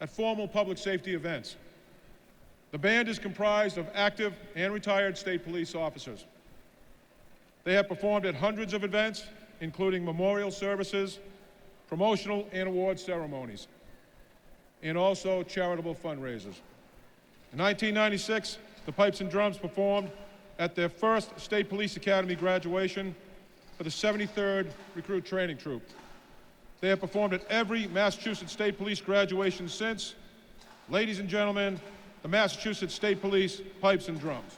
at formal public safety events. The band is comprised of active and retired state police officers. They have performed at hundreds of events, including memorial services, promotional and award ceremonies, and also charitable fundraisers. In 1996, the Pipes and Drums performed at their first State Police Academy graduation for the 73rd Recruit Training Troop. They have performed at every Massachusetts State Police graduation since. Ladies and gentlemen, the Massachusetts State Police Pipes and Drums.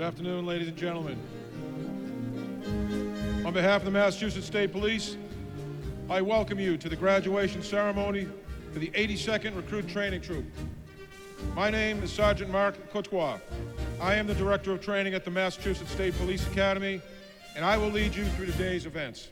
afternoon, ladies and gentlemen. On behalf of the Massachusetts State Police, I welcome you to the graduation ceremony for the 82nd Recruit Training Troop. My name is Sergeant Mark Courtois. I am the Director of Training at the Massachusetts State Police Academy, and I will lead you through today's events.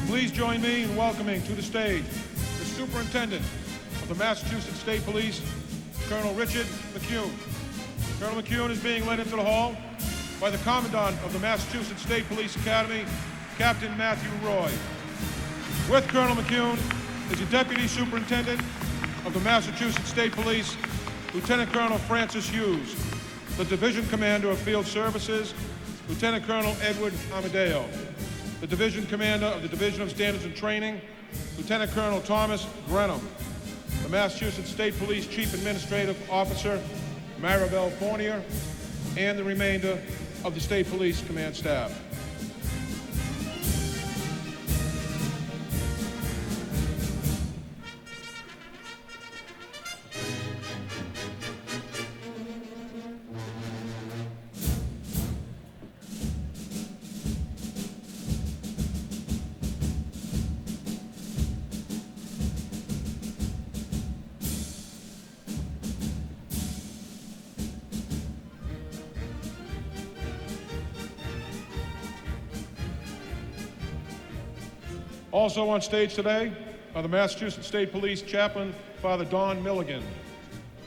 Please join me in welcoming to the stage the Superintendent of the Massachusetts State Police, Colonel Richard McCune. Colonel McCune is being led into the hall by the Commandant of the Massachusetts State Police Academy, Captain Matthew Roy. With Colonel McCune is the Deputy Superintendent of the Massachusetts State Police, Lieutenant Colonel Francis Hughes, the Division Commander of Field Services, Lieutenant Colonel Edward Amadeo, the Division Commander of the Division of Standards and Training, Lieutenant Colonel Thomas Grenham, the Massachusetts State Police Chief Administrative Officer, Maribel Fournier, and the remainder of the State Police Command staff. Also on stage today are the Massachusetts State Police Chaplain, Father Don Milligan,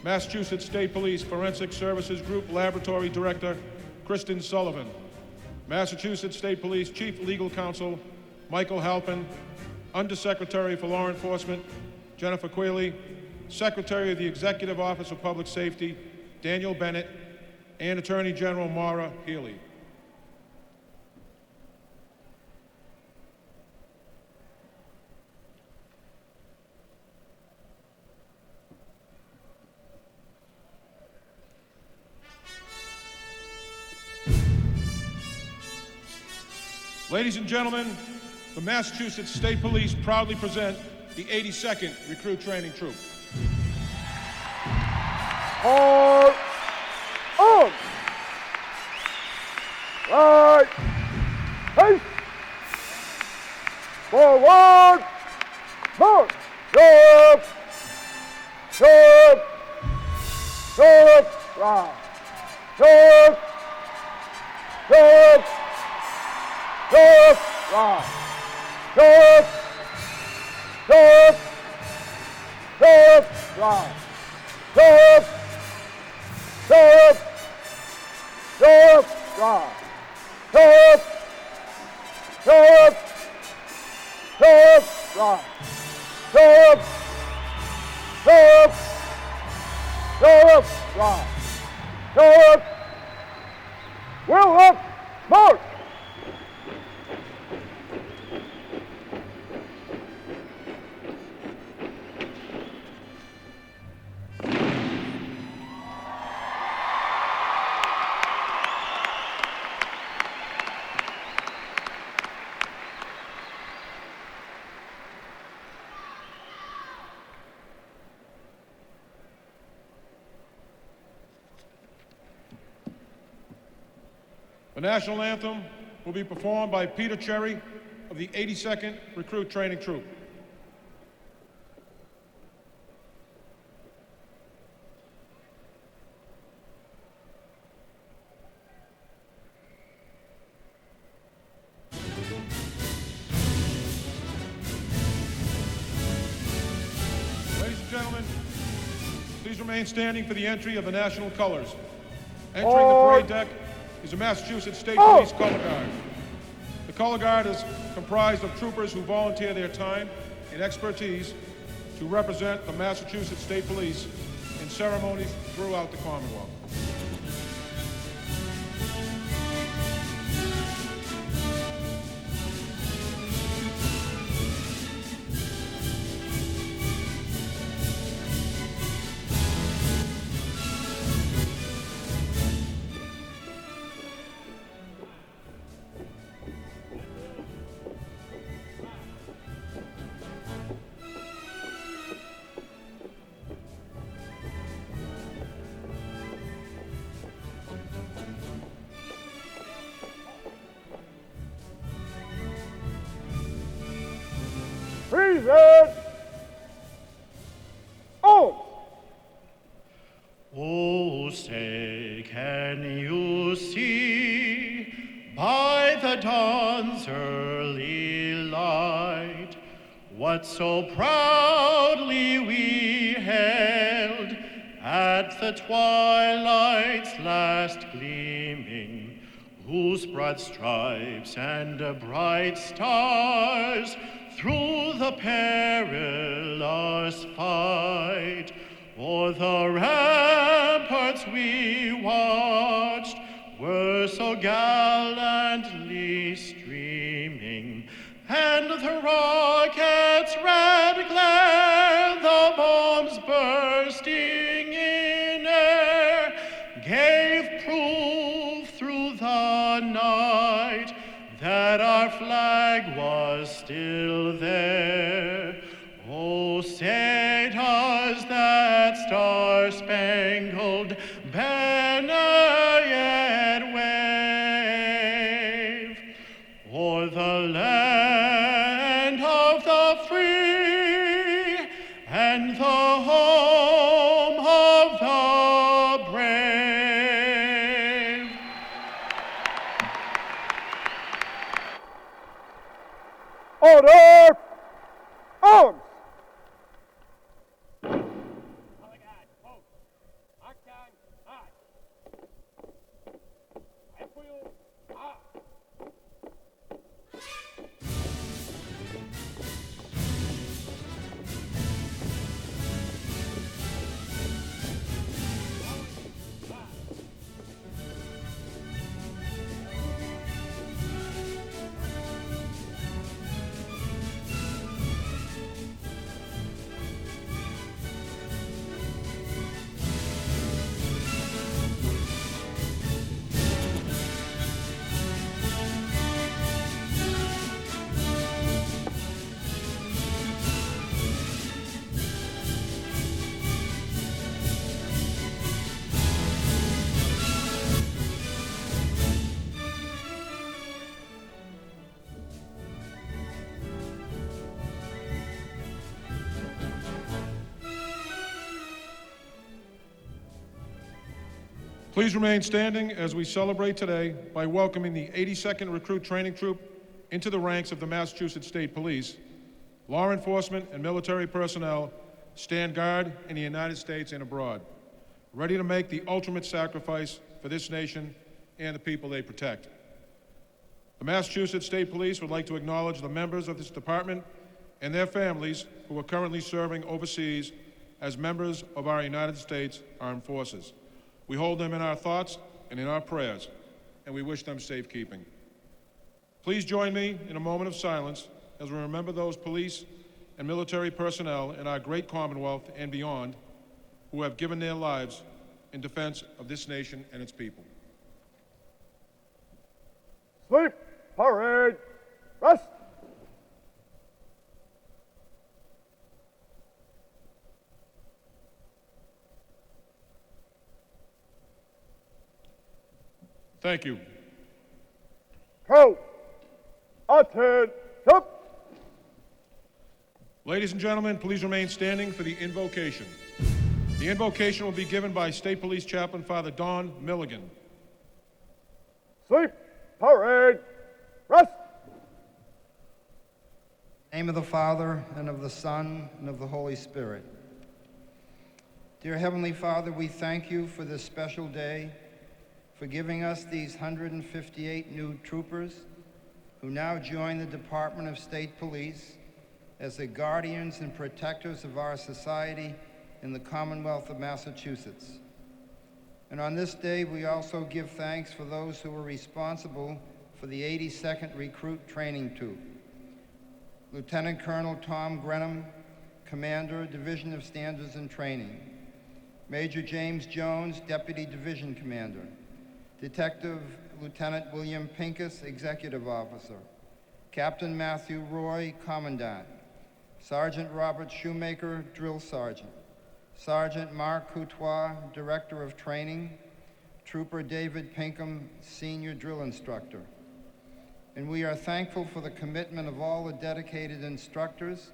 Massachusetts State Police Forensic Services Group Laboratory Director, Kristen Sullivan, Massachusetts State Police Chief Legal Counsel, Michael Halpin, Undersecretary for Law Enforcement, Jennifer Quealy, Secretary of the Executive Office of Public Safety, Daniel Bennett, and Attorney General Maura Healey. Ladies and gentlemen, the Massachusetts State Police proudly present the 82nd Recruit Training Troop. Hold on! Right! Haste! Forward! March! Jump! Jump! Jump! Right! Jump! Jump! Jump! Right! Jump! Jump! Jump! Right! Jump! Jump! Jump! Right! Jump! Jump! Jump! Right! Jump! Jump! Jump! Right! Jump! Will up! March! The national anthem will be performed by Peter Cherry of the 82nd Recruit Training Troop. remain standing for the entry of the national colors. Entering the parade deck is the Massachusetts State Police Color Guard. The Color Guard is comprised of troopers who volunteer their time and expertise to represent the Massachusetts State Police in ceremonies throughout the Commonwealth. Present! On! Oh, say, can you see by the dawn's early light what so proudly we held at the twilight's last gleaming, whose broad stripes and bright stars through the perilous fight o'er the ramparts we watched were so gallantly streaming, and the rocket's red glare, the bombs bursting in air, gave proof through the night that our flag was still there. Oh, say does that star-spangled banner yet wave o'er the land of the free and the home of the brave? Order! Arms! Please remain standing as we celebrate today by welcoming the 82nd Recruit Training Troop into the ranks of the Massachusetts State Police. Law enforcement and military personnel stand guard in the United States and abroad, ready to make the ultimate sacrifice for this nation and the people they protect. The Massachusetts State Police would like to acknowledge the members of this department and their families who are currently serving overseas as members of our United States Armed Forces. We hold them in our thoughts and in our prayers, and we wish them safekeeping. Please join me in a moment of silence as we remember those police and military personnel in our great Commonwealth and beyond who have given their lives in defense of this nation and its people. Sleep, parade, rest. Thank you. Go. Attention. Ladies and gentlemen, please remain standing for the invocation. The invocation will be given by State Police Chaplain Father Don Milligan. Sleep, parade, rest. In the name of the Father, and of the Son, and of the Holy Spirit. Dear Heavenly Father, we thank you for this special day, for giving us these 158 new troopers who now join the Department of State Police as the guardians and protectors of our society in the Commonwealth of Massachusetts. And on this day, we also give thanks for those who were responsible for the 82nd Recruit Training Troop. Lieutenant Colonel Tom Grenham, Commander, Division of Standards and Training. Major James Jones, Deputy Division Commander. Detective Lieutenant William Pincus, Executive Officer. Captain Matthew Roy, Commandant. Sergeant Robert Shoemaker, Drill Sergeant. Sergeant Mark Coutois, Director of Training. Trooper David Pinkham, Senior Drill Instructor. And we are thankful for the commitment of all the dedicated instructors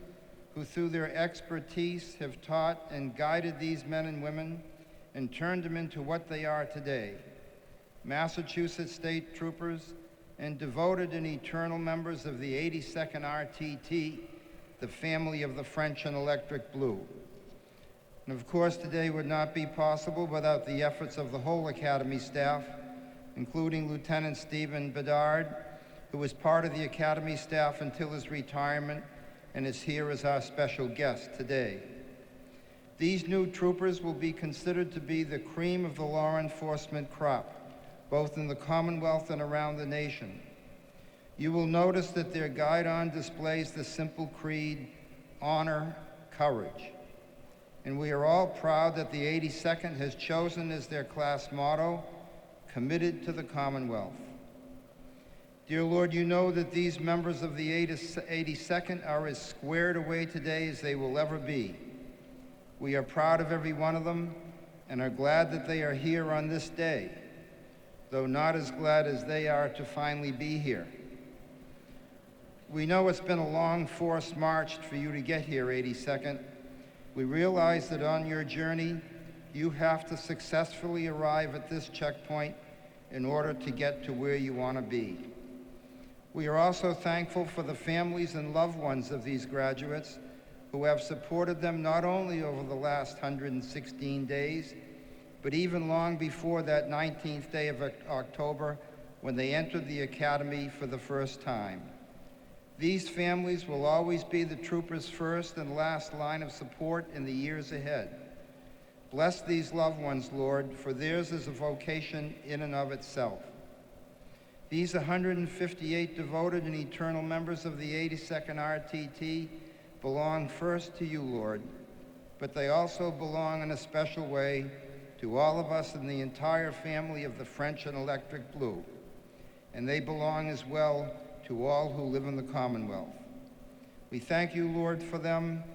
who through their expertise have taught and guided these men and women and turned them into what they are today, Massachusetts State Troopers and devoted and eternal members of the 82nd RTT, the family of the French and Electric Blue. And of course, today would not be possible without the efforts of the whole Academy staff, including Lieutenant Stephen Bedard, who was part of the Academy staff until his retirement and is here as our special guest today. These new troopers will be considered to be the cream of the law enforcement crop, both in the Commonwealth and around the nation. You will notice that their guidon displays the simple creed, honor, courage. And we are all proud that the 82nd has chosen as their class motto, committed to the Commonwealth. Dear Lord, you know that these members of the 82nd are as squared away today as they will ever be. We are proud of every one of them and are glad that they are here on this day, though not as glad as they are to finally be here. We know it's been a long forced march for you to get here, 82nd. We realize that on your journey, you have to successfully arrive at this checkpoint in order to get to where you want to be. We are also thankful for the families and loved ones of these graduates who have supported them not only over the last 116 days, but even long before that 19th day of October when they entered the Academy for the first time. These families will always be the troopers' first and last line of support in the years ahead. Bless these loved ones, Lord, for theirs is a vocation in and of itself. These 158 devoted and eternal members of the 82nd RTT belong first to you, Lord, but they also belong in a special way to all of us in the entire family of the French and Electric Blue, and they belong as well to all who live in the Commonwealth. We thank you, Lord, for them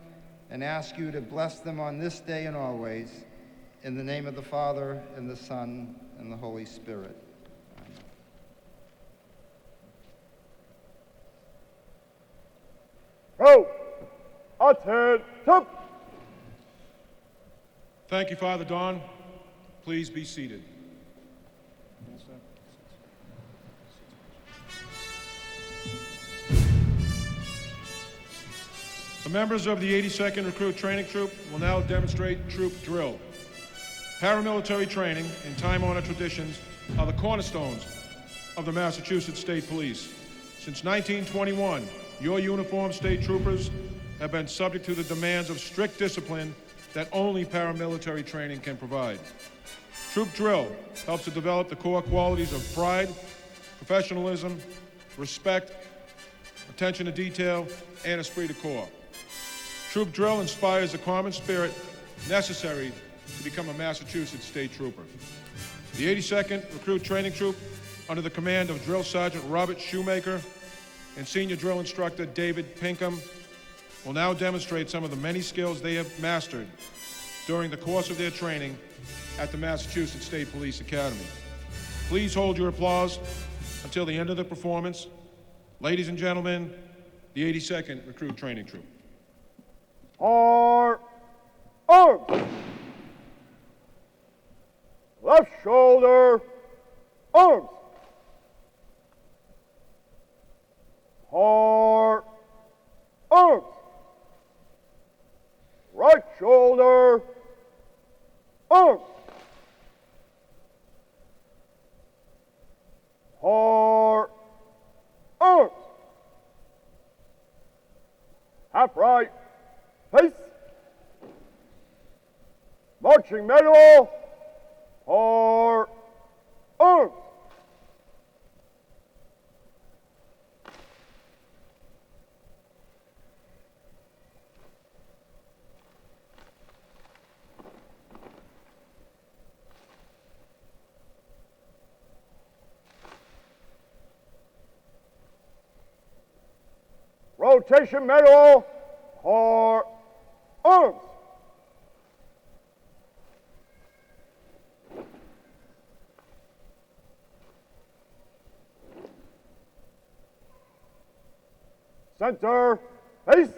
and ask you to bless them on this day and always, in the name of the Father, and the Son, and the Holy Spirit. Go! Attend! Top! Thank you, Father Don. Please be seated. The members of the 82nd Recruit Training Troop will now demonstrate troop drill. Paramilitary training and time-honored traditions are the cornerstones of the Massachusetts State Police. Since 1921, your uniformed state troopers have been subject to the demands of strict discipline that only paramilitary training can provide. Troop drill helps to develop the core qualities of pride, professionalism, respect, attention to detail, and esprit de corps. Troop drill inspires the common spirit necessary to become a Massachusetts State Trooper. The 82nd Recruit Training Troop, under the command of Drill Sergeant Robert Shoemaker and Senior Drill Instructor David Pinkham, will now demonstrate some of the many skills they have mastered during the course of their training at the Massachusetts State Police Academy. Please hold your applause until the end of the performance. Ladies and gentlemen, the 82nd Recruit Training Troop. Arms! Left shoulder, arms. Arms. Right shoulder, half right, face. Marching medal for arms. Rotation medal for arms. Center, face.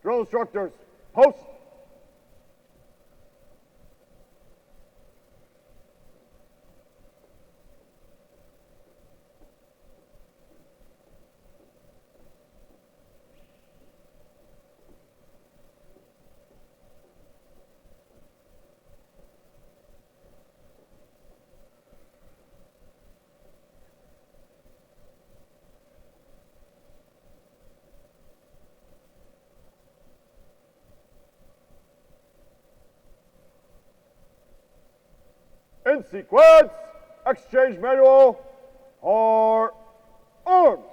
Drill instructors, post. In sequence, exchange manual for arms.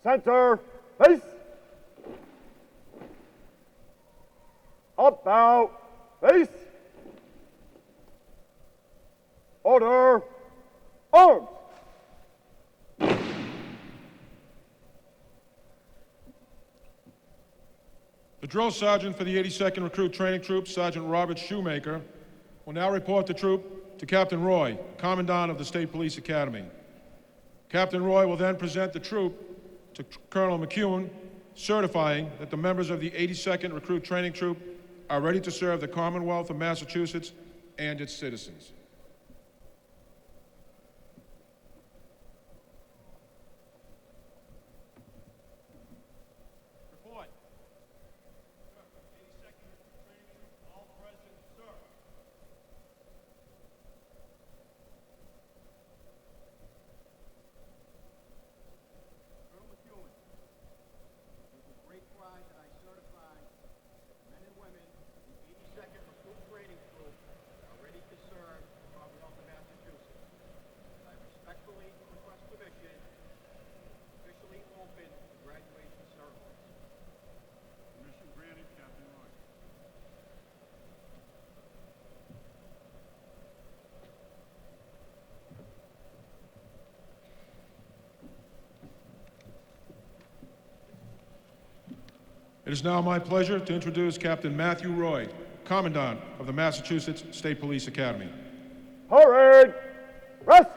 Center, face. Up, out, face. Order, arms. The drill sergeant for the 82nd Recruit Training Troop, Sergeant Robert Shoemaker, will now report the troop to Captain Roy, Commandant of the State Police Academy. Captain Roy will then present the troop to Colonel McEwen, certifying that the members of the 82nd Recruit Training Troop are ready to serve the Commonwealth of Massachusetts and its citizens. Report. 82nd Training Troop, all present, sir. Colonel McEwen, it is with great pride that I certify that the men and women of the 82nd Recruit Training Group are ready to serve the Commonwealth of Massachusetts. I respectfully request permission to officially open the graduation ceremony. Permission granted, Captain Roy. It is now my pleasure to introduce Captain Matthew Roy, Commandant of the Massachusetts State Police Academy. Parade, rest.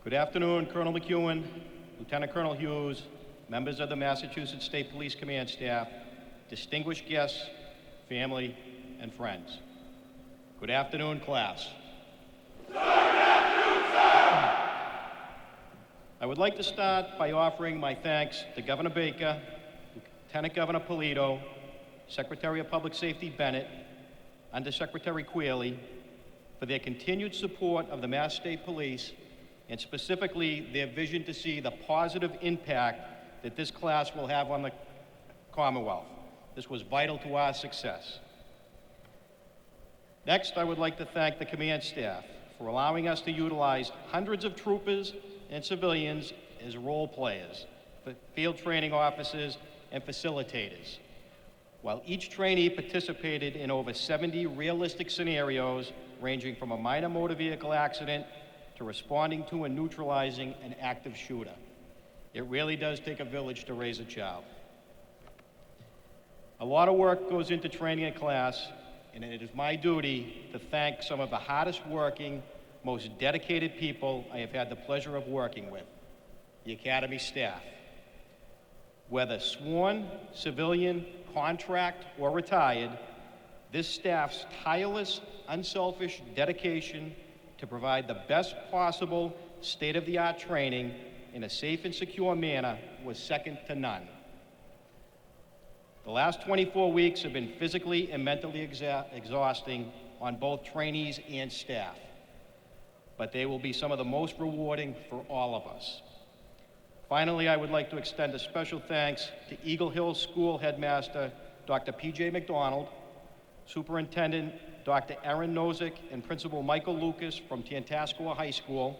Good afternoon, Colonel McEwen, Lieutenant Colonel Hughes, members of the Massachusetts State Police Command Staff, distinguished guests, family, and friends. Good afternoon, class. Good afternoon, sir! I would like to start by offering my thanks to Governor Baker, Lieutenant Governor Polito, Secretary of Public Safety Bennett, Undersecretary Quealy, for their continued support of the Mass State Police, and specifically their vision to see the positive impact that this class will have on the Commonwealth. This was vital to our success. Next, I would like to thank the command staff for allowing us to utilize hundreds of troopers and civilians as role players, field training officers, and facilitators. While each trainee participated in over 70 realistic scenarios ranging from a minor motor vehicle accident to responding to and neutralizing an active shooter. It really does take a village to raise a child. A lot of work goes into training a class, and it is my duty to thank some of the hardest working, most dedicated people I have had the pleasure of working with, the Academy staff. Whether sworn, civilian, contract, or retired, this staff's tireless, unselfish dedication to provide the best possible state-of-the-art training in a safe and secure manner was second to none. The last 24 weeks have been physically and mentally exhausting on both trainees and staff, but they will be some of the most rewarding for all of us. Finally, I would like to extend a special thanks to Eagle Hill School Headmaster, Dr. P.J. McDonald, Superintendent Dr. Erin Nozick, and Principal Michael Lucas from Tantascwa High School,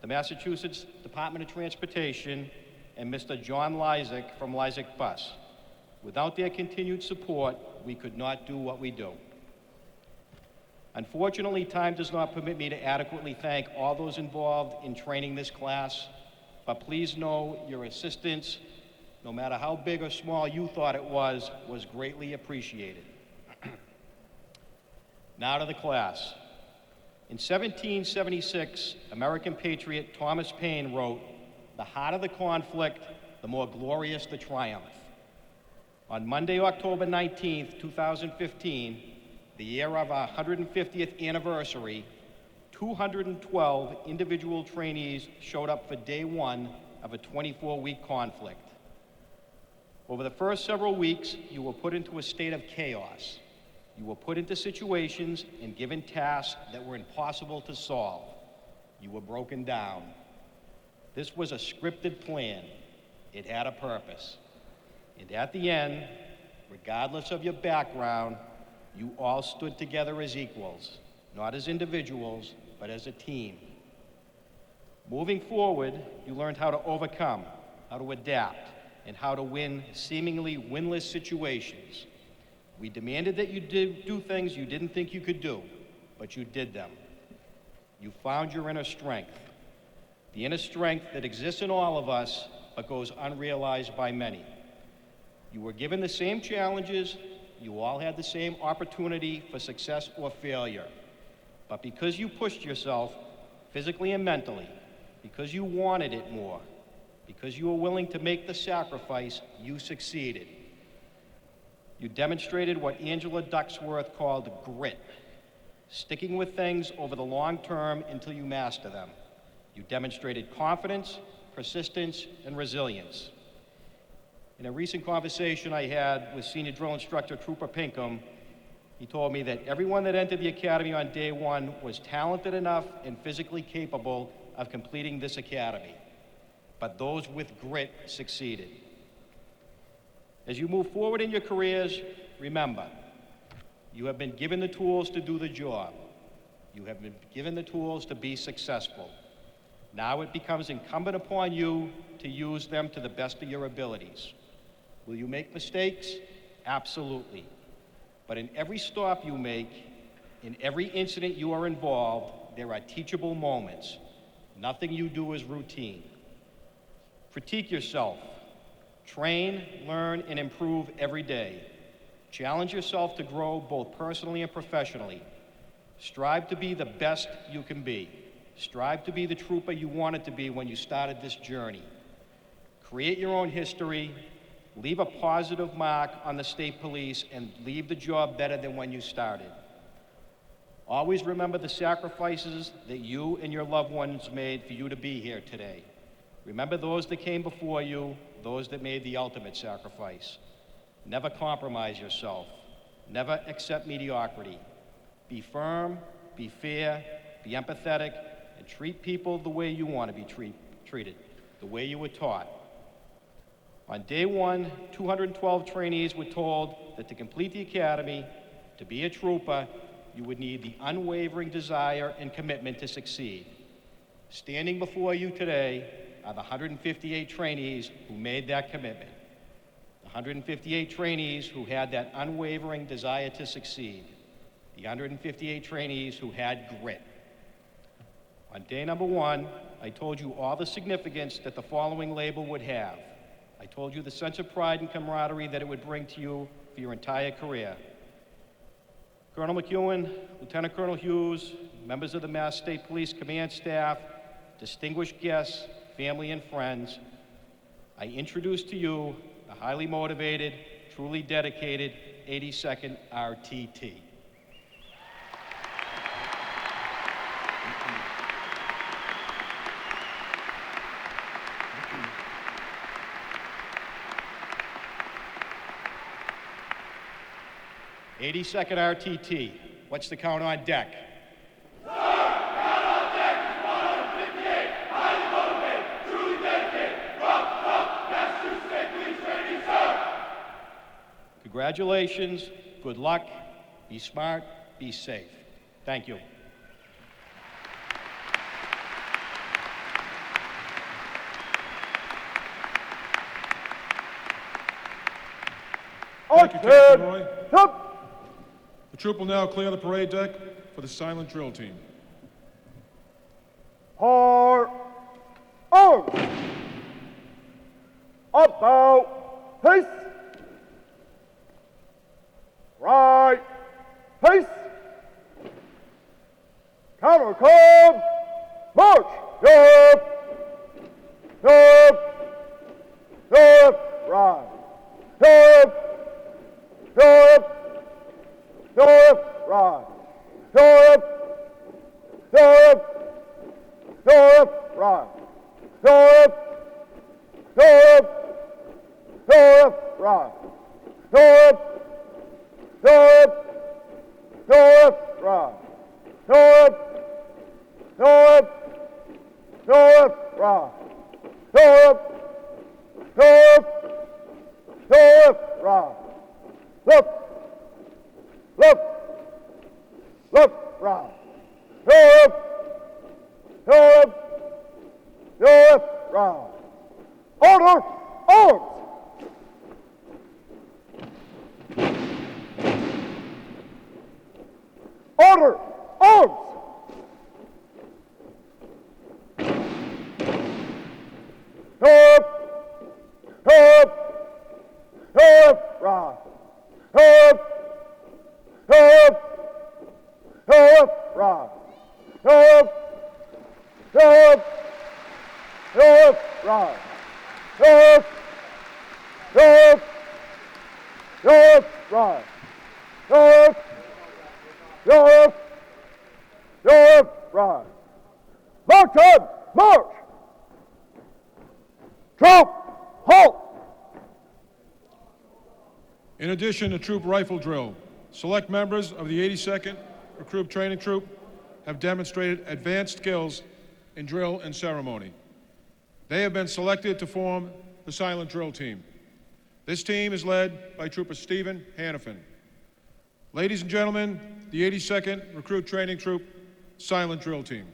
the Massachusetts Department of Transportation, and Mr. John Lysick from Lysick Bus. Without their continued support, we could not do what we do. Unfortunately, time does not permit me to adequately thank all those involved in training this class, but please know your assistance, no matter how big or small you thought it was greatly appreciated. Now to the class. In 1776, American patriot Thomas Paine wrote, "The hotter the conflict, the more glorious the triumph." On Monday, October 19th, 2015, the year of our 150th anniversary, 212 individual trainees showed up for day one of a 24-week conflict. Over the first several weeks, you were put into a state of chaos. You were put into situations and given tasks that were impossible to solve. You were broken down. This was a scripted plan. It had a purpose. And at the end, regardless of your background, you all stood together as equals, not as individuals, but as a team. Moving forward, you learned how to overcome, how to adapt, and how to win seemingly winless situations. We demanded that you do things you didn't think you could do, but you did them. You found your inner strength, the inner strength that exists in all of us, but goes unrealized by many. You were given the same challenges, you all had the same opportunity for success or failure. But because you pushed yourself, physically and mentally, because you wanted it more, because you were willing to make the sacrifice, you succeeded. You demonstrated what Angela Duckworth called grit, sticking with things over the long term until you master them. You demonstrated confidence, persistence, and resilience. In a recent conversation I had with Senior Drill Instructor Trooper Pinkham, he told me that everyone that entered the academy on day one was talented enough and physically capable of completing this academy, but those with grit succeeded. As you move forward in your careers, remember, you have been given the tools to do the job. You have been given the tools to be successful. Now it becomes incumbent upon you to use them to the best of your abilities. Will you make mistakes? Absolutely. But in every stop you make, in every incident you are involved, there are teachable moments. Nothing you do is routine. Critique yourself. Train, learn, and improve every day. Challenge yourself to grow both personally and professionally. Strive to be the best you can be. Strive to be the trooper you wanted to be when you started this journey. Create your own history. Leave a positive mark on the state police and leave the job better than when you started. Always remember the sacrifices that you and your loved ones made for you to be here today. Remember those that came before you, those that made the ultimate sacrifice. Never compromise yourself. Never accept mediocrity. Be firm, be fair, be empathetic, and treat people the way you want to be treated, the way you were taught. On day one, 212 trainees were told that to complete the academy, to be a trooper, you would need the unwavering desire and commitment to succeed. Standing before you today are the 158 trainees who made that commitment. The 158 trainees who had that unwavering desire to succeed. The 158 trainees who had grit. On day number one, I told you all the significance that the following label would have. I told you the sense of pride and camaraderie that it would bring to you for your entire career. Colonel McEwen, Lieutenant Colonel Hughes, members of the Mass State Police Command staff, distinguished guests, family and friends, I introduce to you the highly motivated, truly dedicated 82nd RTT. '82nd RTT. What's the count on deck? Congratulations, good luck, be smart, be safe. Thank you. Thank you, Captain Roy. Up. The troop will now clear the parade deck for the silent drill team. Hard. Arms. About. Pace. Right. Pace. Counter come. March. Up. Up. Up. Right. Up. Up. Up. Right. Up. Up. Up. Right. Up. Up. Up. Right. Up. Up. Up. Right. Up. Up. Up. Right. Up. Up. Up. Right. Up. Left, right, left, right. Order, arms. Order, arms. Right. Right. Right. Right. March on, march. Drop, halt. In addition to troop rifle drill, select members of the 82nd Recruit Training Troop have demonstrated advanced skills in drill and ceremony. They have been selected to form the Silent Drill Team. This team is led by Trooper Stephen Hannafin. Ladies and gentlemen, the 82nd Recruit Training Troop Silent Drill Team.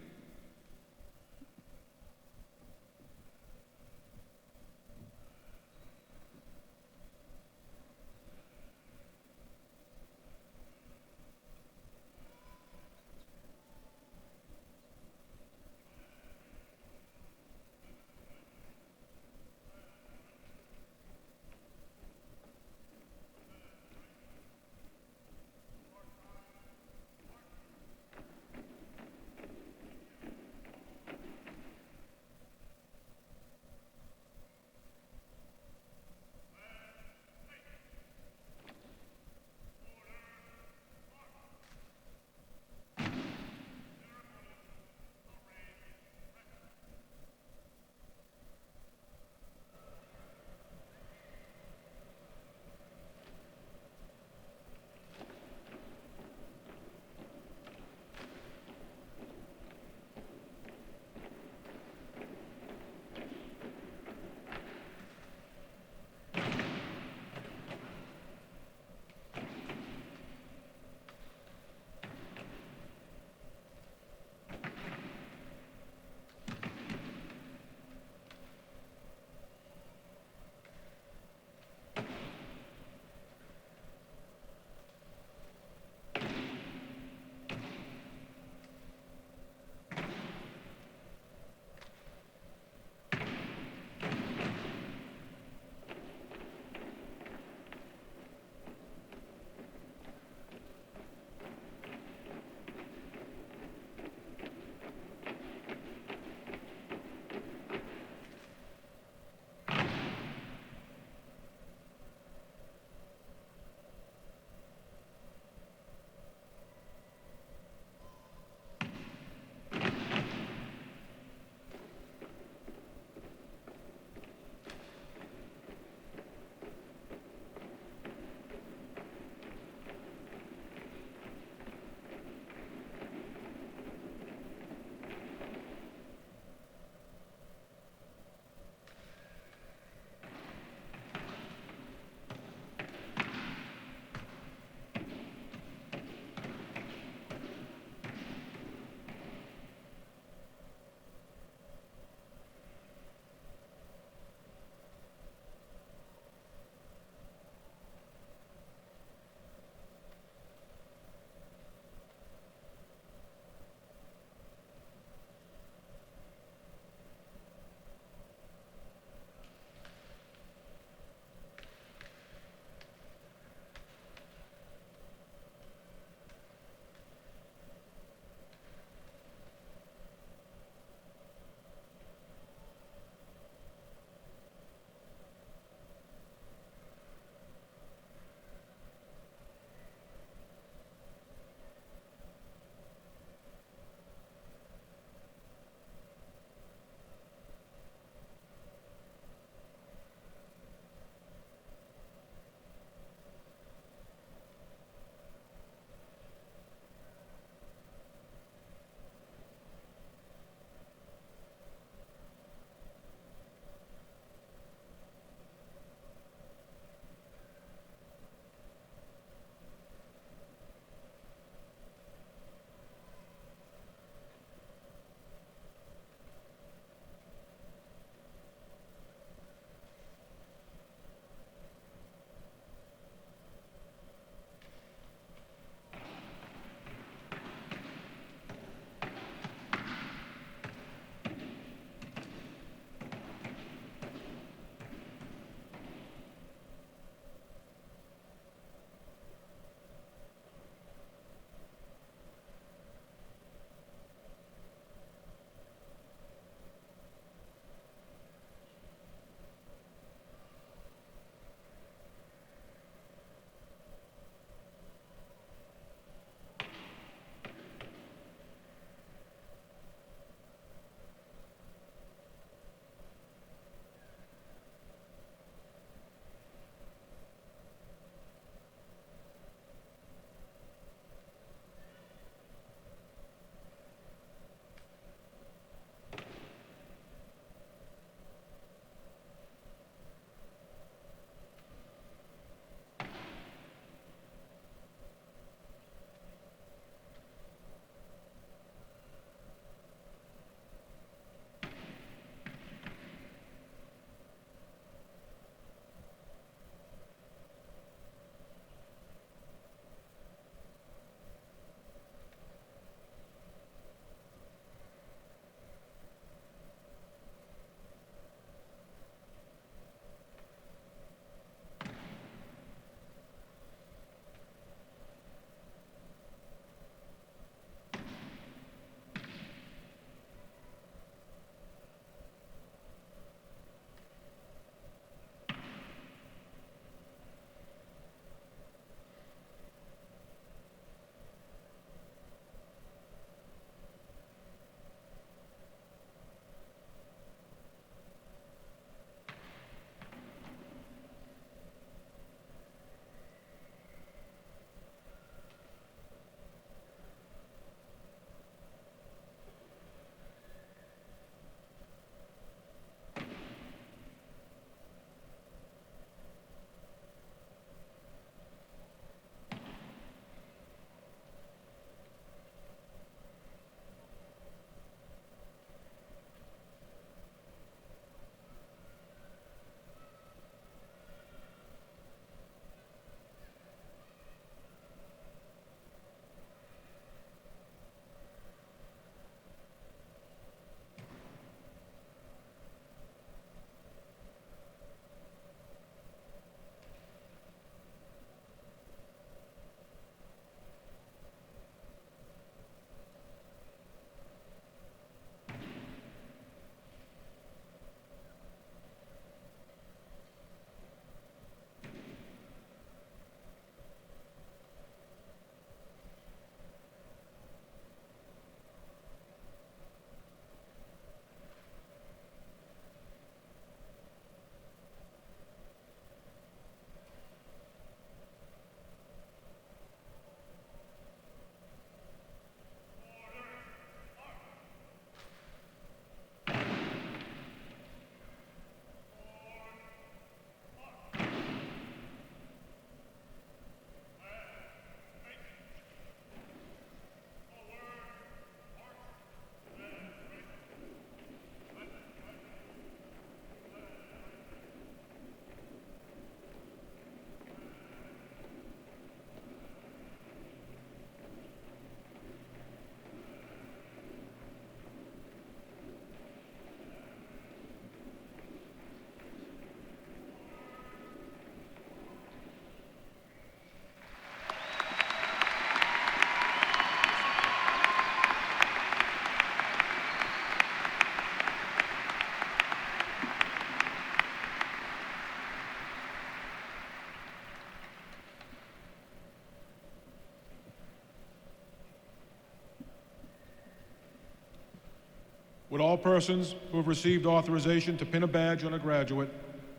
Would all persons who have received authorization to pin a badge on a graduate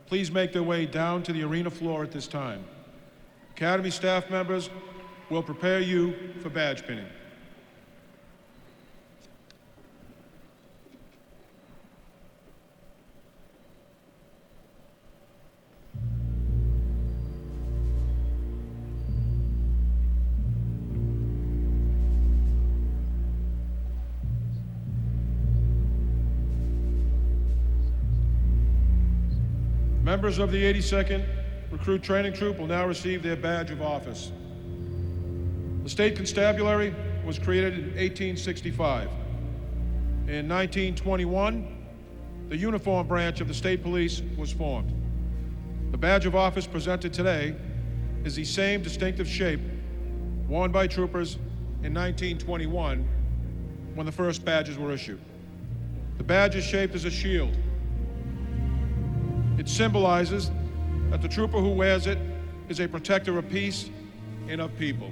please make their way down to the arena floor at this time. Academy staff members will prepare you for badge pinning. Members of the 82nd Recruit Training Troop will now receive their badge of office. The State Constabulary was created in 1865. In 1921, the uniform branch of the State Police was formed. The badge of office presented today is the same distinctive shape worn by troopers in 1921 when the first badges were issued. The badge is shaped as a shield. It symbolizes that the trooper who wears it is a protector of peace and of people.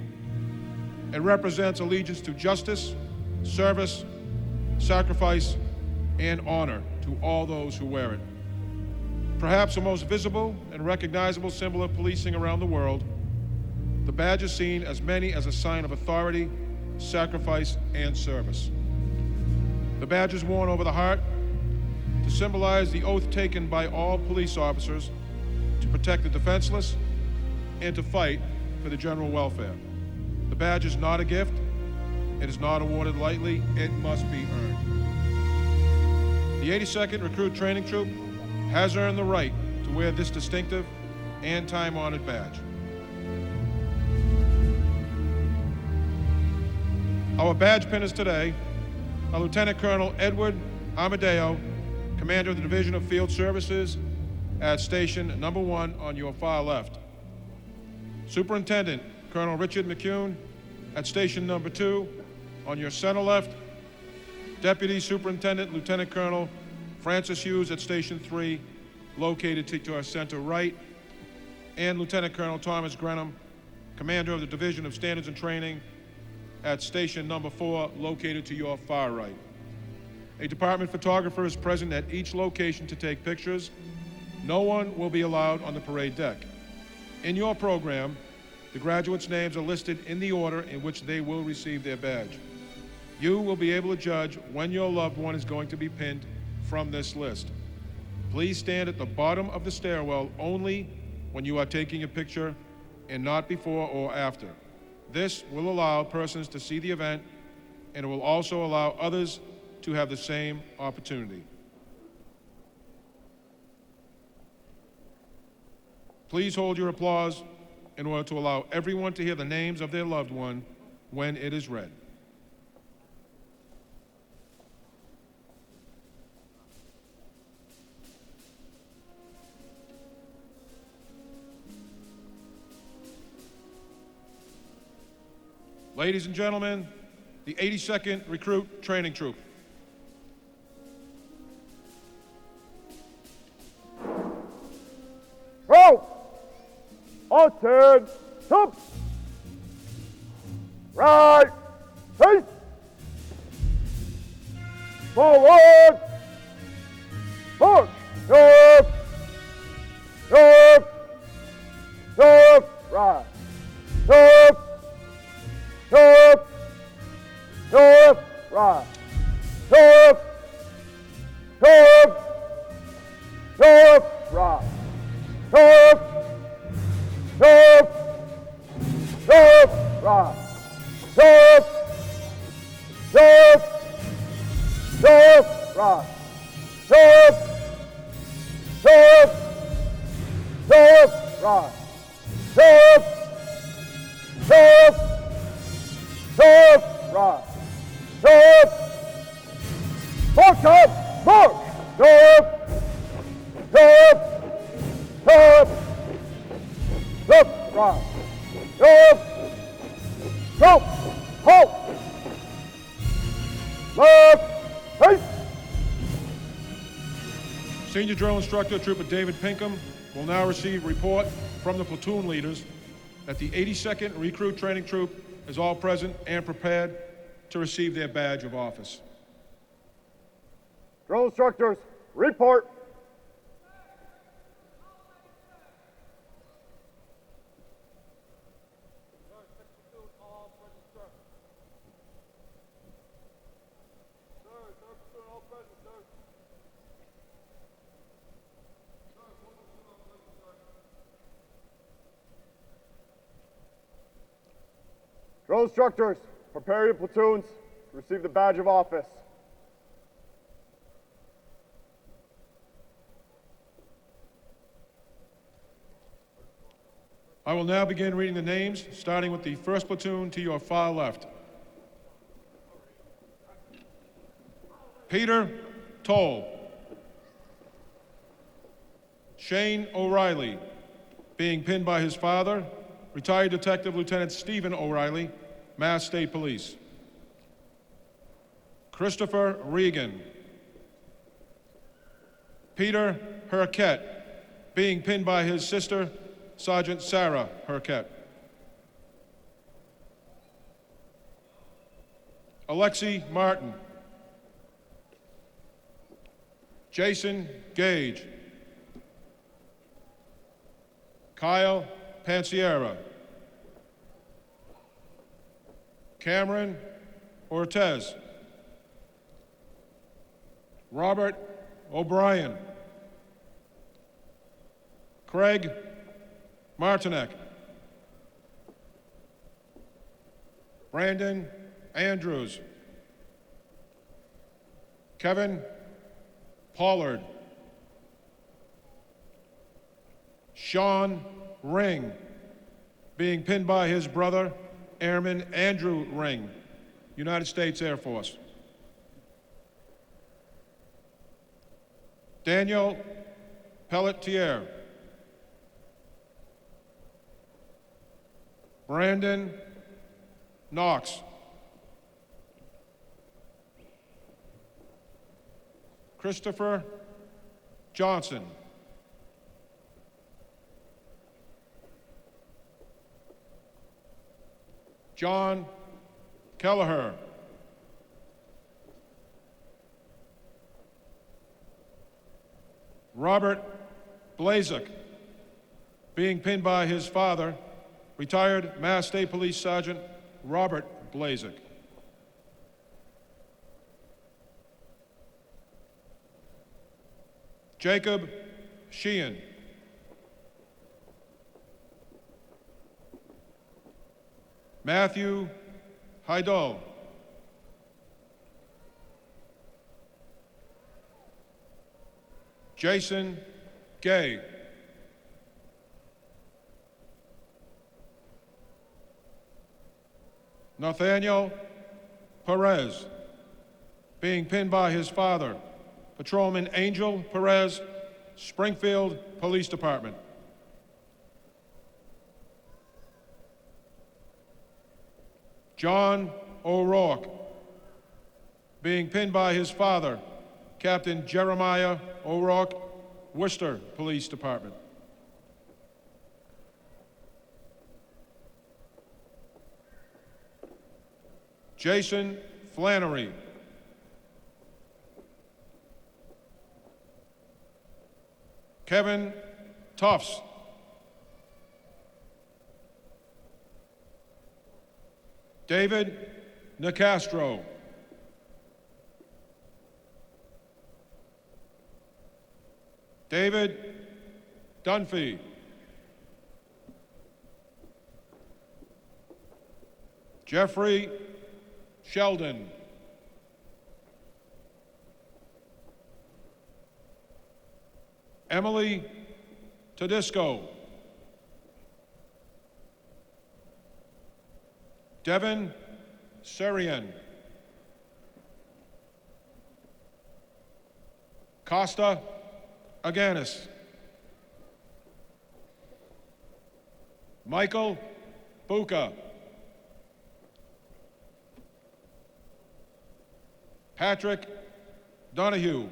It represents allegiance to justice, service, sacrifice, and honor to all those who wear it. Perhaps the most visible and recognizable symbol of policing around the world, the badge is seen as many as a sign of authority, sacrifice, and service. The badge is worn over the heart to symbolize the oath taken by all police officers to protect the defenseless and to fight for the general welfare. The badge is not a gift. It is not awarded lightly. It must be earned. The 82nd Recruit Training Troop has earned the right to wear this distinctive and time-honored badge. Our badge pinners today are Lieutenant Colonel Edward Amadeo, Commander of the Division of Field Services at Station Number 1 on your far left. Superintendent Colonel Richard McCune at Station Number 2 on your center left. Deputy Superintendent Lieutenant Colonel Francis Hughes at Station 3, located to your center right. And Lieutenant Colonel Thomas Grenham, Commander of the Division of Standards and Training at Station Number 4, located to your far right. A department photographer is present at each location to take pictures. No one will be allowed on the parade deck. In your program, the graduates' names are listed in the order in which they will receive their badge. You will be able to judge when your loved one is going to be pinned from this list. Please stand at the bottom of the stairwell only when you are taking a picture and not before or after. This will allow persons to see the event, and it will also allow others to have the same opportunity. Please hold your applause in order to allow everyone to hear the names of their loved one when it is read. Ladies and gentlemen, the 82nd Recruit Training Troop. Roll! Attention! Right! Face! Forward! March! North! North! North! Right! North! North! North! Right! North! North! North! Right! North! North! North! Right! North! North! North! Right! North! North! North! Right! North! North! North! Right! North! March up! March! North! North! North! Left! Right! North! Stop! Halt! Left! Face! Senior Drill Instructor Trooper David Pinkham will now receive report from the platoon leaders that the 82nd Recruit Training Troop is all present and prepared to receive their badge of office. Drill instructors, report. Drill instructors, prepare your platoons to receive the badge of office. I will now begin reading the names, starting with the first platoon to your far left. Peter Toll. Shane O'Reilly, being pinned by his father, retired Detective Lieutenant Stephen O'Reilly, Mass State Police. Christopher Regan. Peter Herquette, being pinned by his sister, Sergeant Sarah Herquette. Alexi Martin. Jason Gage. Kyle Pansiera. Cameron Ortez. Robert O'Brien. Craig Martinek. Brandon Andrews. Kevin Pollard. Sean Ring, being pinned by his brother, Airman Andrew Ring, United States Air Force. Daniel Pelletier. Brandon Knox. Christopher Johnson. John Kelleher. Robert Blazek, being pinned by his father, retired Mass State Police Sergeant Robert Blazek. Jacob Sheehan. Matthew Heidel. Jason Gay. Nathaniel Perez, being pinned by his father, Patrolman Angel Perez, Springfield Police Department. John O'Rourke, being pinned by his father, Captain Jeremiah O'Rourke, Worcester Police Department. Jason Flannery. Kevin Tufts. David Nicastro. David Dunphy. Jeffrey Sheldon. Emily Tedisco. Devin Serian. Costa Aganis. Michael Buca. Patrick Donahue,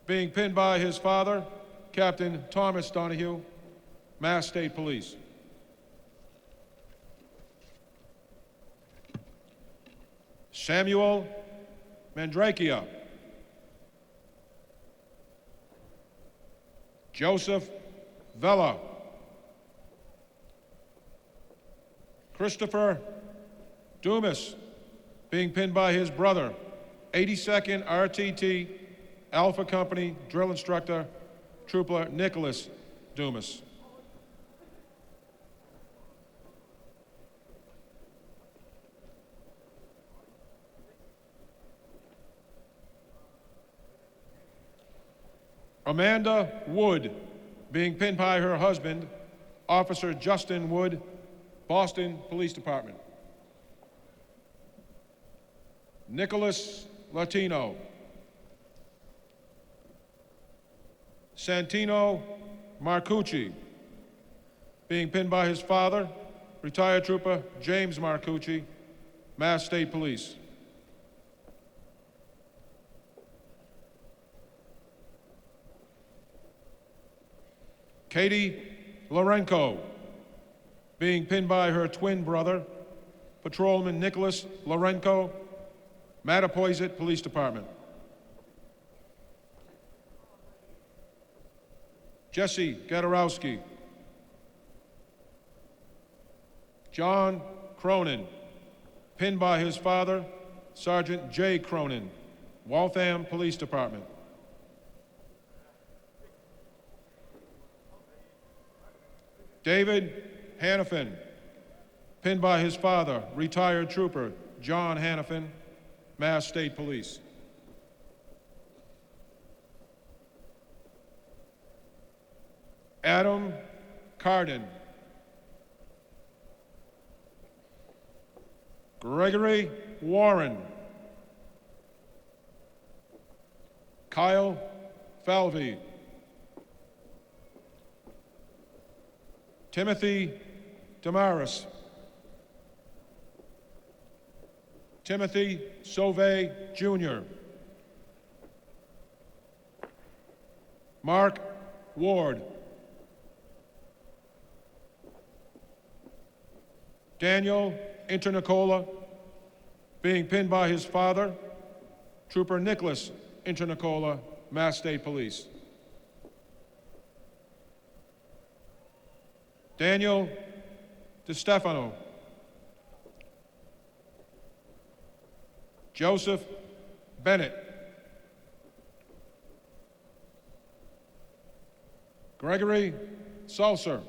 being pinned by his father, Captain Thomas Donahue, Mass State Police. Samuel Mandrakia. Joseph Vella. Christopher Dumas, being pinned by his brother, 82nd RTT Alpha Company drill instructor, Trooper Nicholas Dumas. Amanda Wood, being pinned by her husband, Officer Justin Wood, Boston Police Department. Nicholas Latino. Santino Marcucci, being pinned by his father, retired trooper James Marcucci, Mass State Police. Katie Lorenko, being pinned by her twin brother, Patrolman Nicholas Lorenko, Mattapoisett Police Department. Jesse Gadarowski. John Cronin, pinned by his father, Sergeant J. Cronin, Waltham Police Department. David Hannafin, pinned by his father, retired trooper John Hannafin, Mass State Police. Adam Carden. Gregory Warren. Kyle Falvey. Timothy Damaris. Timothy Sauvé, Jr. Mark Ward. Daniel Internicola, being pinned by his father, Trooper Nicholas Internicola, Mass State Police. Daniel DeStefano. Joseph Bennett. Gregory Salser.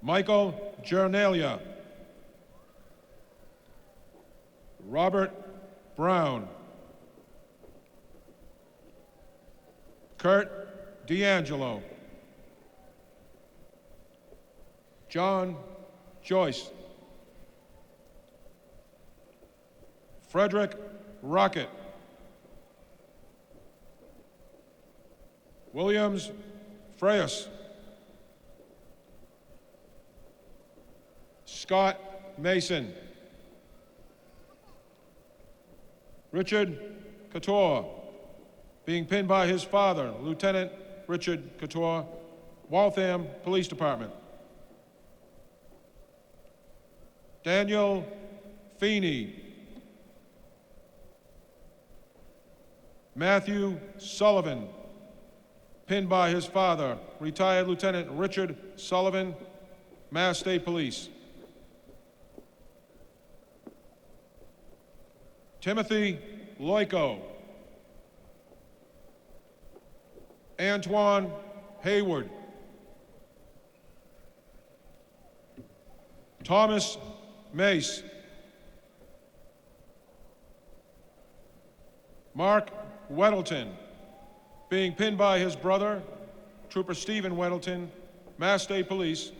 Michael Jernalia. Robert Brown. Kurt D'Angelo. John Joyce. Frederick Rocket. Williams Freyas. Scott Mason. Richard Couture, being pinned by his father, Lieutenant Richard Couture, Waltham Police Department. Daniel Feeney. Matthew Sullivan, pinned by his father, retired Lieutenant Richard Sullivan, Mass State Police. Timothy Loico. Antoine Hayward. Thomas Mace. Mark Weddleton, being pinned by his brother, Trooper Stephen Weddleton, Mass State Police,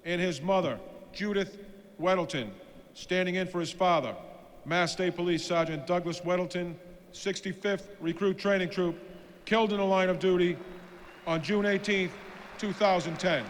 and his mother, Judith Weddleton, standing in for his father, Mass State Police Sergeant Douglas Weddleton, 65th Recruit Training Troop, killed in the line of duty on June 18, 2010.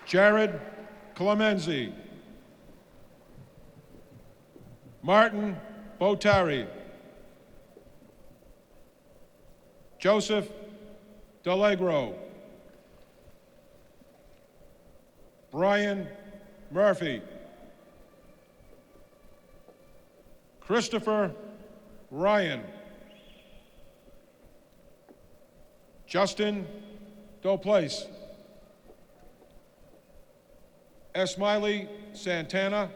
Jared Clemenzi, Martin Botari, Joseph D'Allegro, Brian Murphy, Christopher Ryan, Justin Doplace, Esmaili Santana,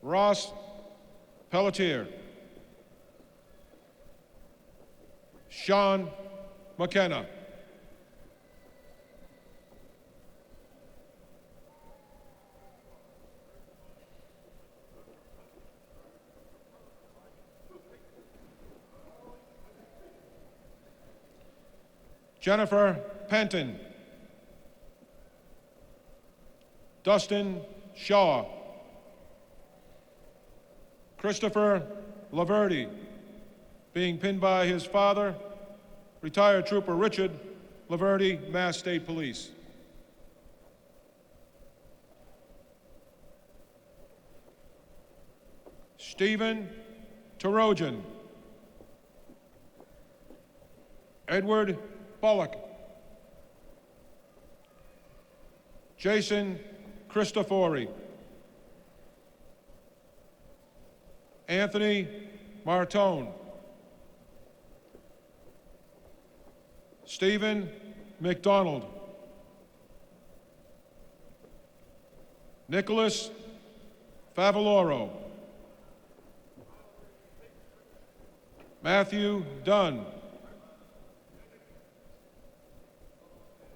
Ross Pelletier, Sean McKenna, Jennifer Penton, Dustin Shaw, Christopher Laverty, being pinned by his father, retired Trooper Richard Laverty, Mass State Police. Stephen Tarojan, Edward Bullock, Jason Cristofori, Anthony Martone, Stephen McDonald, Nicholas Favaloro, Matthew Dunn,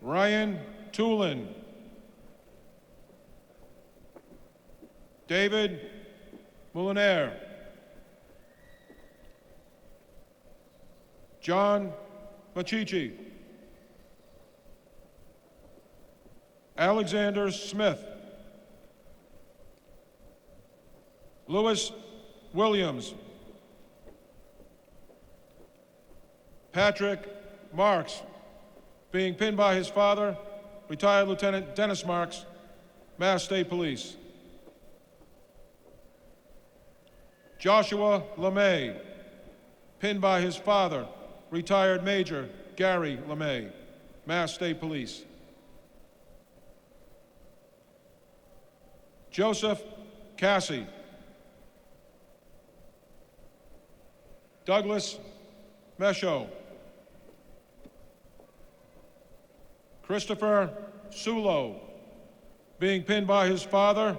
Ryan Toulin, David Moulinaire, John Machichi, Alexander Smith, Lewis Williams, Patrick Marks, being pinned by his father, retired Lieutenant Dennis Marks, Mass State Police. Joshua LeMay, pinned by his father, retired Major Gary LeMay, Mass State Police. Joseph Cassie, Douglas Mesho, Christopher Sulo, being pinned by his father,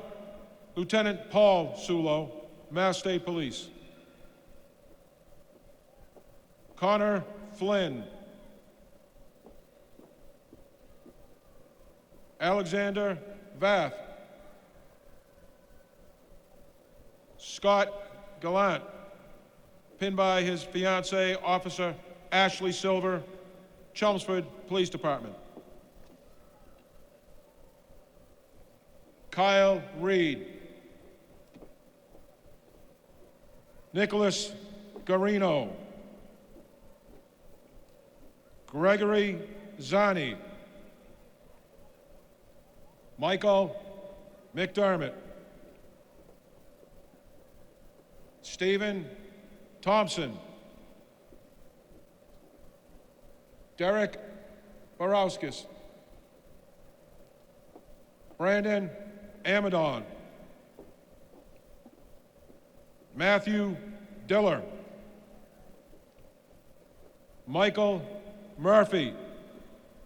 Lieutenant Paul Sulo, Mass State Police. Connor Flynn, Alexander Vath, Scott Gallant, pinned by his fiancée, Officer Ashley Silver, Chelmsford Police Department. Kyle Reed, Nicholas Garino, Gregory Zani, Michael McDermott, Stephen Thompson, Derek Borowskis, Brandon Amadon, Matthew Diller, Michael Murphy,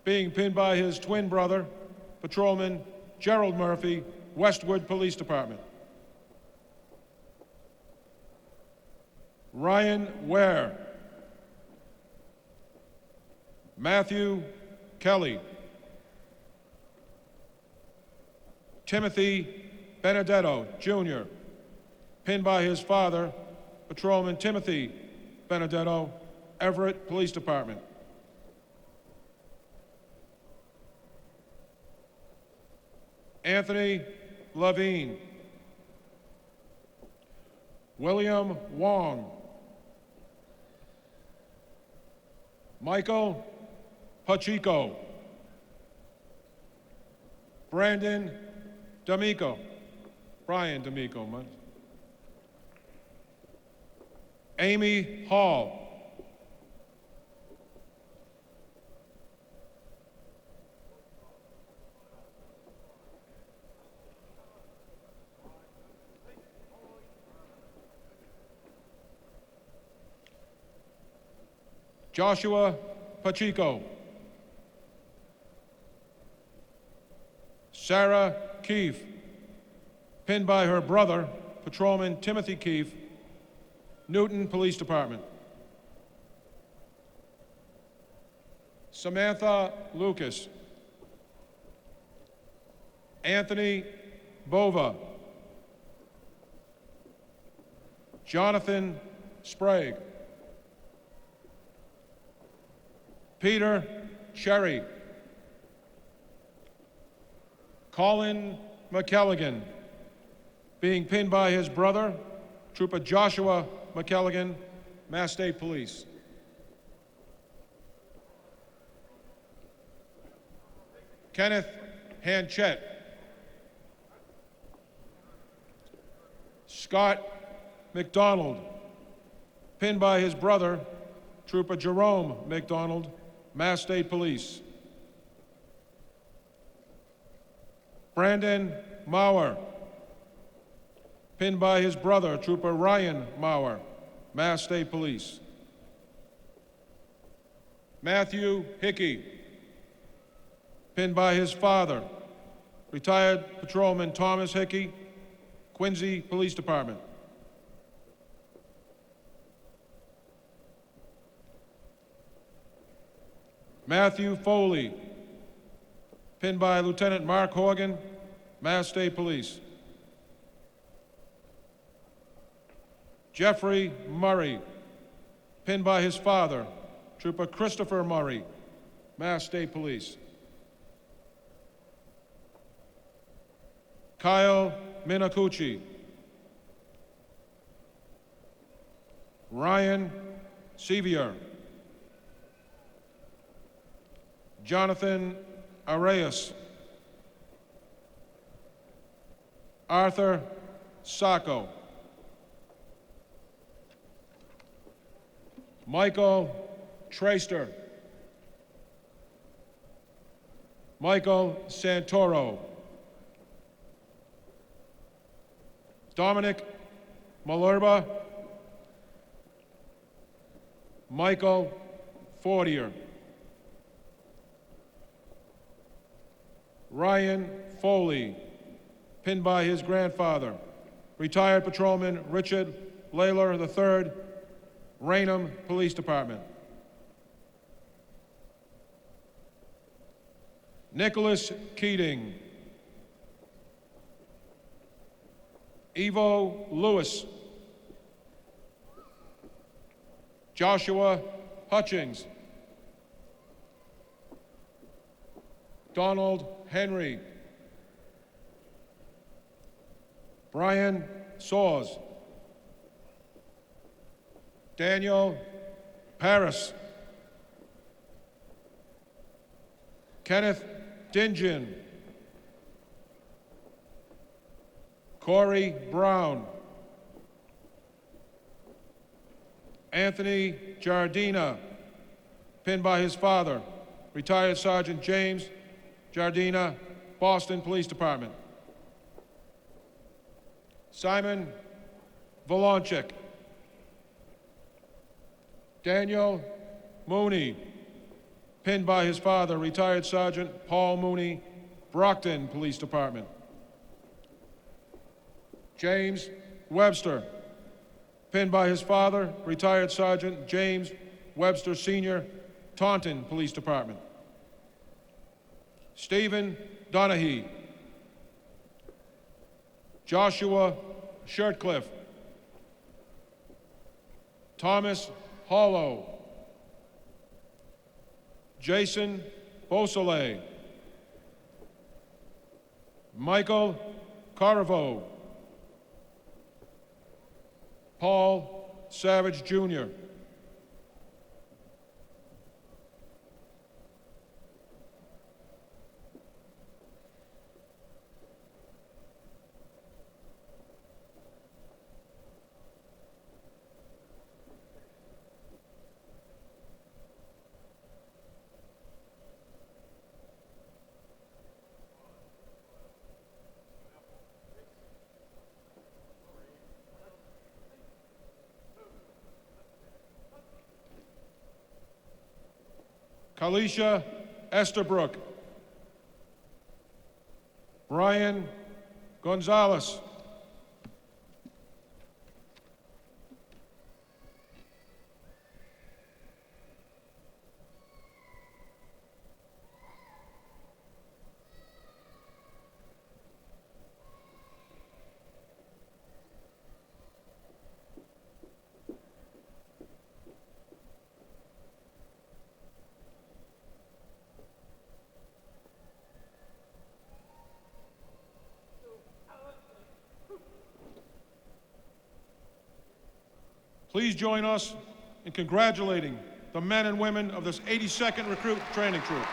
being pinned by his twin brother, Patrolman Gerald Murphy, Westwood Police Department. Ryan Ware, Matthew Kelly, Timothy Benedetto, Jr., pinned by his father, Patrolman Timothy Benedetto, Everett Police Department. Anthony Levine, William Wong, Michael Pacheco, Brandon D'Amico. Brian D'Amico, man. Amy Hall. Joshua Pacheco. Sarah Keefe, pinned by her brother, Patrolman Timothy Keefe, Newton Police Department. Samantha Lucas. Anthony Bova. Jonathan Sprague. Peter Cherry. Colin McKelligan, being pinned by his brother, Trooper Joshua McKelligan, Mass State Police. Kenneth Hanchett. Scott McDonald, pinned by his brother, Trooper Jerome McDonald, Mass State Police. Brandon Mauer, pinned by his brother, Trooper Ryan Mauer, Mass State Police. Matthew Hickey, pinned by his father, retired Patrolman Thomas Hickey, Quincy Police Department. Matthew Foley, pinned by Lieutenant Mark Horgan, Mass State Police. Jeffrey Murray, pinned by his father, Trooper Christopher Murray, Mass State Police. Kyle Minacucci. Ryan Sevier. Jonathan Arias. Arthur Sacco. Michael Traster. Michael Santoro. Dominic Malerba. Michael Fortier. Ryan Foley, pinned by his grandfather, retired Patrolman Richard Layler III, Raynham Police Department. Nicholas Keating. Evo Lewis. Joshua Hutchings. Donald Henry. Brian Saws. Daniel Paris. Kenneth Dingen. Corey Brown. Anthony Jardina, pinned by his father, retired Sergeant James Jardina, Boston Police Department. Simon Volonchik. Daniel Mooney, pinned by his father, retired Sergeant Paul Mooney, Brockton Police Department. James Webster, pinned by his father, retired Sergeant James Webster Sr., Taunton Police Department. Stephen Donahue. Joshua Shirtcliffe. Thomas Hollow. Jason Beausoleil. Michael Caravo. Paul Savage Jr. Talisha Estabrook, Brian Gonzalez, please join us in congratulating the men and women of this 82nd Recruit Training Troop.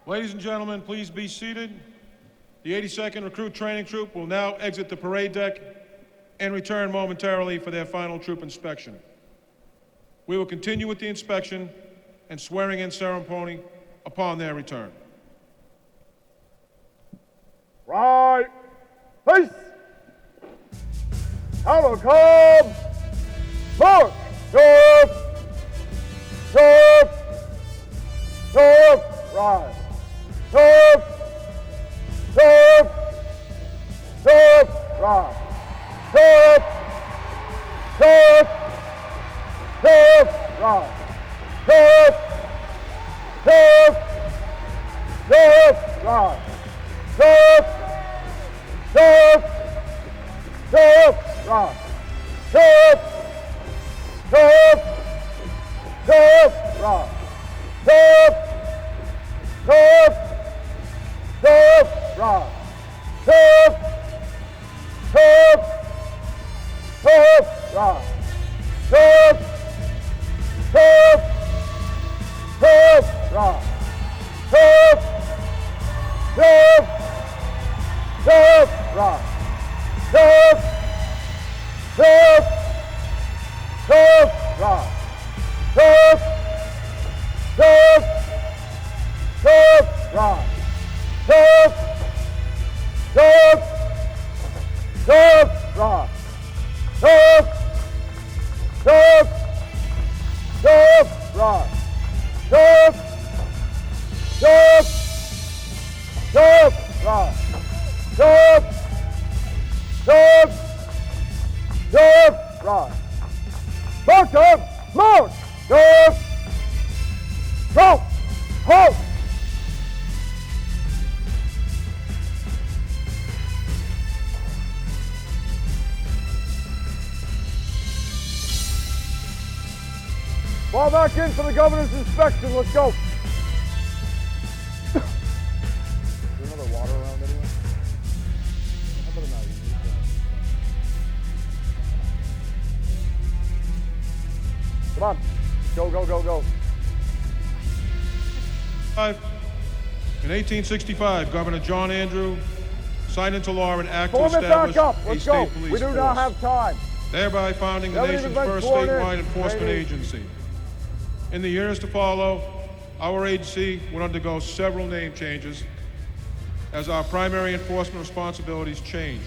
Ladies and gentlemen, please be seated. The 82nd Recruit Training Troop will now exit the parade deck and return momentarily for their final troop inspection. We will continue with the inspection and swearing-in ceremony upon their return. Right. Peace. Hello, come. March. Serve. Serve. Serve. Right. Serve. Serve. Serve. Right. Serve. Serve. Serve. Right. Serve. Serve. Serve. Right. Serve. Serve. Serve. Right. Serve. Serve. Serve. Right. Serve. Serve. Serve. Right. Serve. Serve. Serve. Right. Serve. Serve. Serve. Right. Serve. Serve. Serve. Right. Serve. Serve. Serve. Right. Serve. Serve. Serve. Right. Serve. Serve. Serve. Right. Serve. Serve. Serve. Right. Serve. Serve. Serve. Right. Serve. Serve. Serve. Right. March up. March. Serve. Go. Halt. Fall back in for the governor's inspection. Let's go. Is there another water around anywhere? How about not use that? Come on. Go, go, go, go. In 1865, Governor John Andrew signed into law an act to Form it establish back up. a Let's state go. police We do force, not have time. thereby founding the Haven't nation's even been first sworn in. statewide enforcement Trainees. agency. In the years to follow, our agency would undergo several name changes as our primary enforcement responsibilities changed.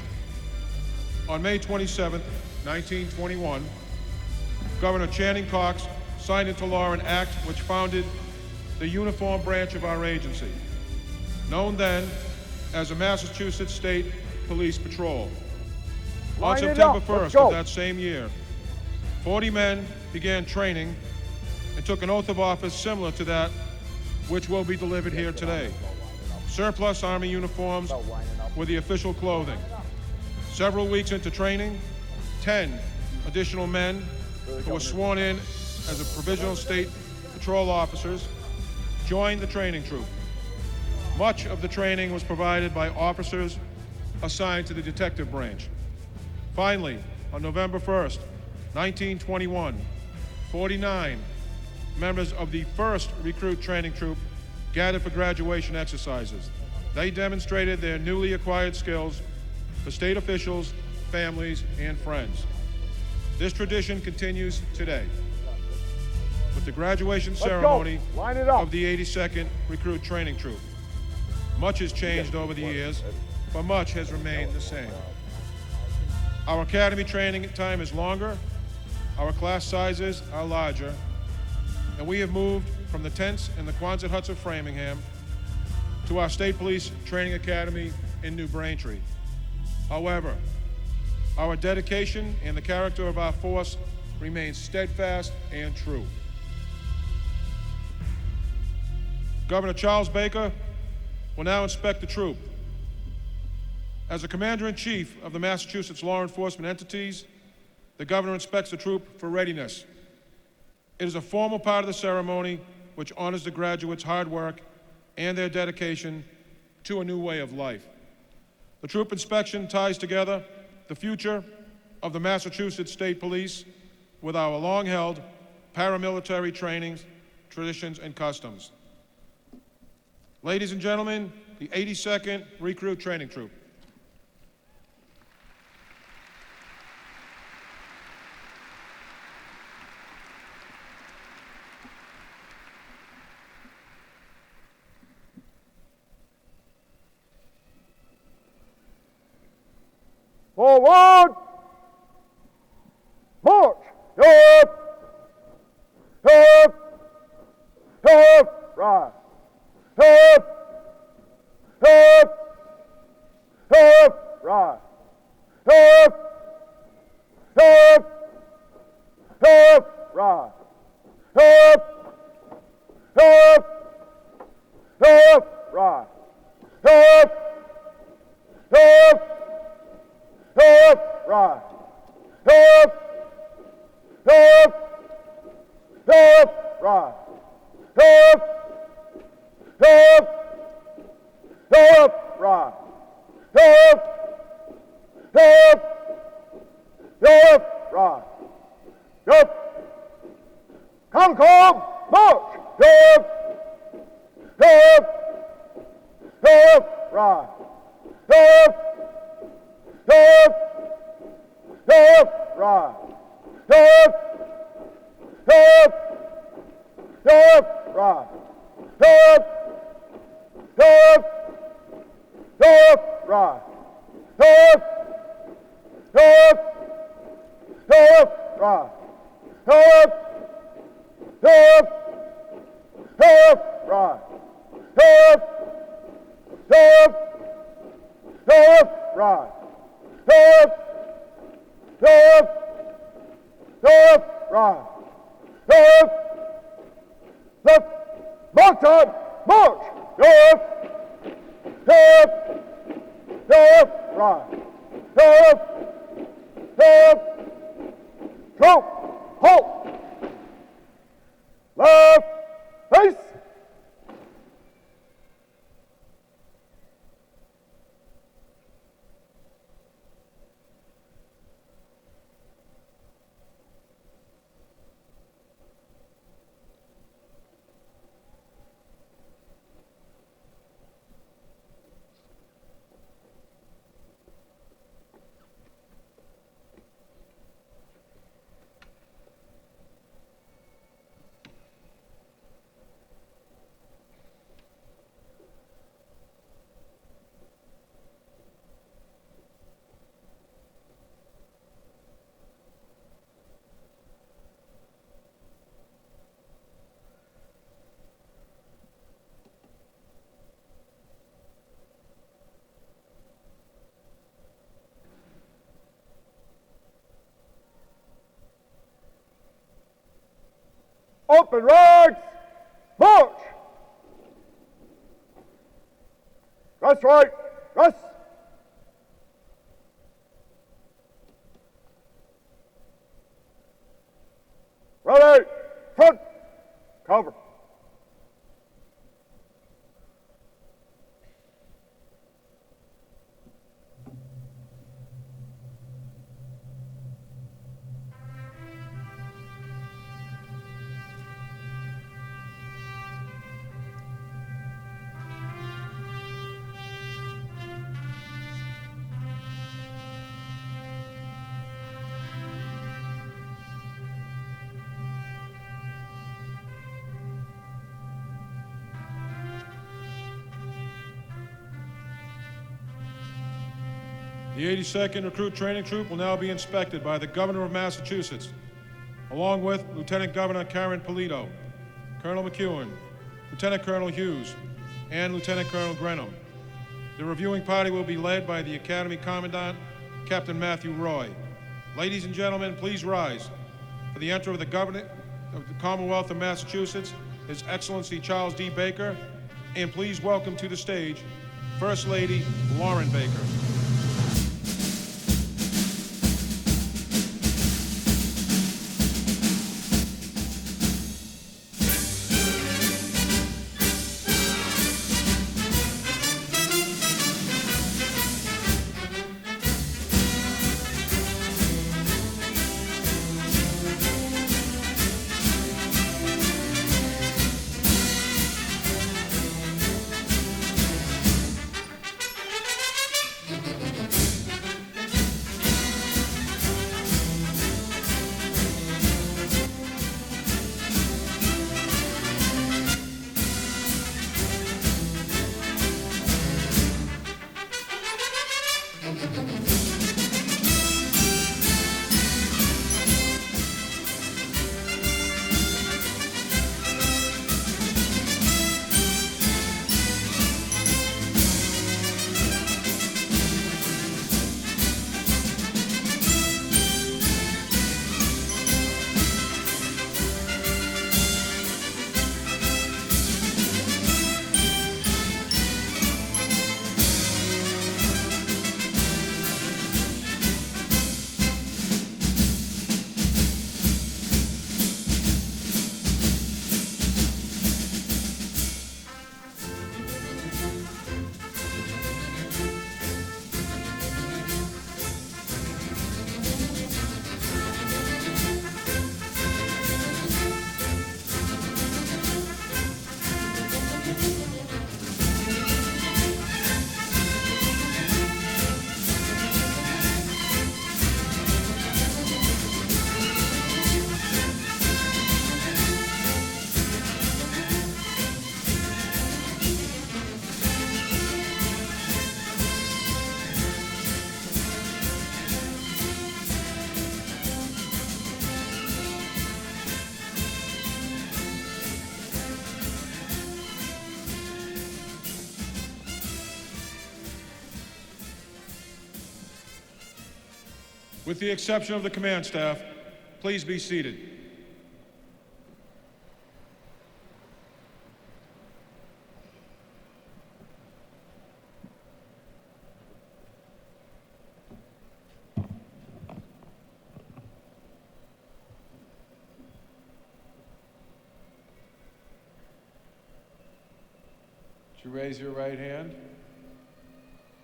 On May 27, 1921, Governor Channing Cox signed into law an act which founded the uniform branch of our agency, known then as the Massachusetts State Police Patrol. On Line it September up. Let's 1st go. of that same year, 40 men began training and took an oath of office similar to that which will be delivered here today. Surplus Army uniforms were the official clothing. Several weeks into training, 10 additional men who were sworn in as a provisional state patrol officers joined the training troop. Much of the training was provided by officers assigned to the detective branch. Finally, on November 1st, 1921, 49 members of the 1st Recruit Training Troop gathered for graduation exercises. They demonstrated their newly acquired skills for state officials, families, and friends. This tradition continues today with the graduation ceremony Line it up. of the 82nd Recruit Training Troop. Much has changed over the years, but much has remained the same. Our academy training time is longer, our class sizes are larger, and we have moved from the tents and the Quonset huts of Framingham to our State Police Training Academy in New Braintree. However, our dedication and the character of our force remains steadfast and true. Governor Charles Baker will now inspect the troop. As the Commander-in-Chief of the Massachusetts law enforcement entities, the Governor inspects the troop for readiness. It is a formal part of the ceremony which honors the graduates' hard work and their dedication to a new way of life. The troop inspection ties together the future of the Massachusetts State Police with our long-held paramilitary trainings, traditions, and customs. Ladies and gentlemen, the 82nd Recruit Training Troop. Forward! March! Up! Up! Up! Right! Up! Up! Up! Right! Up! Up! Up! Right! Up! Up! Up! Right! Up! Up! Up, right. Up, up, up, right. Up, up, right. Up, right. Up. Come, march. Up, right. Right. Right. Right. Right. March on! March! Right. Troop! Halt! Left! Face! Open ranks! March! Rest right! Rest! Ready! Front! Cover! The 82nd Recruit Training Troop will now be inspected by the Governor of Massachusetts, along with Lieutenant Governor Karen Polito, Colonel McEwen, Lieutenant Colonel Hughes, and Lieutenant Colonel Grenham. The reviewing party will be led by the Academy Commandant, Captain Matthew Roy. Ladies and gentlemen, please rise for the entry of the Governor of the Commonwealth of Massachusetts, His Excellency Charles D. Baker, and please welcome to the stage First Lady Lauren Baker. With the exception of the command staff, please be seated. Would you raise your right hand?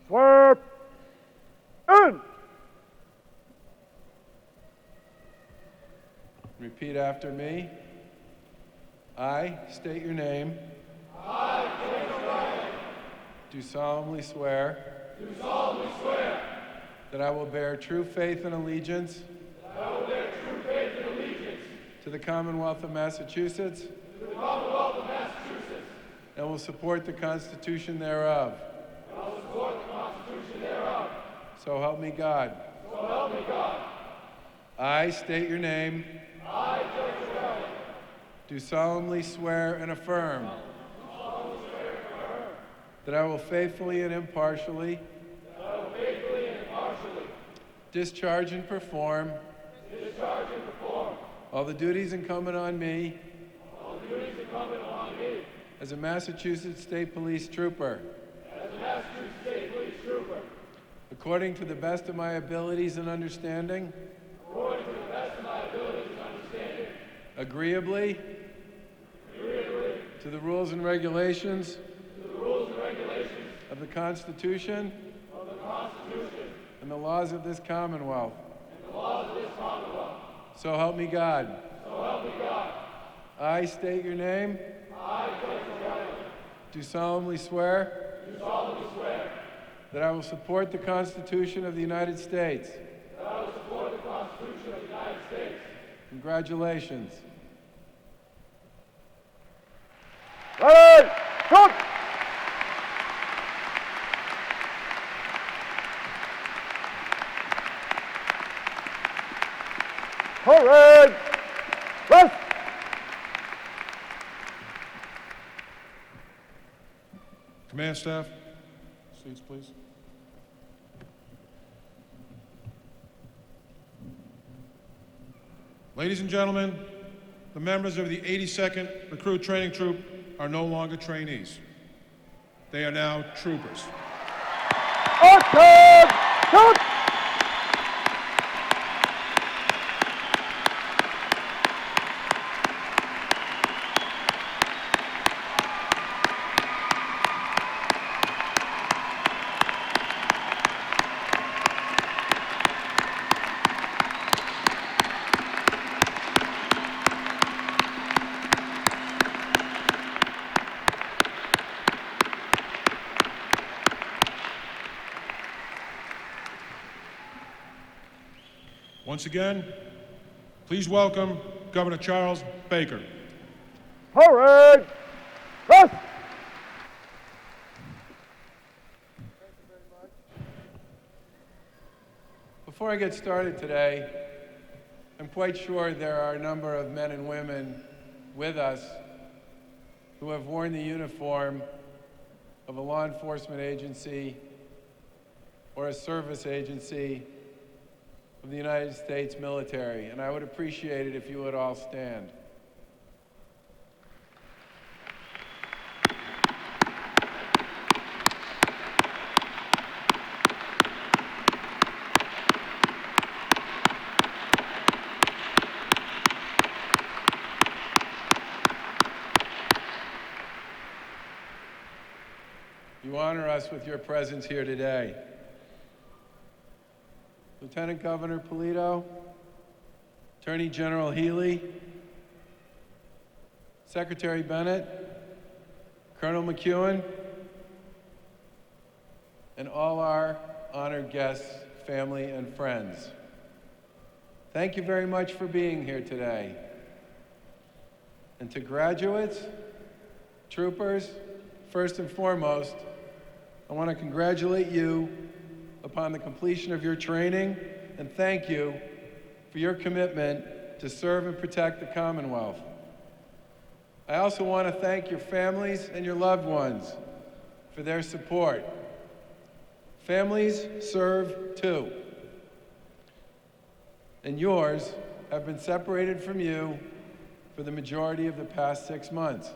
Swear in! Repeat after me. I state your name. I, James Ryan, Do solemnly swear do solemnly swear that I will bear true faith and allegiance that I will bear true faith and allegiance to the Commonwealth of Massachusetts to the Commonwealth of Massachusetts, and will support the Constitution thereof. and I will support the Constitution thereof. So help me God. So help me God. I state your name. I, James Ryan, Do solemnly swear and affirm that I will faithfully and impartially discharge and perform all the duties incumbent on me incumbent upon me as a Massachusetts State Police trooper, as a Massachusetts State Police trooper, according to the best of my abilities and understanding, according to the best of my abilities and understanding, agreeably to the rules and regulations of the Constitution and the laws of this Commonwealth. So help me God. I state your name. Do solemnly swear that I will support the Constitution of the United States. Congratulations. Ready, shoot! Parade! Rest! Command staff, seats please. Ladies and gentlemen, the members of the 82nd Recruit Training Troop are no longer trainees. They are now troopers. Action! Shoot! Once again, please welcome Governor Charles Baker. Parade! Rest! Before I get started today, I'm quite sure there are a number of men and women with us who have worn the uniform of a law enforcement agency or a service agency of the United States military, and I would appreciate it if you would all stand. You honor us with your presence here today. Lieutenant Governor Polito, Attorney General Healy, Secretary Bennett, Colonel McEwen, and all our honored guests, family, and friends. Thank you very much for being here today. And to graduates, troopers, first and foremost, I want to congratulate you upon the completion of your training and thank you for your commitment to serve and protect the Commonwealth. I also want to thank your families and your loved ones for their support. Families serve too, and yours have been separated from you for the majority of the past 6 months.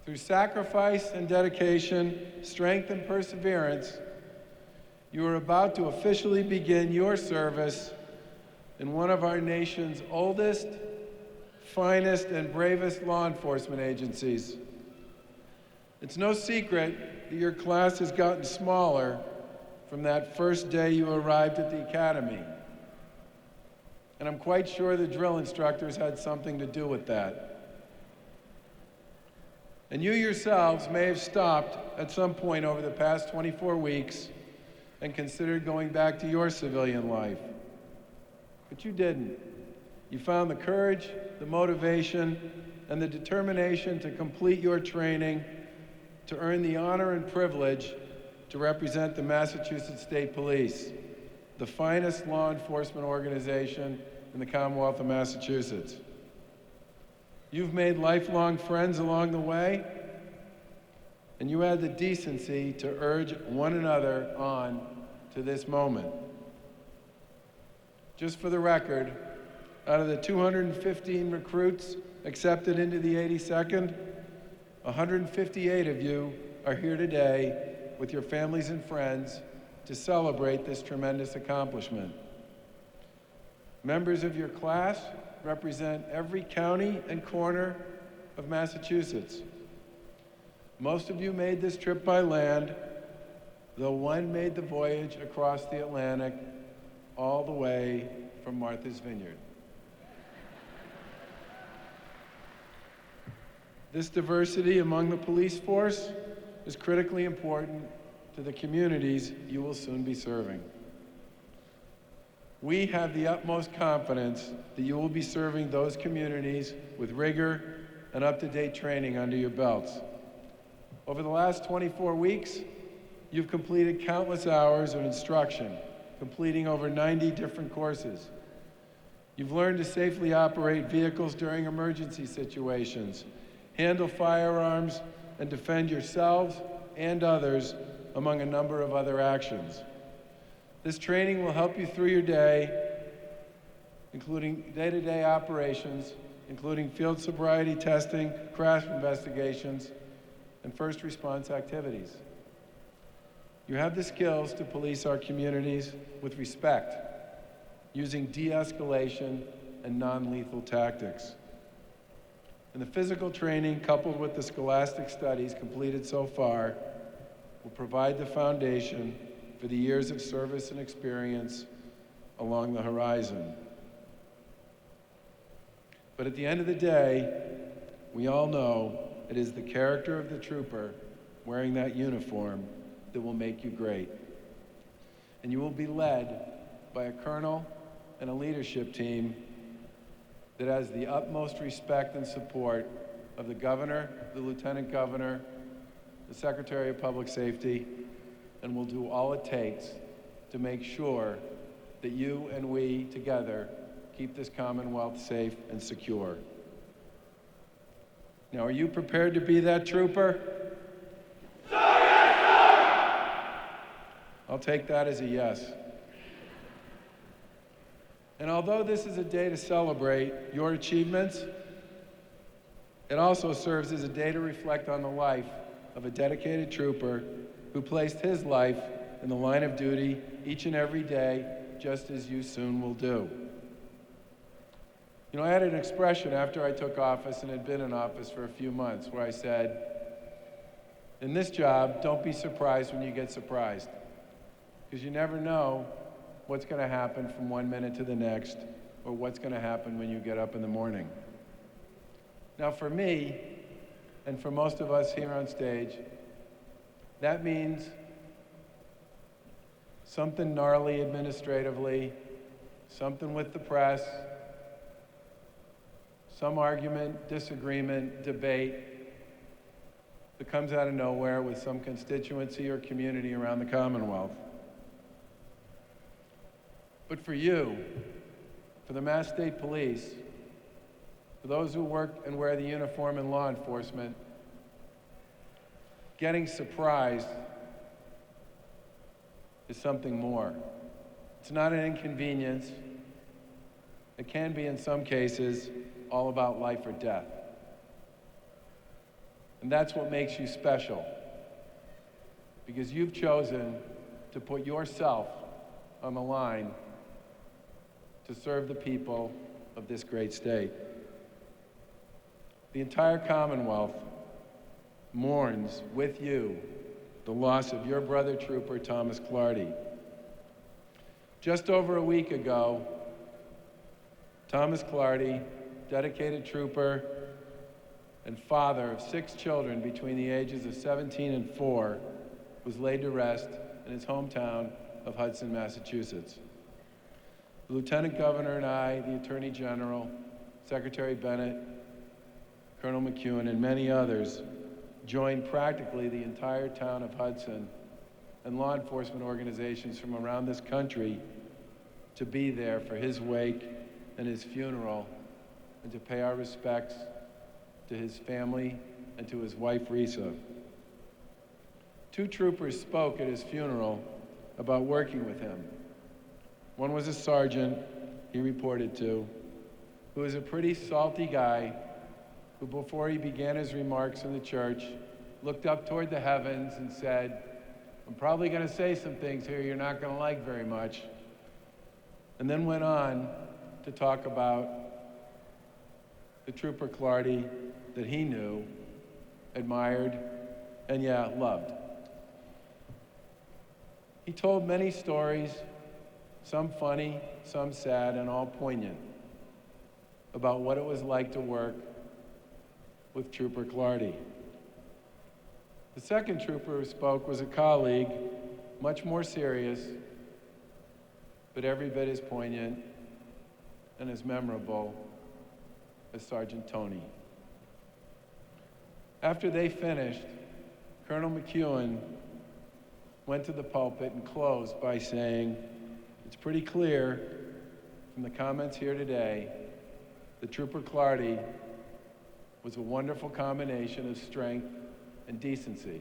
Through sacrifice and dedication, strength and perseverance, you are about to officially begin your service in one of our nation's oldest, finest, and bravest law enforcement agencies. It's no secret that your class has gotten smaller from that first day you arrived at the academy. And I'm quite sure the drill instructors had something to do with that. And you yourselves may have stopped at some point over the past 24 weeks and considered going back to your civilian life. But you didn't. You found the courage, the motivation, and the determination to complete your training to earn the honor and privilege to represent the Massachusetts State Police, the finest law enforcement organization in the Commonwealth of Massachusetts. You've made lifelong friends along the way, and you had the decency to urge one another on to this moment. Just for the record, out of the 215 recruits accepted into the 82nd, 158 of you are here today with your families and friends to celebrate this tremendous accomplishment. Members of your class represent every county and corner of Massachusetts. Most of you made this trip by land, though one made the voyage across the Atlantic all the way from Martha's Vineyard. This diversity among the police force is critically important to the communities you will soon be serving. We have the utmost confidence that you will be serving those communities with rigor and up-to-date training under your belts. Over the last 24 weeks, you've completed countless hours of instruction, completing over 90 different courses. You've learned to safely operate vehicles during emergency situations, handle firearms, and defend yourselves and others, among a number of other actions. This training will help you through your day, including day-to-day operations, including field sobriety testing, crash investigations, and first response activities. You have the skills to police our communities with respect, using de-escalation and non-lethal tactics. And the physical training, coupled with the scholastic studies completed so far, will provide the foundation for the years of service and experience along the horizon. But at the end of the day, we all know it is the character of the trooper wearing that uniform that will make you great. And you will be led by a colonel and a leadership team that has the utmost respect and support of the governor, the lieutenant governor, the Secretary of Public Safety, and will do all it takes to make sure that you and we together keep this Commonwealth safe and secure. Now, are you prepared to be that trooper? Sir, yes, sir! I'll take that as a yes. And although this is a day to celebrate your achievements, it also serves as a day to reflect on the life of a dedicated trooper who placed his life in the line of duty each and every day, just as you soon will do. You know, I had an expression after I took office and had been in office for a few months where I said, in this job, don't be surprised when you get surprised, because you never know what's going to happen from one minute to the next, or what's going to happen when you get up in the morning. Now, for me, and for most of us here on stage, that means something gnarly administratively, something with the press, some argument, disagreement, debate that comes out of nowhere with some constituency or community around the Commonwealth. But for you, for the Mass State Police, for those who work and wear the uniform in law enforcement, getting surprised is something more. It's not an inconvenience. It can be, in some cases, all about life or death. And that's what makes you special, because you've chosen to put yourself on the line to serve the people of this great state. The entire Commonwealth mourns with you the loss of your brother trooper, Thomas Clardy. Just over a week ago, Thomas Clardy, dedicated trooper and father of 6 children between the ages of 17 and 4, was laid to rest in his hometown of Hudson, Massachusetts. The Lieutenant Governor and I, the Attorney General, Secretary Bennett, Colonel McEwen, and many others joined practically the entire town of Hudson and law enforcement organizations from around this country to be there for his wake and his funeral, and to pay our respects to his family and to his wife, Risa. 2 troopers spoke at his funeral about working with him. One was a sergeant, he reported to, who was a pretty salty guy who before he began his remarks in the church, looked up toward the heavens and said, "I'm probably going to say some things here you're not going to like very much," and then went on to talk about the Trooper Clardy that he knew, admired, and loved. He told many stories, some funny, some sad, and all poignant, about what it was like to work with Trooper Clardy. The second trooper who spoke was a colleague, much more serious, but every bit as poignant and as memorable as Sergeant Tony. After they finished, Colonel McEwen went to the pulpit and closed by saying, "It's pretty clear from the comments here today that Trooper Clardy was a wonderful combination of strength and decency."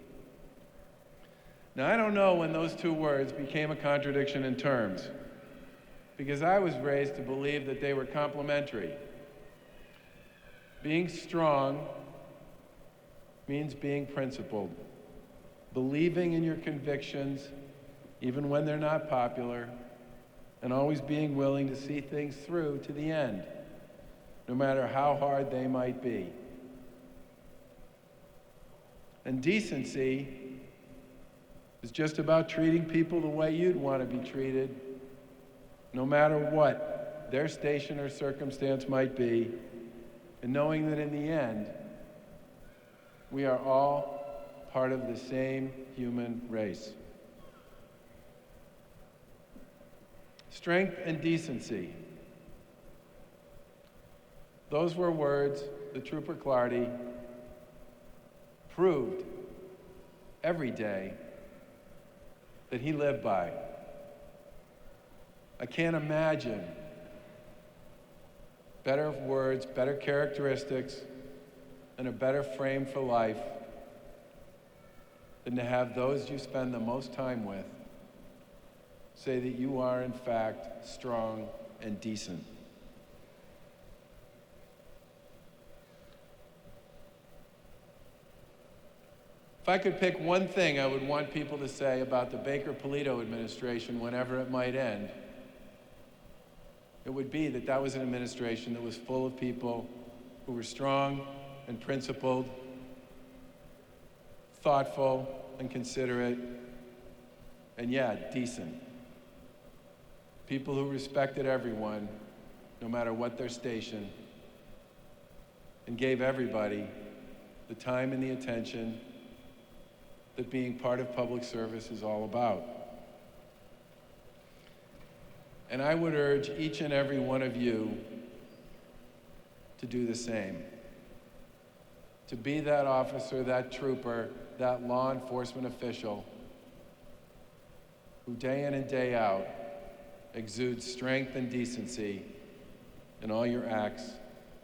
Now, I don't know when those two words became a contradiction in terms, because I was raised to believe that they were complementary. Being strong means being principled, believing in your convictions even when they're not popular, and always being willing to see things through to the end, no matter how hard they might be. And decency is just about treating people the way you'd want to be treated, no matter what their station or circumstance might be, and knowing that in the end, we are all part of the same human race. Strength and decency. Those were words that Trooper Clardy proved every day that he lived by. I can't imagine better words, better characteristics, and a better frame for life than to have those you spend the most time with say that you are, in fact, strong and decent. If I could pick one thing I would want people to say about the Baker-Polito administration whenever it might end, it would be that that was an administration that was full of people who were strong and principled, thoughtful and considerate, and decent. People who respected everyone, no matter what their station, and gave everybody the time and the attention that being part of public service is all about. And I would urge each and every one of you to do the same. To be that officer, that trooper, that law enforcement official who day in and day out exudes strength and decency in all your acts,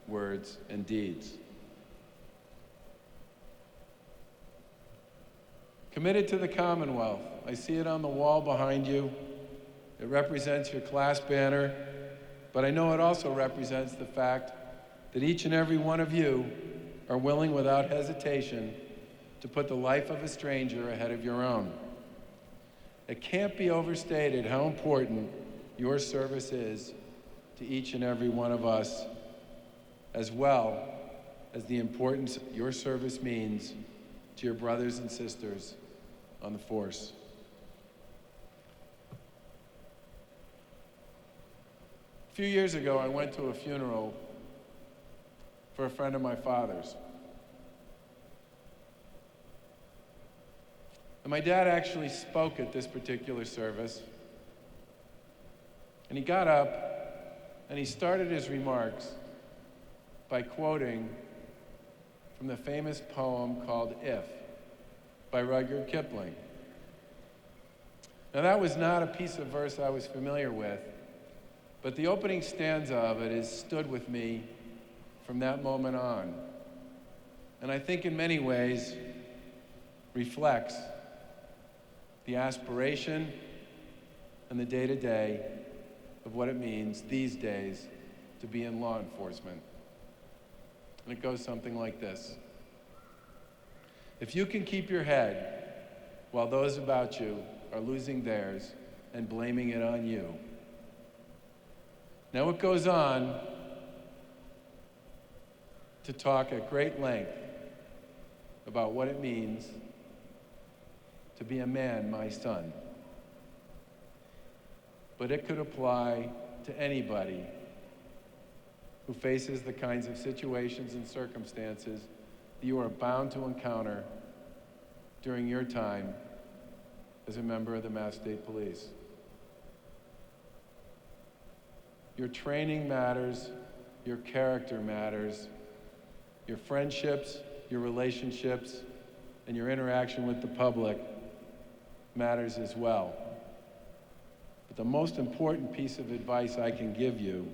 words, and deeds. Committed to the Commonwealth. I see it on the wall behind you. It represents your class banner, but I know it also represents the fact that each and every one of you are willing without hesitation to put the life of a stranger ahead of your own. It can't be overstated how important your service is to each and every one of us, as well as the importance your service means to your brothers and sisters on the force. A few years ago, I went to a funeral for a friend of my father's. And my dad actually spoke at this particular service. And he got up and he started his remarks by quoting from the famous poem called If by Rudyard Kipling. Now, that was not a piece of verse I was familiar with, but the opening stanza of it has stood with me from that moment on. And I think in many ways reflects the aspiration and the day-to-day of what it means these days to be in law enforcement. And it goes something like this. If you can keep your head while those about you are losing theirs and blaming it on you. Now it goes on to talk at great length about what it means to be a man, my son. But it could apply to anybody who faces the kinds of situations and circumstances that you are bound to encounter during your time as a member of the Mass State Police. Your training matters, your character matters, your friendships, your relationships, and your interaction with the public matters as well. But the most important piece of advice I can give you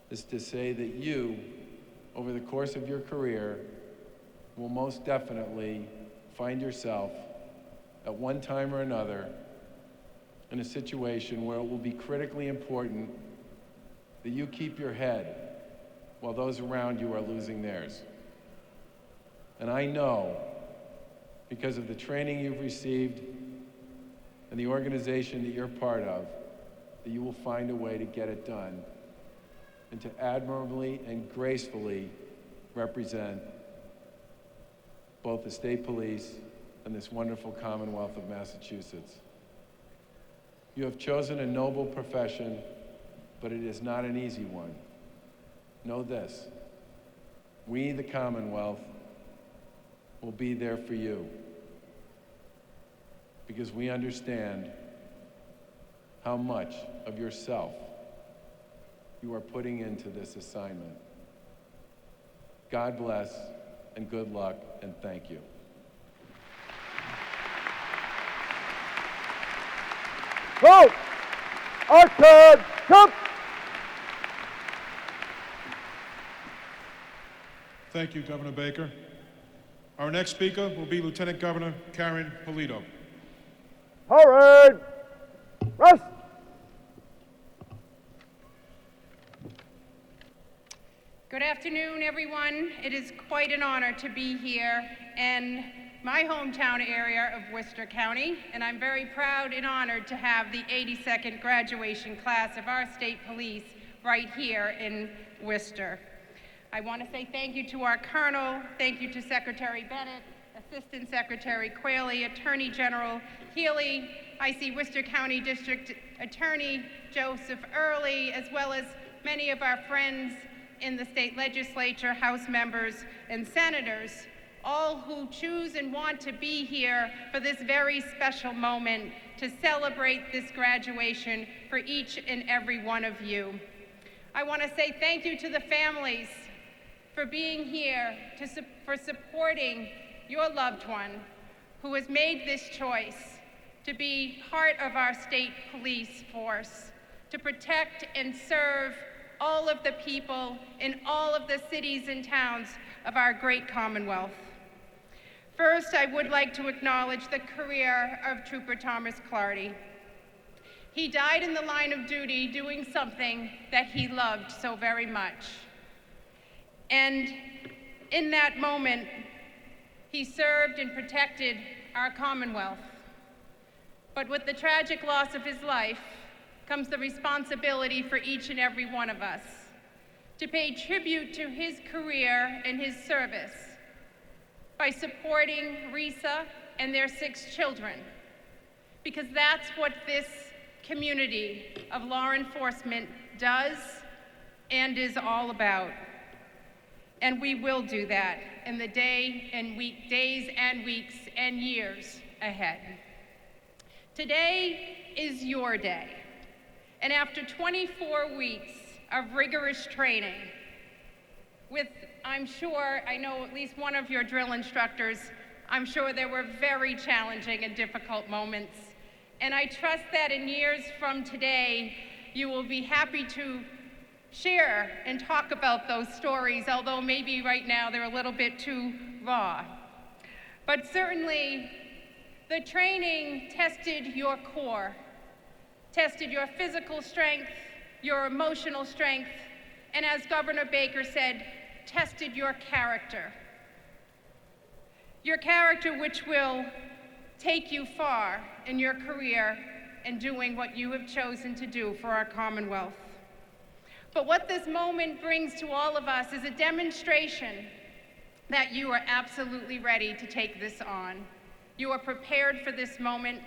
is to say that you, over the course of your career, will most definitely find yourself at one time or another in a situation where it will be critically important that you keep your head while those around you are losing theirs. And I know, because of the training you've received and the organization that you're part of, that you will find a way to get it done and to admirably and gracefully represent both the state police and this wonderful Commonwealth of Massachusetts. You have chosen a noble profession, but it is not an easy one. Know this: we, the Commonwealth, will be there for you because we understand how much of yourself you are putting into this assignment. God bless, and good luck, and thank you. Vote! Arcade! Jump! Thank you, Governor Baker. Our next speaker will be Lieutenant Governor Karen Polito. Parade! Rest! Good afternoon, everyone. It is quite an honor to be here in my hometown area of Worcester County, and I'm very proud and honored to have the 82nd graduation class of our state police right here in Worcester. I want to say thank you to our Colonel, thank you to Secretary Bennett, Assistant Secretary Quayle, Attorney General Healy. I see Worcester County District Attorney Joseph Early, as well as many of our friends in the state legislature, House members, and senators, all who choose and want to be here for this very special moment to celebrate this graduation for each and every one of you. I want to say thank you to the families for being here, for supporting your loved one who has made this choice to be part of our state police force, to protect and serve all of the people in all of the cities and towns of our great Commonwealth. First, I would like to acknowledge the career of Trooper Thomas Clardy. He died in the line of duty doing something that he loved so very much. And in that moment, he served and protected our Commonwealth. But with the tragic loss of his life comes the responsibility for each and every one of us to pay tribute to his career and his service by supporting Risa and their 6 children, because that's what this community of law enforcement does and is all about. And we will do that in the days and weeks and years ahead. Today is your day. And after 24 weeks of rigorous training, with, I'm sure, I know at least one of your drill instructors, I'm sure there were very challenging and difficult moments. And I trust that in years from today, you will be happy to share and talk about those stories, although maybe right now they're a little bit too raw. But certainly, the training tested your core, tested your physical strength, your emotional strength, and as Governor Baker said, tested your character. Your character which will take you far in your career in doing what you have chosen to do for our Commonwealth. But what this moment brings to all of us is a demonstration that you are absolutely ready to take this on. You are prepared for this moment,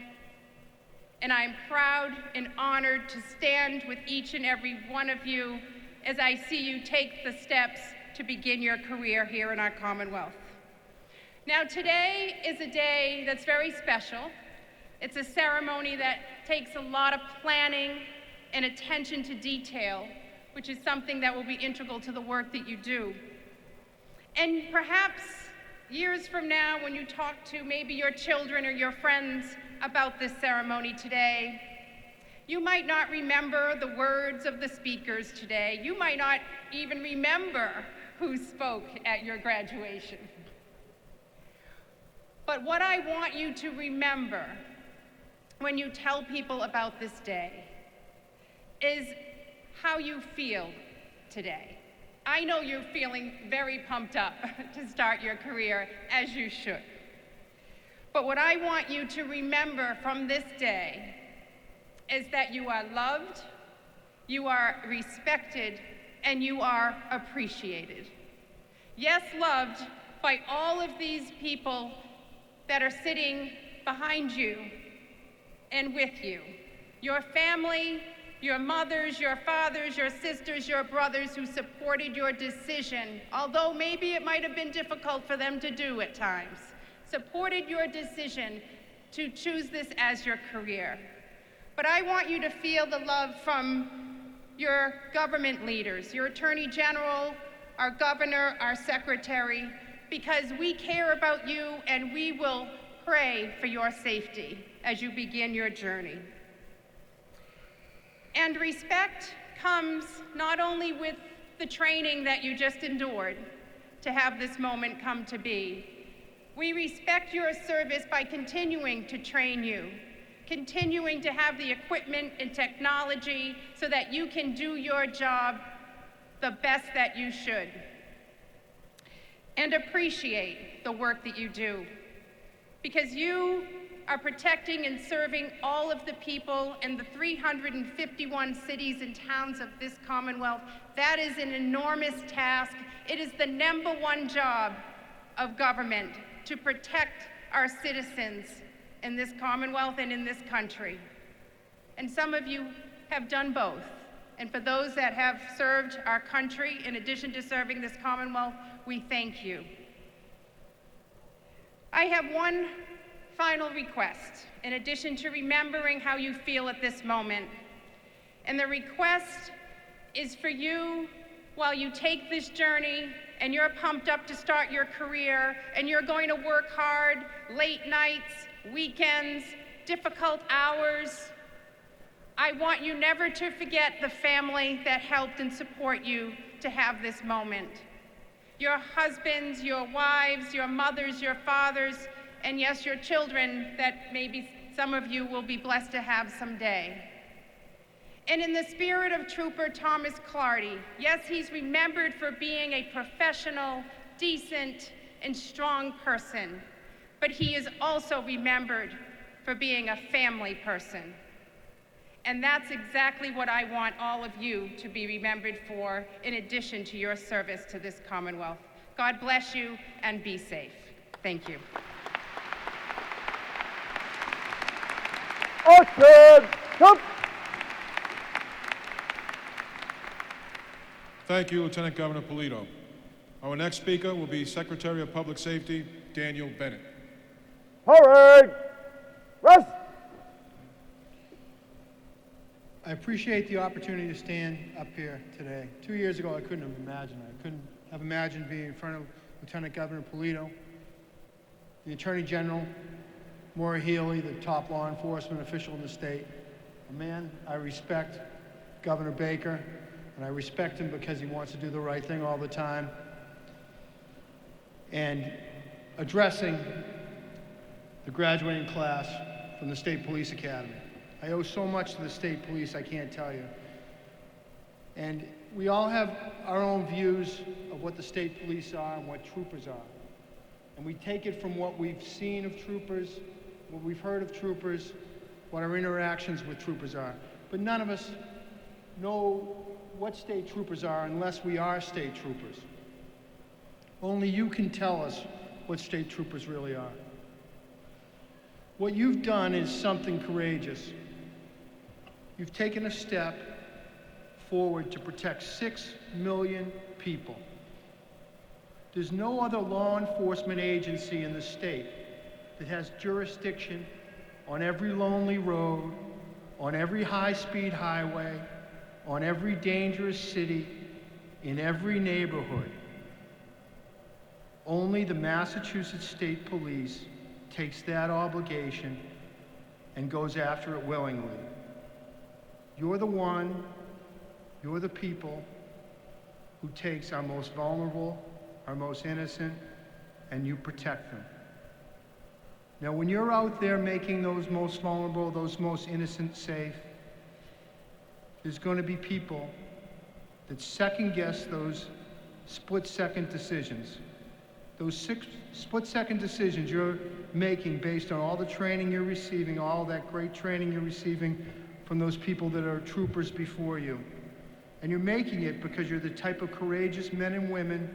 and I'm proud and honored to stand with each and every one of you as I see you take the steps to begin your career here in our Commonwealth. Now, today is a day that's very special. It's a ceremony that takes a lot of planning and attention to detail, which is something that will be integral to the work that you do. And perhaps years from now, when you talk to maybe your children or your friends about this ceremony today, you might not remember the words of the speakers today. You might not even remember who spoke at your graduation. But what I want you to remember when you tell people about this day is how you feel today. I know you're feeling very pumped up to start your career, as you should. But what I want you to remember from this day is that you are loved, you are respected, and you are appreciated. Yes, loved by all of these people that are sitting behind you and with you. Your family, your mothers, your fathers, your sisters, your brothers who supported your decision, although maybe it might have been difficult for them to do at times, supported your decision to choose this as your career. But I want you to feel the love from your government leaders, your Attorney General, our Governor, our Secretary, because we care about you and we will pray for your safety as you begin your journey. And respect comes not only with the training that you just endured to have this moment come to be. We respect your service by continuing to train you, continuing to have the equipment and technology so that you can do your job the best that you should. And appreciate the work that you do, because you are protecting and serving all of the people in the 351 cities and towns of this Commonwealth. That is an enormous task. It is the #1 job of government to protect our citizens in this Commonwealth and in this country. And some of you have done both. And for those that have served our country, in addition to serving this Commonwealth, we thank you. I have one final request, in addition to remembering how you feel at this moment. And the request is for you, while you take this journey and you're pumped up to start your career and you're going to work hard, late nights, weekends, difficult hours, I want you never to forget the family that helped and support you to have this moment. Your husbands, your wives, your mothers, your fathers, and yes, your children that maybe some of you will be blessed to have someday. And in the spirit of Trooper Thomas Clardy, yes, he's remembered for being a professional, decent, and strong person, but he is also remembered for being a family person. And that's exactly what I want all of you to be remembered for, in addition to your service to this Commonwealth. God bless you and be safe. Thank you. Thank you, Lieutenant Governor Polito. Our next speaker will be Secretary of Public Safety, Daniel Bennett. Forward! Rest! I appreciate the opportunity to stand up here today. 2 years ago, I couldn't have imagined it. I couldn't have imagined being in front of Lieutenant Governor Polito, the Attorney General, Maura Healey, the top law enforcement official in the state, a man I respect, Governor Baker, and I respect him because he wants to do the right thing all the time, and addressing the graduating class from the State Police Academy. I owe so much to the state police, I can't tell you. And we all have our own views of what the state police are and what troopers are. And we take it from what we've seen of troopers, what we've heard of troopers, what our interactions with troopers are. But none of us know what state troopers are unless we are state troopers. Only you can tell us what state troopers really are. What you've done is something courageous. You've taken a step forward to protect 6 million people. There's no other law enforcement agency in the state that has jurisdiction on every lonely road, on every high-speed highway, on every dangerous city, in every neighborhood. Only the Massachusetts State Police takes that obligation and goes after it willingly. You're the one, you're the people who takes our most vulnerable, our most innocent, and you protect them. Now, when you're out there making those most vulnerable, those most innocent safe, there's going to be people that second-guess those split-second decisions. Those split-second decisions you're making based on all the training you're receiving, all that great training you're receiving from those people that are troopers before you. And you're making it because you're the type of courageous men and women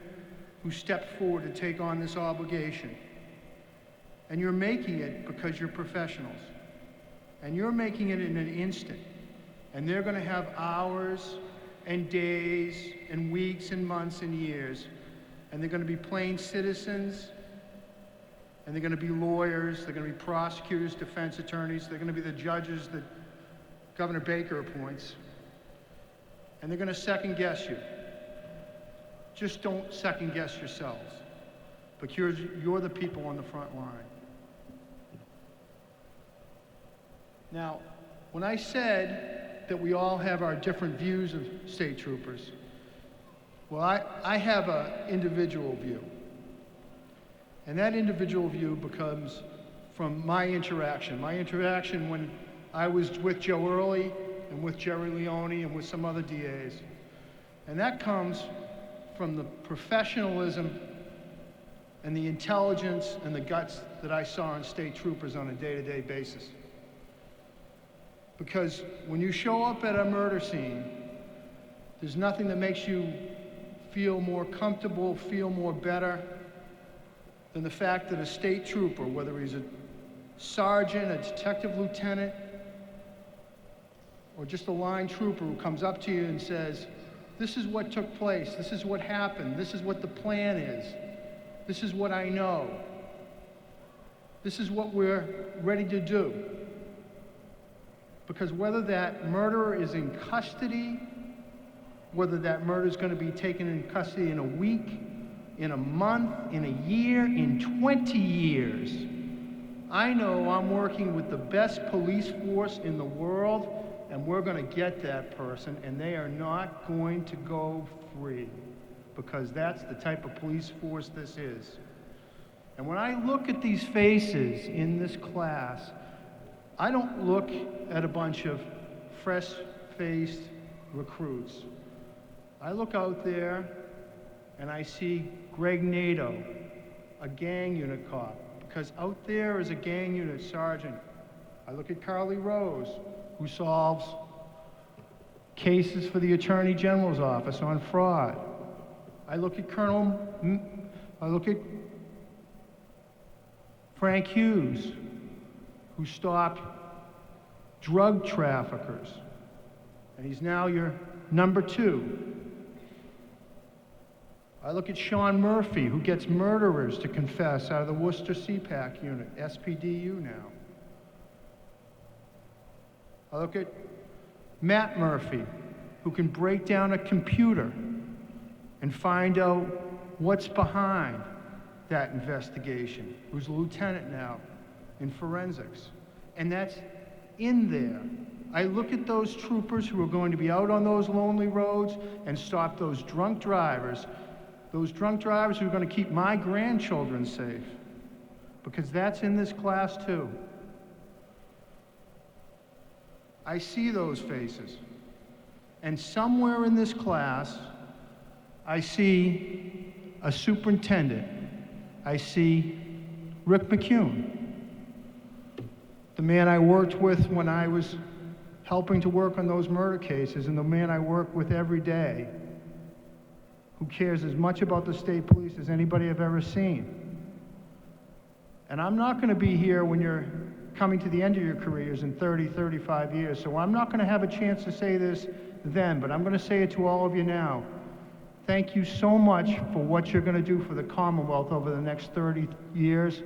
who stepped forward to take on this obligation. And you're making it because you're professionals. And you're making it in an instant. And they're going to have hours and days and weeks and months and years. And they're going to be plain citizens. And they're going to be lawyers. They're going to be prosecutors, defense attorneys. They're going to be the judges that Governor Baker appoints. And they're going to second guess you. Just don't second guess yourselves. But you're the people on the front line. Now, when I said that we all have our different views of state troopers, well, I have an individual view. And that individual view becomes from my interaction when I was with Joe Early and with Jerry Leone and with some other DAs. And that comes from the professionalism and the intelligence and the guts that I saw in state troopers on a day-to-day basis. Because when you show up at a murder scene, there's nothing that makes you feel more comfortable, feel more better than the fact that a state trooper, whether he's a sergeant, a detective lieutenant, or just a line trooper who comes up to you and says, this is what took place, this is what happened, this is what the plan is, this is what I know, this is what we're ready to do. Because whether that murderer is in custody, whether that murder is going to be taken in custody in a week, in a month, in a year, in 20 years, I know I'm working with the best police force in the world, and we're going to get that person, and they are not going to go free, because that's the type of police force this is. And when I look at these faces in this class, I don't look at a bunch of fresh-faced recruits. I look out there and I see Greg Nato, a gang unit cop, because out there is a gang unit sergeant. I look at Carly Rose, who solves cases for the Attorney General's office on fraud. I look at Frank Hughes, who stopped drug traffickers, and he's now your number 2. I look at Sean Murphy, who gets murderers to confess out of the Worcester CPAC unit, SPDU now. I look at Matt Murphy, who can break down a computer and find out what's behind that investigation, who's a lieutenant now in forensics. And that's in there. I look at those troopers who are going to be out on those lonely roads and stop those drunk drivers who are going to keep my grandchildren safe, because that's in this class too. I see those faces, And somewhere in this class, I see a superintendent. I see Rick McCune, the man I worked with when I was helping to work on those murder cases, and the man I work with every day, who cares as much about the state police as anybody I've ever seen. And I'm not going to be here when you're coming to the end of your careers in 30, 35 years, so I'm not going to have a chance to say this then, but I'm going to say it to all of you now. Thank you so much for what you're going to do for the Commonwealth over the next 30 years.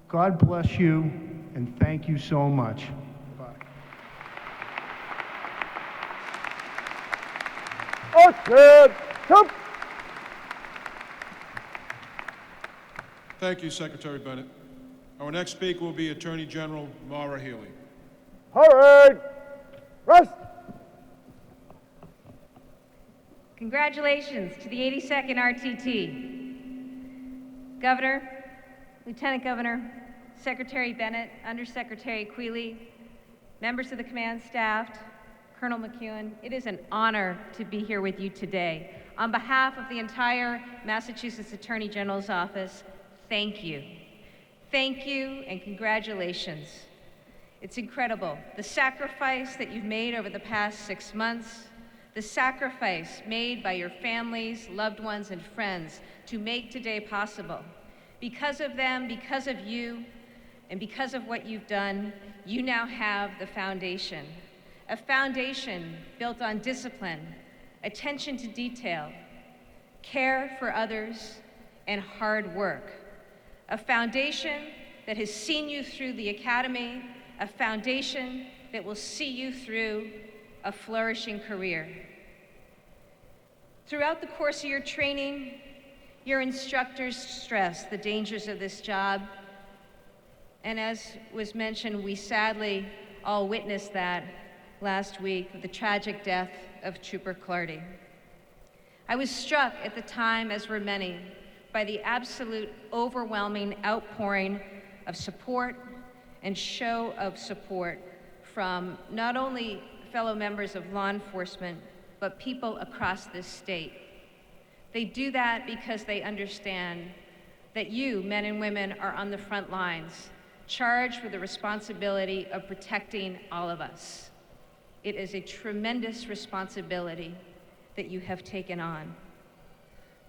God bless you, and thank you so much. Bye. Thank you, Secretary Bennett. Our next speaker will be Attorney General Maura Healey. All right. Rest. Congratulations to the 82nd RTT. Governor, Lieutenant Governor, Secretary Bennett, Undersecretary Quealy, members of the command staff, Colonel McEwen, it is an honor to be here with you today. On behalf of the entire Massachusetts Attorney General's office, thank you. Thank you and congratulations. It's incredible, the sacrifice that you've made over the past 6 months, the sacrifice made by your families, loved ones, and friends to make today possible. Because of them, because of you, and because of what you've done, you now have the foundation. A foundation built on discipline, attention to detail, care for others, and hard work. A foundation that has seen you through the academy, a foundation that will see you through a flourishing career. Throughout the course of your training, your instructors stressed the dangers of this job. And as was mentioned, we sadly all witnessed that last week with the tragic death of Trooper Clardy. I was struck at the time, as were many, by the absolute overwhelming outpouring of support and show of support from not only fellow members of law enforcement, but people across this state. They do that because they understand that you, men and women, are on the front lines, charged with the responsibility of protecting all of us. It is a tremendous responsibility that you have taken on.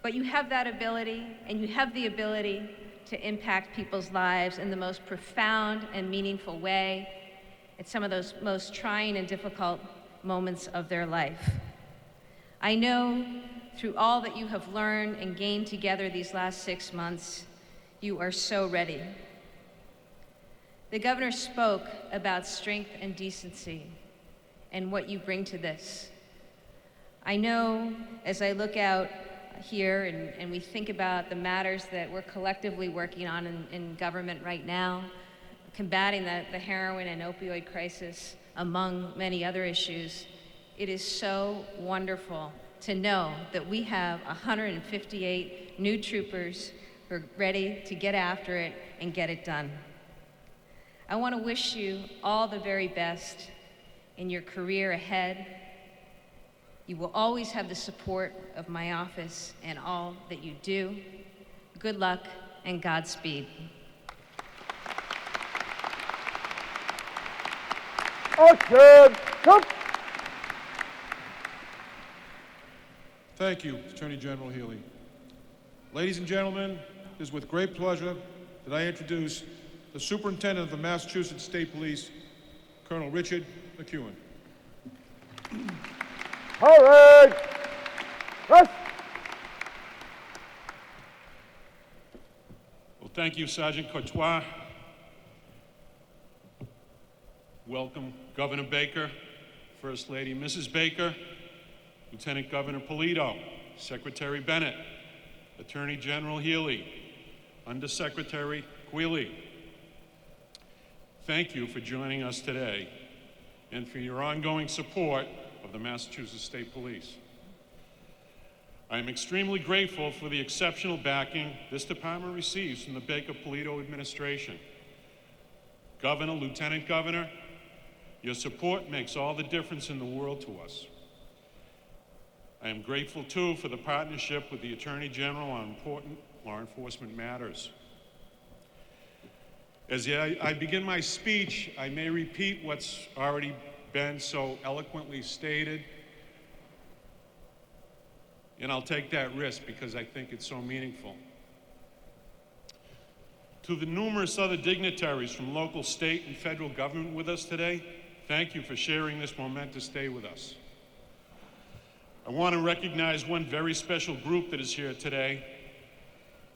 But you have that ability, and you have the ability to impact people's lives in the most profound and meaningful way at some of those most trying and difficult moments of their life. I know through all that you have learned and gained together these last 6 months, you are so ready. The governor spoke about strength and decency and what you bring to this. I know as I look out here and we think about the matters that we're collectively working on in government right now, combating the heroin and opioid crisis, among many other issues, it is so wonderful to know that we have 158 new troopers who are ready to get after it and get it done. I want to wish you all the very best in your career ahead. You will always have the support of my office and all that you do. Good luck and Godspeed. Thank you, Attorney General Healey. Ladies and gentlemen, it is with great pleasure that I introduce the Superintendent of the Massachusetts State Police, Colonel Richard McEwen. All right. Rest. Well, thank you, Sergeant Courtois. Welcome, Governor Baker, First Lady Mrs. Baker, Lieutenant Governor Polito, Secretary Bennett, Attorney General Healey, Undersecretary Quealy. Thank you for joining us today and for your ongoing support of the Massachusetts State Police. I am extremely grateful for the exceptional backing this department receives from the Baker-Polito administration. Governor, Lieutenant Governor, your support makes all the difference in the world to us. I am grateful, too, for the partnership with the Attorney General on important law enforcement matters. As I begin my speech, I may repeat what's already been so eloquently stated, and I'll take that risk because I think it's so meaningful. To the numerous other dignitaries from local, state, and federal government with us today, thank you for sharing this momentous day with us. I want to recognize one very special group that is here today.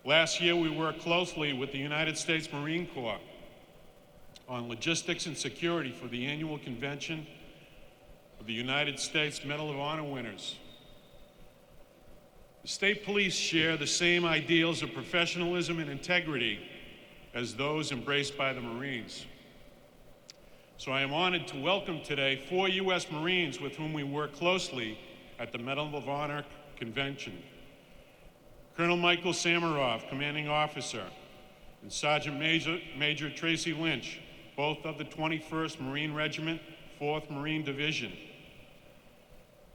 Last year, we worked closely with the United States Marine Corps on logistics and security for the annual convention of the United States Medal of Honor winners. The state police share the same ideals of professionalism and integrity as those embraced by the Marines. So I am honored to welcome today 4 U.S. Marines with whom we work closely at the Medal of Honor Convention. Colonel Michael Samarov, Commanding Officer, and Sergeant Major Tracy Lynch, both of the 21st Marine Regiment, 4th Marine Division,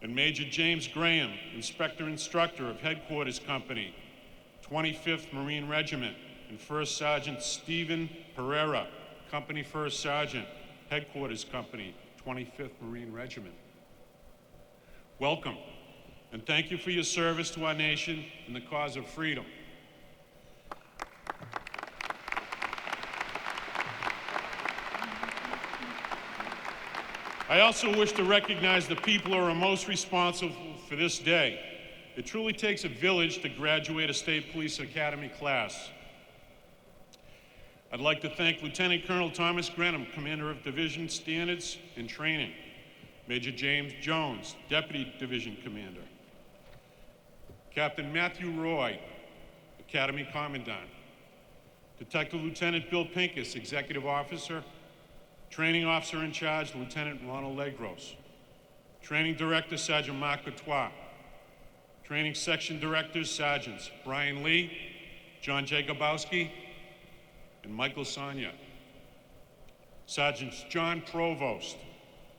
and Major James Graham, Inspector Instructor of Headquarters Company, 25th Marine Regiment, and First Sergeant Stephen Pereira, Company First Sergeant, Headquarters Company, 25th Marine Regiment. Welcome, and thank you for your service to our nation and the cause of freedom. I also wish to recognize the people who are most responsible for this day. It truly takes a village to graduate a State Police Academy class. I'd like to thank Lieutenant Colonel Thomas Grenham, Commander of Division Standards and Training, Major James Jones, Deputy Division Commander, Captain Matthew Roy, Academy Commandant, Detective Lieutenant Bill Pincus, Executive Officer, Training Officer in Charge, Lieutenant Ronald Legros, Training Director, Sergeant Mark Courtois, Training Section Directors, Sergeants Brian Lee, John Jacobowski, and Michael Sonia. Sergeants John Provost,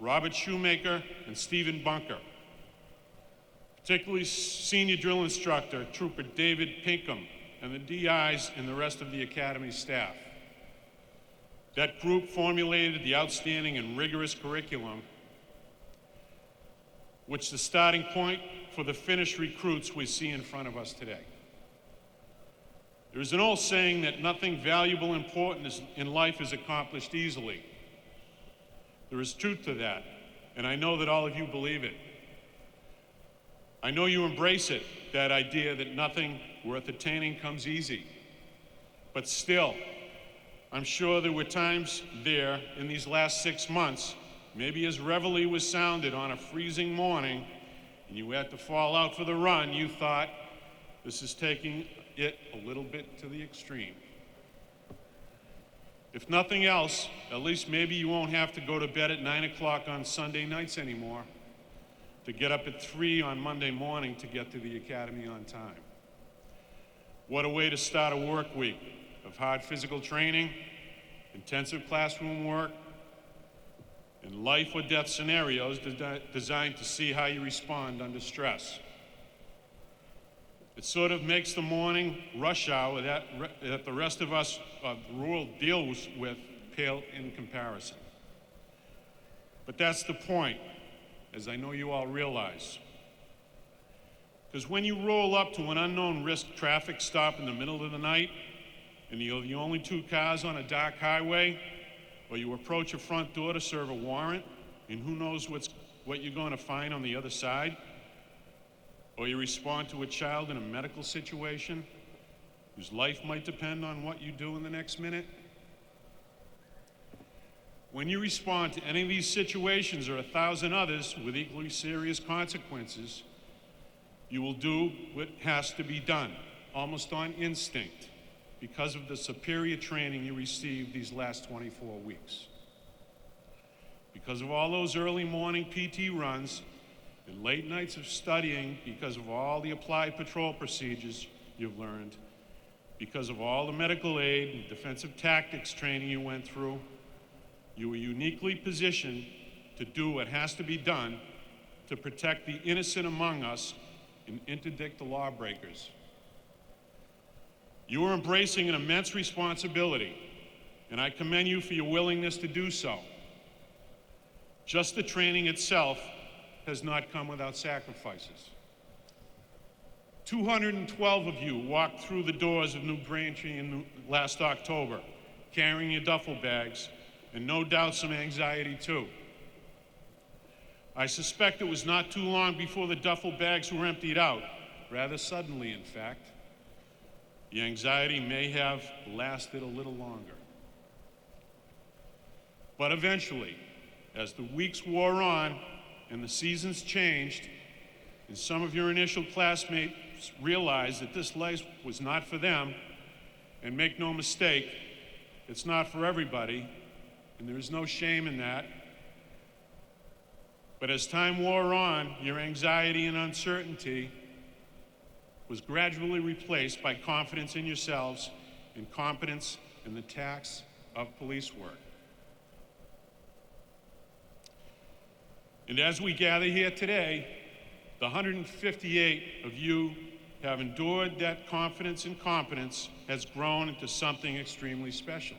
Robert Shoemaker, and Stephen Bunker. Particularly Senior Drill Instructor, Trooper David Pinkham, and the DIs and the rest of the Academy staff. That group formulated the outstanding and rigorous curriculum, which is the starting point for the finished recruits we see in front of us today. There is an old saying that nothing valuable and important in life is accomplished easily. There is truth to that, and I know that all of you believe it. I know you embrace it, that idea that nothing worth attaining comes easy. But still, I'm sure there were times there in these last 6 months, maybe as reveille was sounded on a freezing morning, and you had to fall out for the run, you thought, this is taking it a little bit to the extreme. If nothing else, at least maybe you won't have to go to bed at 9 o'clock on Sunday nights anymore, to get up at 3 on Monday morning to get to the Academy on time. What a way to start a work week of hard physical training, intensive classroom work, and life or death scenarios designed to see how you respond under stress. It sort of makes the morning rush hour that the rest of us the world deals with pale in comparison. But that's the point, as I know you all realize. Because when you roll up to an unknown risk traffic stop in the middle of the night, and you're the only 2 cars on a dark highway, or you approach a front door to serve a warrant, and who knows what you're going to find on the other side, or you respond to a child in a medical situation whose life might depend on what you do in the next minute. When you respond to any of these situations or 1,000 others with equally serious consequences, you will do what has to be done, almost on instinct, because of the superior training you received these last 24 weeks. Because of all those early morning PT runs and late nights of studying, because of all the applied patrol procedures you've learned, because of all the medical aid and defensive tactics training you went through, you were uniquely positioned to do what has to be done to protect the innocent among us and interdict the lawbreakers. You are embracing an immense responsibility, and I commend you for your willingness to do so. Just the training itself has not come without sacrifices. 212 of you walked through the doors of New Braintree last October, carrying your duffel bags, and no doubt some anxiety too. I suspect it was not too long before the duffel bags were emptied out, rather suddenly in fact. The anxiety may have lasted a little longer. But eventually, as the weeks wore on and the seasons changed, and some of your initial classmates realized that this life was not for them, and make no mistake, it's not for everybody, and there is no shame in that. But as time wore on, your anxiety and uncertainty was gradually replaced by confidence in yourselves and competence in the task of police work. And as we gather here today, the 158 of you have endured that confidence and competence has grown into something extremely special.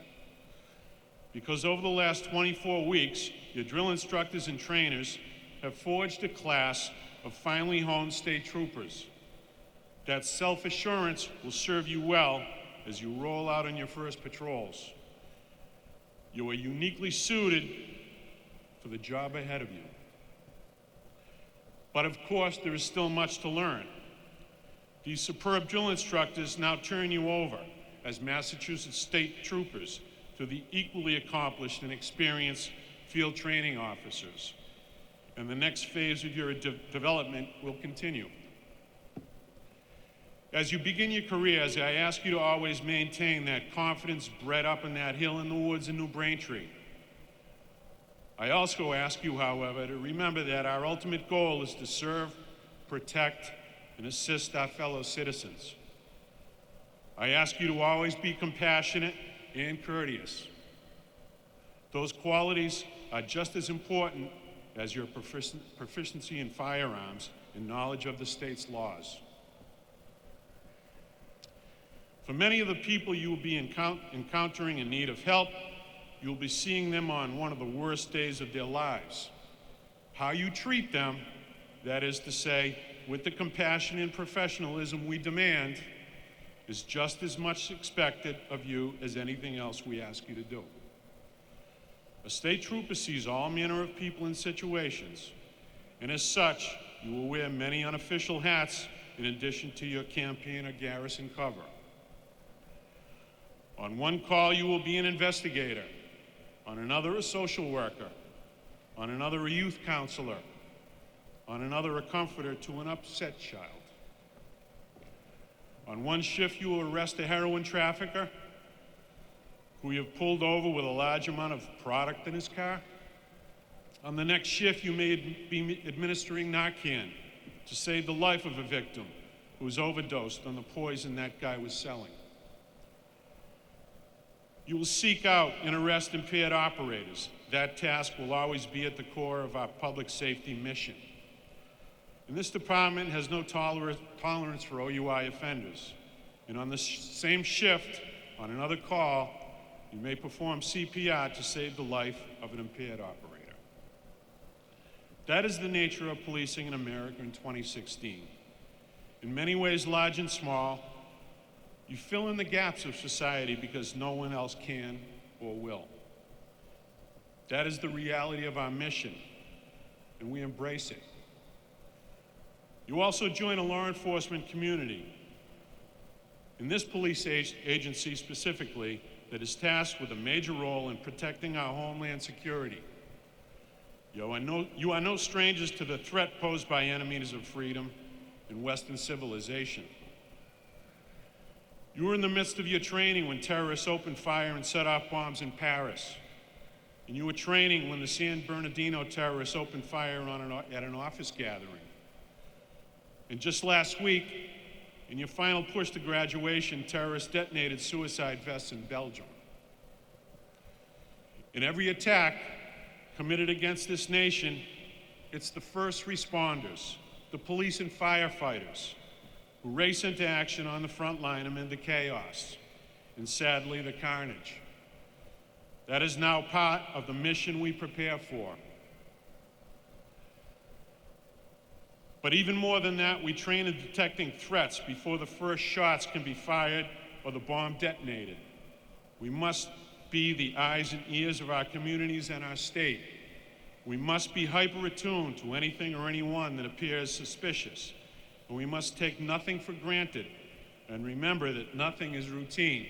Because over the last 24 weeks, your drill instructors and trainers have forged a class of finely honed state troopers. That self-assurance will serve you well as you roll out on your first patrols. You are uniquely suited for the job ahead of you. But of course, there is still much to learn. These superb drill instructors now turn you over as Massachusetts state troopers to the equally accomplished and experienced field training officers. And the next phase of your development will continue. As you begin your careers, I ask you to always maintain that confidence bred up in that hill in the woods in New Braintree. I also ask you, however, to remember that our ultimate goal is to serve, protect, and assist our fellow citizens. I ask you to always be compassionate and courteous. Those qualities are just as important as your proficiency in firearms and knowledge of the state's laws. For many of the people you will be encountering in need of help, you'll be seeing them on one of the worst days of their lives. How you treat them, that is to say, with the compassion and professionalism we demand, is just as much expected of you as anything else we ask you to do. A state trooper sees all manner of people and situations, and as such, you will wear many unofficial hats in addition to your campaign or garrison cover. On one call, you will be an investigator. On another, a social worker. On another, a youth counselor. On another, a comforter to an upset child. On one shift, you will arrest a heroin trafficker who you have pulled over with a large amount of product in his car. On the next shift, you may be administering Narcan to save the life of a victim who was overdosed on the poison that guy was selling. You will seek out and arrest impaired operators. That task will always be at the core of our public safety mission. And this department has no tolerance for OUI offenders. And on the same shift, on another call, you may perform CPR to save the life of an impaired operator. That is the nature of policing in America in 2016. In many ways, large and small, you fill in the gaps of society because no one else can or will. That is the reality of our mission, and we embrace it. You also join a law enforcement community. In this police agency specifically, that is tasked with a major role in protecting our homeland security. You are no strangers to the threat posed by enemies of freedom and Western civilization. You were in the midst of your training when terrorists opened fire and set off bombs in Paris. And you were training when the San Bernardino terrorists opened fire at an office gathering. And just last week, in your final push to graduation, terrorists detonated suicide vests in Belgium. In every attack committed against this nation, it's the first responders, the police and firefighters, who race into action on the front line amid the chaos and, sadly, the carnage. That is now part of the mission we prepare for. But even more than that, we train in detecting threats before the first shots can be fired or the bomb detonated. We must be the eyes and ears of our communities and our state. We must be hyper-attuned to anything or anyone that appears suspicious. And we must take nothing for granted and remember that nothing is routine.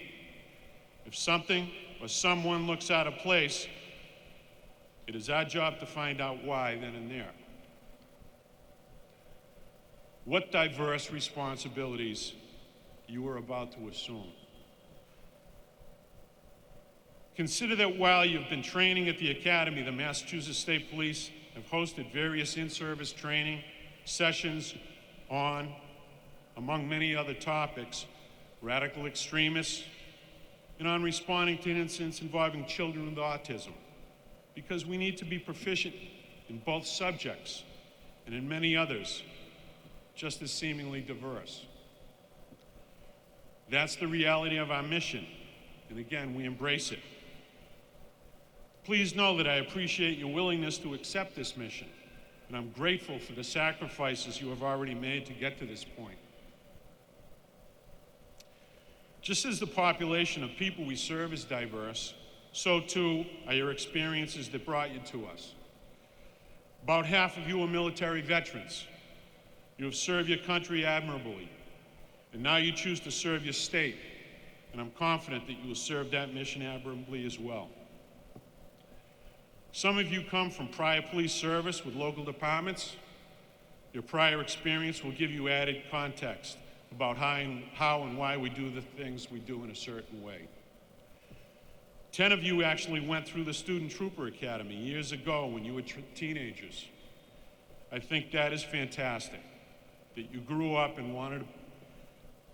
If something or someone looks out of place, it is our job to find out why then and there. What diverse responsibilities you are about to assume. Consider that while you've been training at the Academy, the Massachusetts State Police have hosted various in-service training sessions on, among many other topics, radical extremists, and on responding to incidents involving children with autism, because we need to be proficient in both subjects and in many others, just as seemingly diverse. That's the reality of our mission, and again, we embrace it. Please know that I appreciate your willingness to accept this mission, and I'm grateful for the sacrifices you have already made to get to this point. Just as the population of people we serve is diverse, so too are your experiences that brought you to us. About half of you are military veterans. You have served your country admirably, and now you choose to serve your state, and I'm confident that you will serve that mission admirably as well. Some of you come from prior police service with local departments. Your prior experience will give you added context about how and why we do the things we do in a certain way. 10 of you actually went through the Student Trooper Academy years ago when you were teenagers. I think that is fantastic, that you grew up and wanted to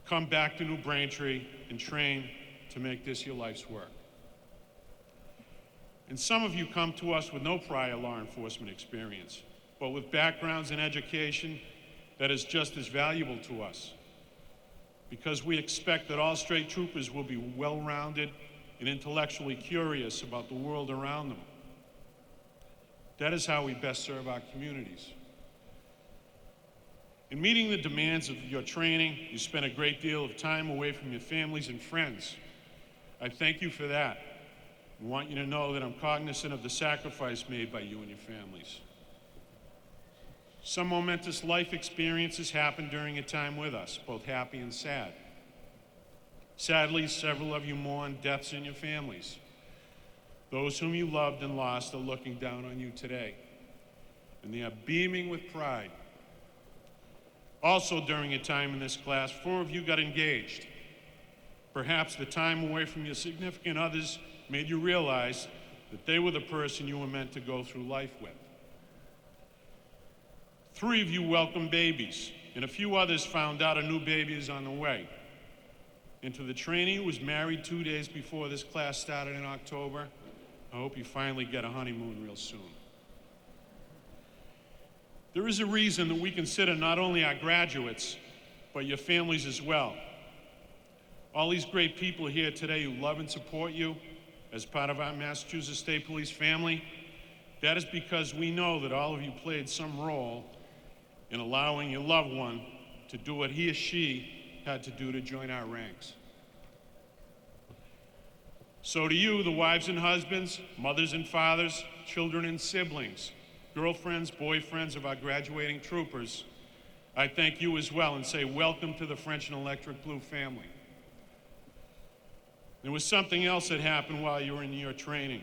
come back to New Braintree and train to make this your life's work. And some of you come to us with no prior law enforcement experience, but with backgrounds in education that is just as valuable to us, because we expect that all state troopers will be well-rounded and intellectually curious about the world around them. That is how we best serve our communities. In meeting the demands of your training, you spend a great deal of time away from your families and friends. I thank you for that. I want you to know that I'm cognizant of the sacrifice made by you and your families. Some momentous life experiences happened during your time with us, both happy and sad. Sadly, several of you mourn deaths in your families. Those whom you loved and lost are looking down on you today, and they are beaming with pride. Also, during your time in this class, 4 of you got engaged. Perhaps the time away from your significant others made you realize that they were the person you were meant to go through life with. 3 of you welcomed babies, and a few others found out a new baby is on the way. And to the trainee who was married 2 days before this class started in October, I hope you finally get a honeymoon real soon. There is a reason that we consider not only our graduates, but your families as well. All these great people here today who love and support you as part of our Massachusetts State Police family, that is because we know that all of you played some role in allowing your loved one to do what he or she had to do to join our ranks. So to you, the wives and husbands, mothers and fathers, children and siblings, girlfriends, boyfriends of our graduating troopers, I thank you as well and say welcome to the French and Electric Blue family. There was something else that happened while you were in your training.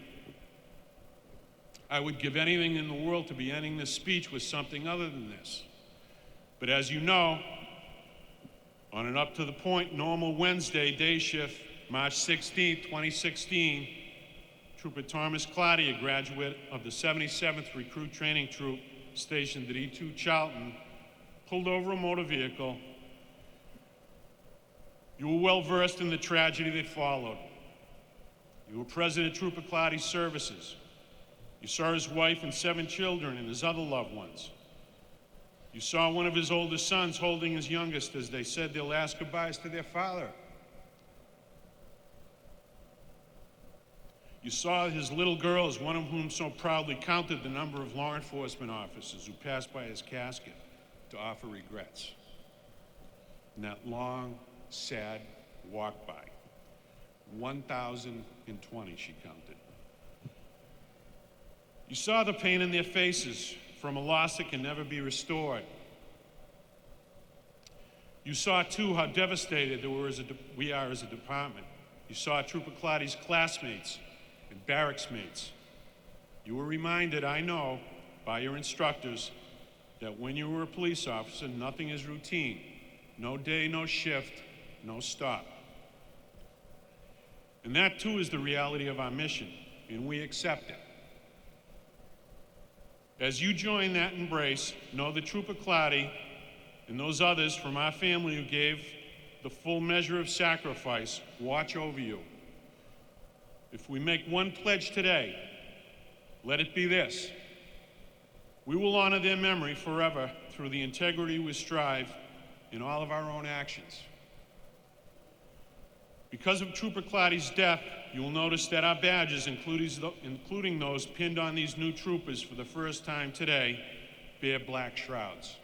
I would give anything in the world to be ending this speech with something other than this. But as you know, on an up-to-the-point normal Wednesday day shift, March 16, 2016, Trooper Thomas Claudia, a graduate of the 77th Recruit Training Troop stationed at E2 Charlton, pulled over a motor vehicle. You were well versed in the tragedy that followed. You were present at Trooper Claudia's services. You saw his wife and 7 children and his other loved ones. You saw one of his oldest sons holding his youngest as they said their last goodbyes to their father. You saw his little girls, one of whom so proudly counted the number of law enforcement officers who passed by his casket to offer regrets. And that long, sad walk by. 1,020, she counted. You saw the pain in their faces from a loss that can never be restored. You saw, too, how devastated we are as a department. You saw Trooper Claudi's classmates and barracks mates. You were reminded, I know, by your instructors that when you were a police officer, nothing is routine. No day, no shift, no stop. And that, too, is the reality of our mission, and we accept it. As you join that embrace, know that Trooper Claudi and those others from our family who gave the full measure of sacrifice watch over you. If we make one pledge today, let it be this: we will honor their memory forever through the integrity we strive in all of our own actions. Because of Trooper Claudi's death, you will notice that our badges, including those pinned on these new troopers for the first time today, bear black shrouds.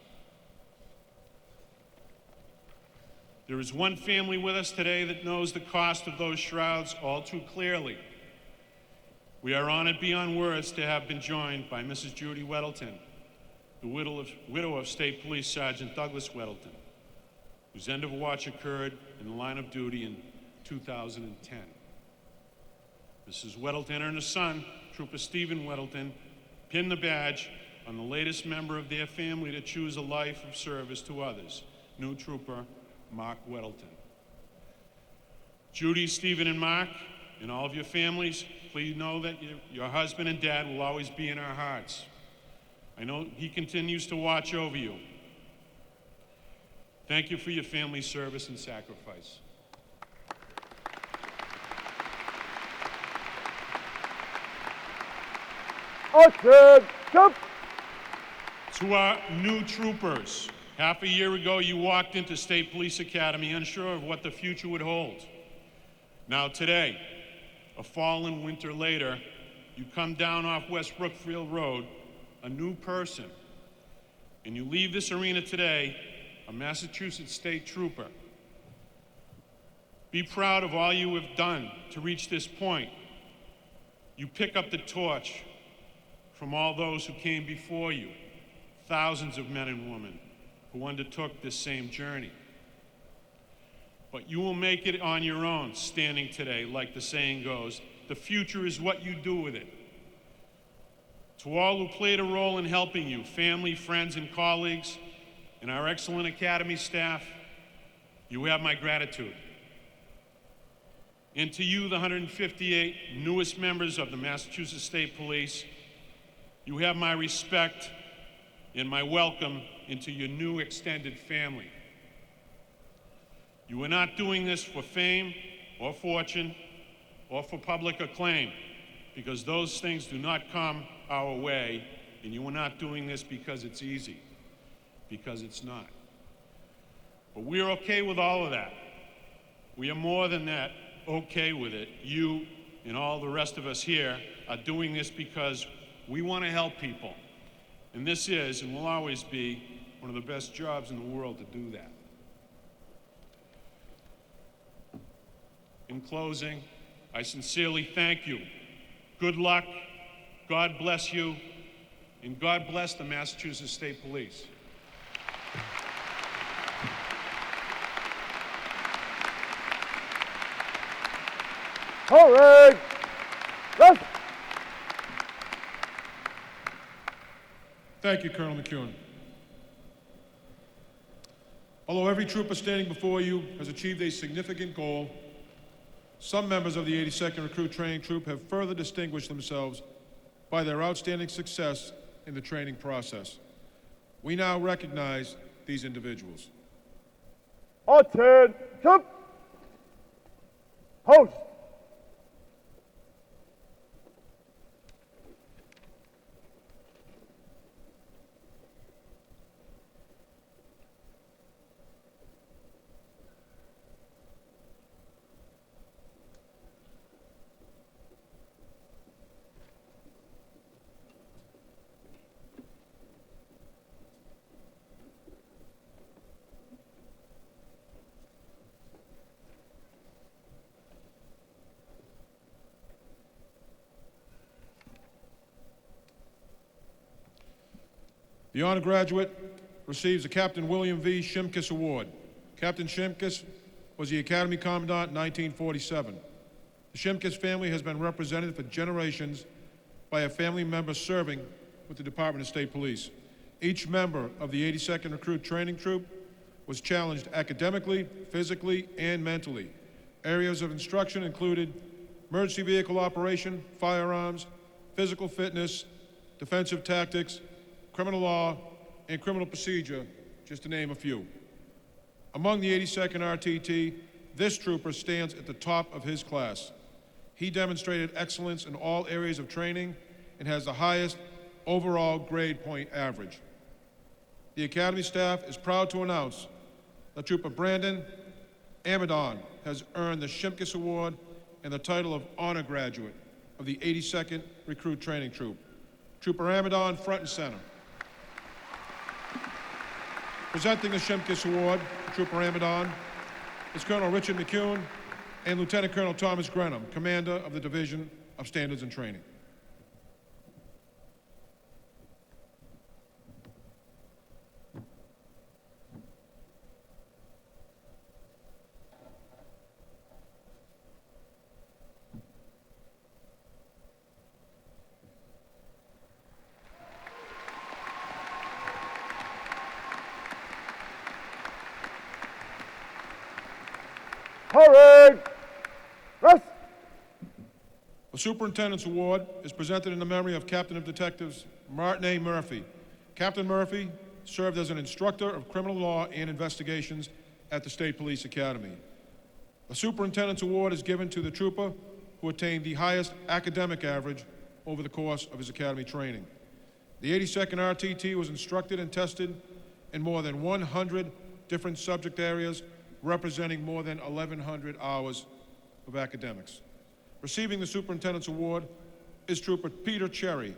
There is one family with us today that knows the cost of those shrouds all too clearly. We are honored beyond words to have been joined by Mrs. Judy Weddleton, the widow of State Police Sergeant Douglas Weddleton, whose end of watch occurred in the line of duty in 2010. Mrs. Weddleton and her son, Trooper Stephen Weddleton, pinned the badge on the latest member of their family to choose a life of service to others, new Trooper Mark Weddleton. Judy, Stephen, and Mark, and all of your families, please know that your husband and dad will always be in our hearts. I know he continues to watch over you. Thank you for your family's service and sacrifice. To our new troopers, half a year ago you walked into State Police Academy unsure of what the future would hold. Now today, a fall and winter later, you come down off West Brookfield Road, a new person, and you leave this arena today, a Massachusetts State Trooper. Be proud of all you have done to reach this point. You pick up the torch from all those who came before you, thousands of men and women who undertook this same journey. But you will make it on your own, standing today, like the saying goes. The future is what you do with it. To all who played a role in helping you, family, friends, and colleagues, and our excellent Academy staff, you have my gratitude. And to you, the 158 newest members of the Massachusetts State Police, you have my respect and my welcome into your new extended family. You are not doing this for fame or fortune or for public acclaim, because those things do not come our way, and you are not doing this because it's easy, because it's not. But we are okay with all of that. We are more than that, okay with it. You and all the rest of us here are doing this because we want to help people. And this is, and will always be, one of the best jobs in the world to do that. In closing, I sincerely thank you. Good luck, God bless you, and God bless the Massachusetts State Police. All right. Let's Thank you, Colonel McEwen. Although every trooper standing before you has achieved a significant goal, some members of the 82nd Recruit Training Troop have further distinguished themselves by their outstanding success in the training process. We now recognize these individuals. attend, jump, post. The honor graduate receives the Captain William V. Shimkus Award. Captain Shimkus was the Academy Commandant in 1947. The Shimkus family has been represented for generations by a family member serving with the Department of State Police. Each member of the 82nd Recruit Training Troop was challenged academically, physically, and mentally. Areas of instruction included emergency vehicle operation, firearms, physical fitness, defensive tactics, criminal law, and criminal procedure, just to name a few. Among the 82nd RTT, this trooper stands at the top of his class. He demonstrated excellence in all areas of training and has the highest overall grade point average. The Academy staff is proud to announce that Trooper Brandon Amadon has earned the Shimkus Award and the title of Honor Graduate of the 82nd Recruit Training Troop. Trooper Amadon, front and center. Presenting the Shimkus Award to Trooper Amadon is Colonel Richard McEwen and Lieutenant Colonel Thomas Grenham, Commander of the Division of Standards and Training. Parade! Rest! The Superintendent's Award is presented in the memory of Captain of Detectives Martin A. Murphy. Captain Murphy served as an instructor of criminal law and investigations at the State Police Academy. The Superintendent's Award is given to the trooper who attained the highest academic average over the course of his academy training. The 82nd RTT was instructed and tested in more than 100 different subject areas, representing more than 1,100 hours of academics. Receiving the Superintendent's Award is Trooper Peter Cherry.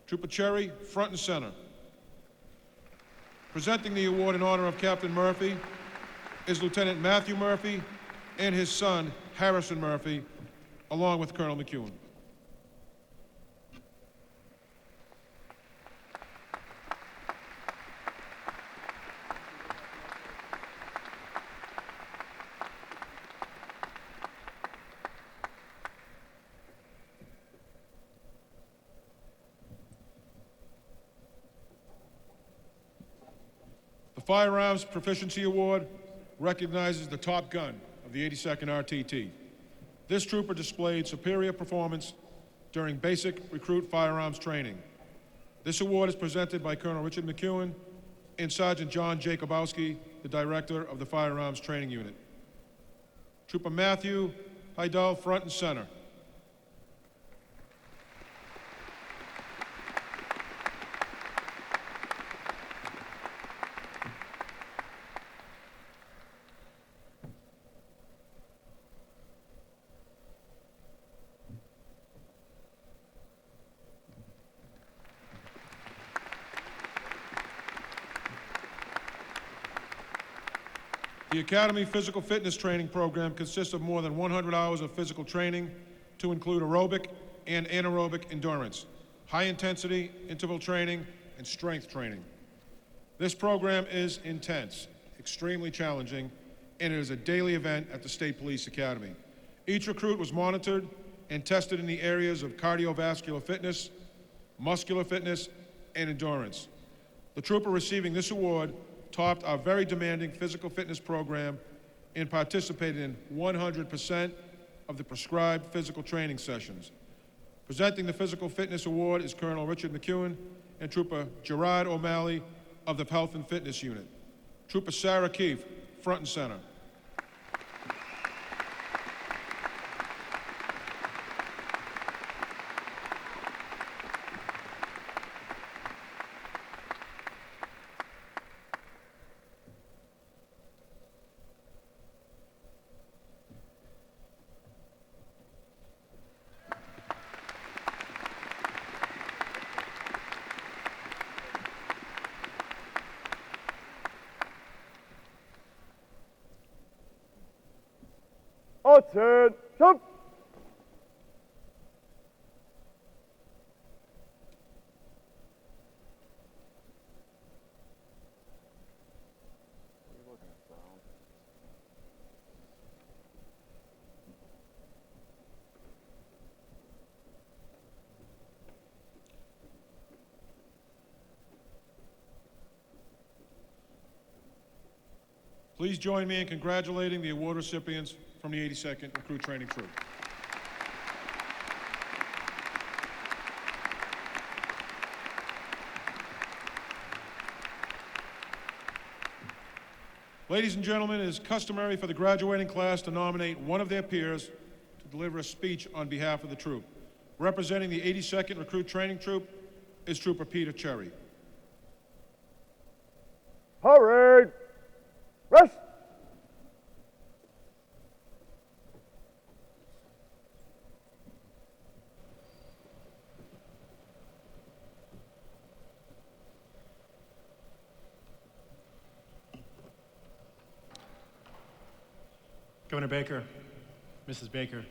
Trooper Cherry, front and center. Presenting the award in honor of Captain Murphy is Lieutenant Matthew Murphy and his son, Harrison Murphy, along with Colonel McEwen. The Firearms Proficiency Award recognizes the top gun of the 82nd RTT. This trooper displayed superior performance during basic recruit firearms training. This award is presented by Colonel Richard McEwen and Sergeant John Jacobowski, the director of the Firearms Training Unit. Trooper Matthew Heidel, front and center. The Academy Physical Fitness Training Program consists of more than 100 hours of physical training to include aerobic and anaerobic endurance, high-intensity interval training, and strength training. This program is intense, extremely challenging, and it is a daily event at the State Police Academy. Each recruit was monitored and tested in the areas of cardiovascular fitness, muscular fitness, and endurance. The trooper receiving this award topped our very demanding physical fitness program and participated in 100% of the prescribed physical training sessions. Presenting the Physical Fitness Award is Colonel Richard McEwen and Trooper Gerard O'Malley of the Health and Fitness Unit. Trooper Sarah Keefe, front and center. Attention! Please join me in congratulating the award recipients from the 82nd Recruit Training Troop. Ladies and gentlemen, it is customary for the graduating class to nominate one of their peers to deliver a speech on behalf of the troop. Representing the 82nd Recruit Training Troop is Trooper Peter Cherry. Parade! Rest! Governor Baker, Mrs. Baker,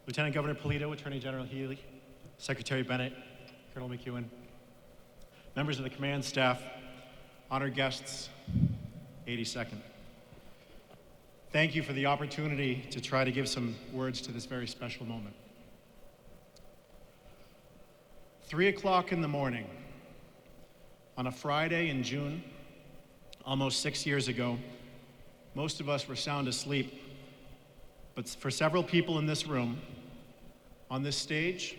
Lieutenant Governor Polito, Attorney General Healy, Secretary Bennett, Colonel McEwen, members of the command staff, honored guests, 82nd. Thank you for the opportunity to try to give some words to this very special moment. 3 o'clock in the morning on a Friday in June, almost 6 years ago, most of us were sound asleep. But for several people in this room, on this stage,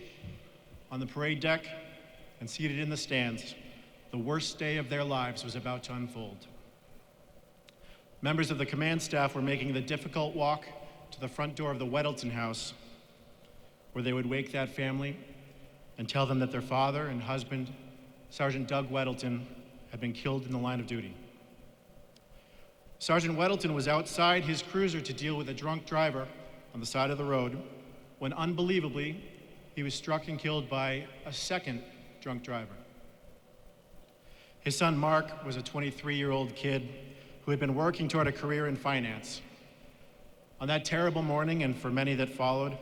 on the parade deck, and seated in the stands, the worst day of their lives was about to unfold. Members of the command staff were making the difficult walk to the front door of the Weddleton house, where they would wake that family and tell them that their father and husband, Sergeant Doug Weddleton, had been killed in the line of duty. Sergeant Weddleton was outside his cruiser to deal with a drunk driver on the side of the road when, unbelievably, he was struck and killed by a second drunk driver. His son Mark was a 23-year-old kid who had been working toward a career in finance. On that terrible morning, and for many that followed,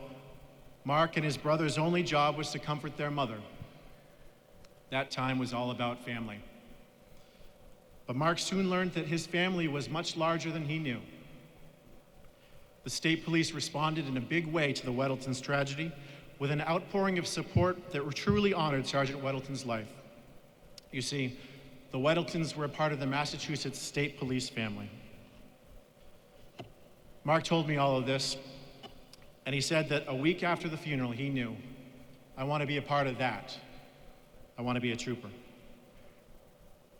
Mark and his brother's only job was to comfort their mother. That time was all about family. But Mark soon learned that his family was much larger than he knew. The state police responded in a big way to the Weddletons' tragedy with an outpouring of support that truly honored Sergeant Weddleton's life. You see, the Weddletons were a part of the Massachusetts State Police family. Mark told me all of this, and he said that a week after the funeral, he knew, I want to be a part of that. I want to be a trooper.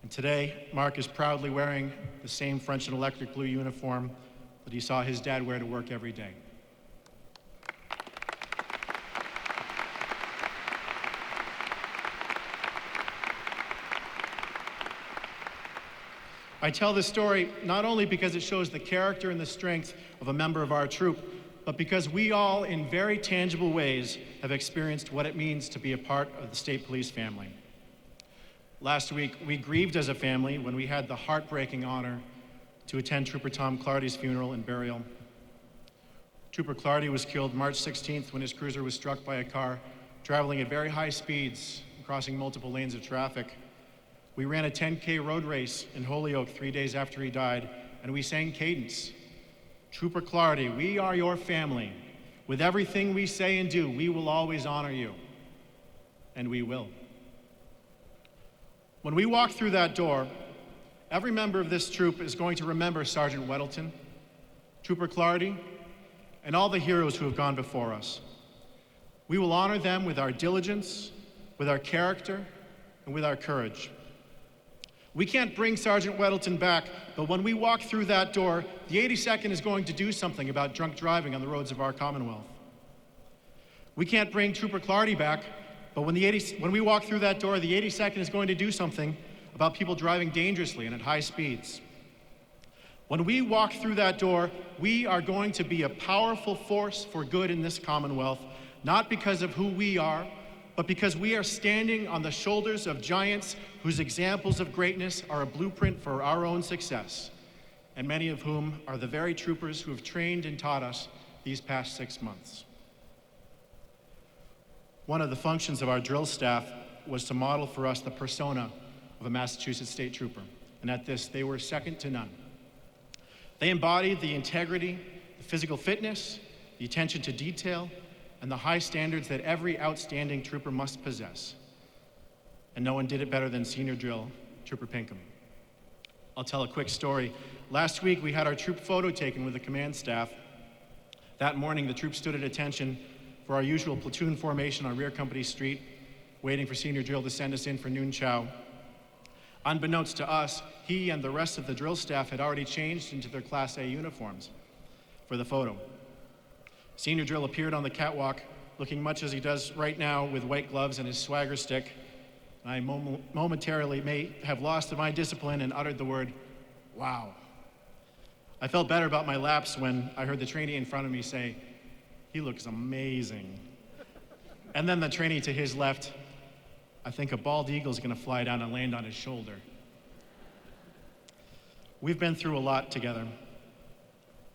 And today, Mark is proudly wearing the same French and electric blue uniform that he saw his dad wear to work every day. I tell this story not only because it shows the character and the strength of a member of our troop, but because we all, in very tangible ways, have experienced what it means to be a part of the state police family. Last week, we grieved as a family when we had the heartbreaking honor to attend Trooper Tom Clardy's funeral and burial. Trooper Clardy was killed March 16th when his cruiser was struck by a car traveling at very high speeds, crossing multiple lanes of traffic. We ran a 10K road race in Holyoke 3 days after he died, and we sang Cadence. Trooper Clardy, we are your family. With everything we say and do, we will always honor you. And we will. When we walk through that door, every member of this troop is going to remember Sergeant Weddleton, Trooper Clardy, and all the heroes who have gone before us. We will honor them with our diligence, with our character, and with our courage. We can't bring Sergeant Weddleton back, but when we walk through that door, the 82nd is going to do something about drunk driving on the roads of our Commonwealth. We can't bring Trooper Clardy back, but when we walk through that door, the 82nd is going to do something about people driving dangerously and at high speeds. When we walk through that door, we are going to be a powerful force for good in this Commonwealth, not because of who we are, but because we are standing on the shoulders of giants whose examples of greatness are a blueprint for our own success, and many of whom are the very troopers who have trained and taught us these past 6 months. One of the functions of our drill staff was to model for us the persona of a Massachusetts state trooper, and at this, they were second to none. They embodied the integrity, the physical fitness, the attention to detail, and the high standards that every outstanding trooper must possess. And no one did it better than senior drill, Trooper Pinkham. I'll tell a quick story. Last week, we had our troop photo taken with the command staff. That morning, the troop stood at attention for our usual platoon formation on Rear Company Street, waiting for senior drill to send us in for noon chow. Unbeknownst to us, he and the rest of the drill staff had already changed into their Class A uniforms for the photo. Senior drill appeared on the catwalk, looking much as he does right now with white gloves and his swagger stick. I momentarily may have lost my discipline and uttered the word, "Wow." I felt better about my lapse when I heard the trainee in front of me say, "He looks amazing." And then the trainee to his left, "I think a bald eagle's gonna fly down and land on his shoulder." We've been through a lot together.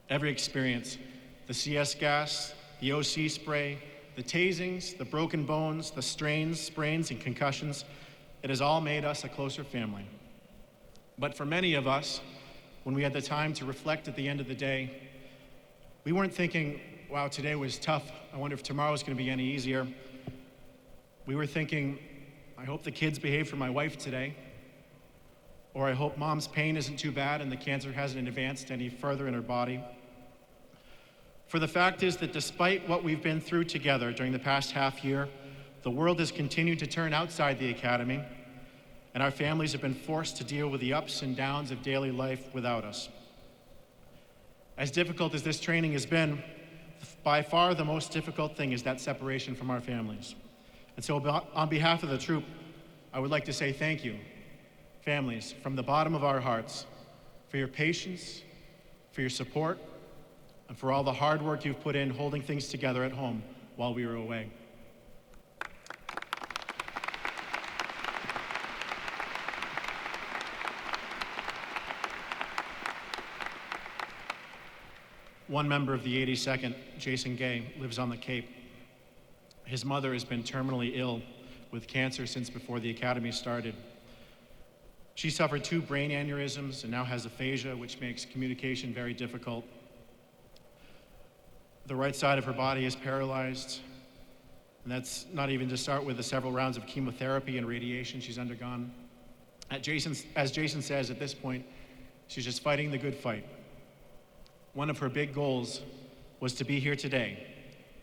Every experience, the CS gas, the OC spray, the tasings, the broken bones, the strains, sprains, and concussions, it has all made us a closer family. But for many of us, when we had the time to reflect at the end of the day, we weren't thinking, wow, today was tough. I wonder if tomorrow's gonna be any easier. We were thinking, I hope the kids behave for my wife today, or I hope mom's pain isn't too bad and the cancer hasn't advanced any further in her body. For the fact is that despite what we've been through together during the past half year, the world has continued to turn outside the academy, and our families have been forced to deal with the ups and downs of daily life without us. As difficult as this training has been, by far the most difficult thing is that separation from our families. And so on behalf of the troop, I would like to say thank you, families, from the bottom of our hearts, for your patience, for your support, and for all the hard work you've put in holding things together at home while we were away. One member of the 82nd, Jason Gay, lives on the Cape. His mother has been terminally ill with cancer since before the academy started. She suffered 2 brain aneurysms and now has aphasia, which makes communication very difficult. The right side of her body is paralyzed, and that's not even to start with the several rounds of chemotherapy and radiation she's undergone. As Jason says, at this point, she's just fighting the good fight. One of her big goals was to be here today,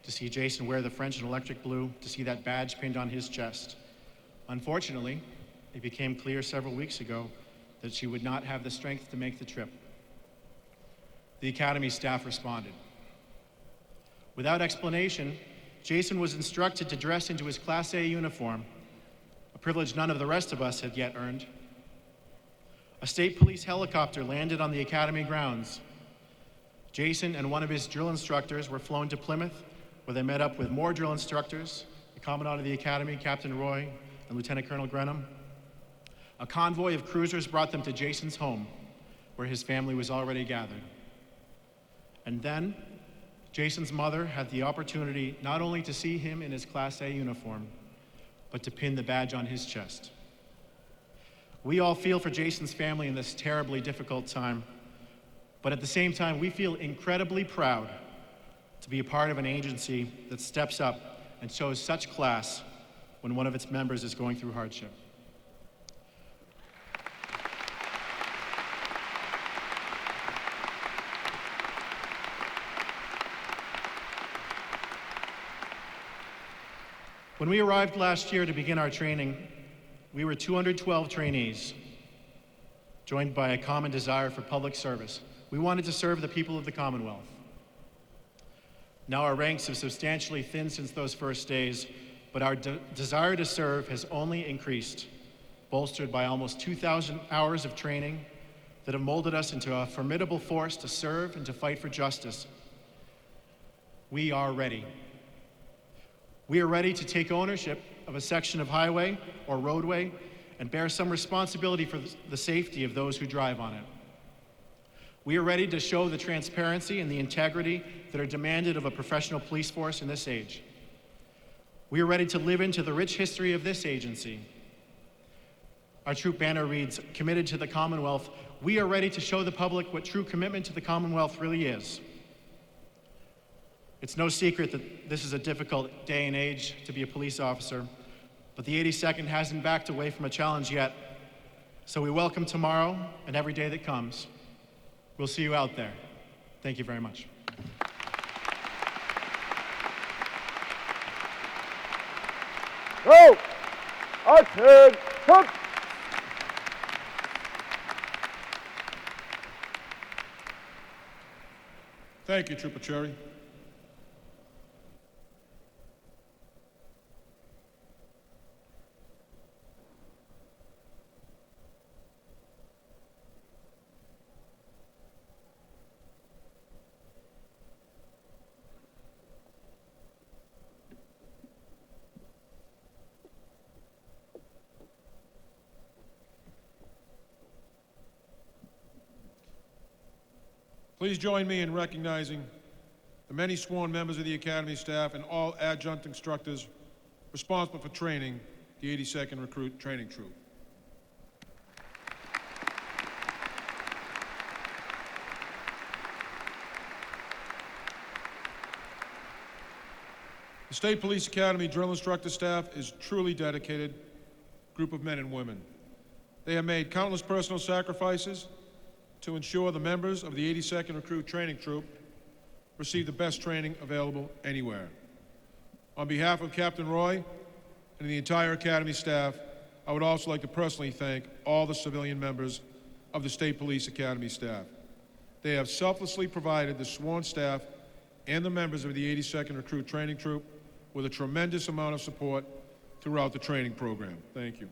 to see Jason wear the French and electric blue, to see that badge pinned on his chest. Unfortunately, it became clear several weeks ago that she would not have the strength to make the trip. The academy staff responded. Without explanation, Jason was instructed to dress into his Class A uniform, a privilege none of the rest of us had yet earned. A state police helicopter landed on the academy grounds. Jason and one of his drill instructors were flown to Plymouth, where they met up with more drill instructors, the Commandant of the Academy, Captain Roy, and Lieutenant Colonel Grenham. A convoy of cruisers brought them to Jason's home, where his family was already gathered. And then, Jason's mother had the opportunity not only to see him in his Class A uniform, but to pin the badge on his chest. We all feel for Jason's family in this terribly difficult time, but at the same time, we feel incredibly proud to be a part of an agency that steps up and shows such class when one of its members is going through hardship. When we arrived last year to begin our training, we were 212 trainees, joined by a common desire for public service. We wanted to serve the people of the Commonwealth. Now our ranks have substantially thinned since those first days, but our desire to serve has only increased, bolstered by almost 2,000 hours of training that have molded us into a formidable force to serve and to fight for justice. We are ready. We are ready to take ownership of a section of highway or roadway and bear some responsibility for the safety of those who drive on it. We are ready to show the transparency and the integrity that are demanded of a professional police force in this age. We are ready to live into the rich history of this agency. Our troop banner reads, "Committed to the Commonwealth." We are ready to show the public what true commitment to the Commonwealth really is. It's no secret that this is a difficult day and age to be a police officer, but the 82nd hasn't backed away from a challenge yet. So we welcome tomorrow and every day that comes. We'll see you out there. Thank you very much. Go! Action! Hup! Thank you, Trooper Cherry. Please join me in recognizing the many sworn members of the Academy staff and all adjunct instructors responsible for training the 82nd Recruit Training Troop. The State Police Academy drill instructor staff is a truly dedicated group of men and women. They have made countless personal sacrifices to ensure the members of the 82nd Recruit Training Troop receive the best training available anywhere. On behalf of Captain Roy and the entire Academy staff, I would also like to personally thank all the civilian members of the State Police Academy staff. They have selflessly provided the sworn staff and the members of the 82nd Recruit Training Troop with a tremendous amount of support throughout the training program. Thank you.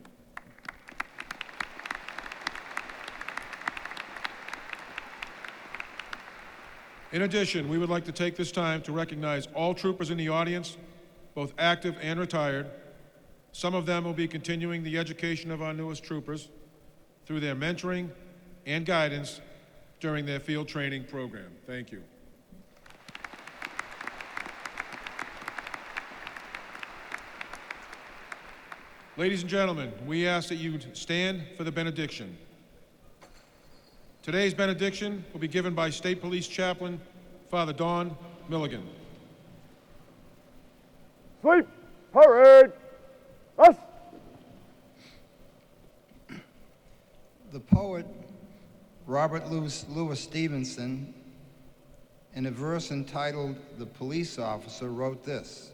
In addition, we would like to take this time to recognize all troopers in the audience, both active and retired. Some of them will be continuing the education of our newest troopers through their mentoring and guidance during their field training program. Thank you. Ladies and gentlemen, we ask that you stand for the benediction. Today's benediction will be given by State Police Chaplain, Father Don Milligan. Sleep! Parade! Us! The poet Robert Louis Stevenson, in a verse entitled "The Police Officer," wrote this: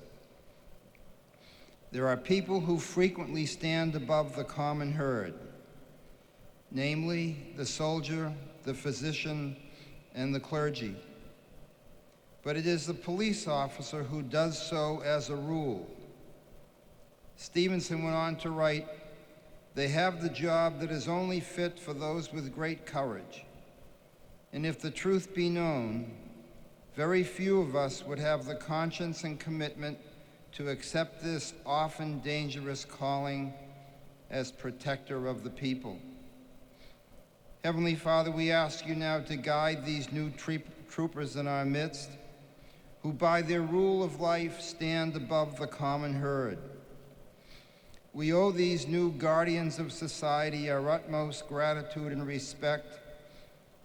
"There are people who frequently stand above the common herd, namely the soldier, the physician, and the clergy. But it is the police officer who does so as a rule." Stevenson went on to write, "They have the job that is only fit for those with great courage. And if the truth be known, very few of us would have the conscience and commitment to accept this often dangerous calling as protector of the people." Heavenly Father, we ask you now to guide these new troopers in our midst, who by their rule of life stand above the common herd. We owe these new guardians of society our utmost gratitude and respect,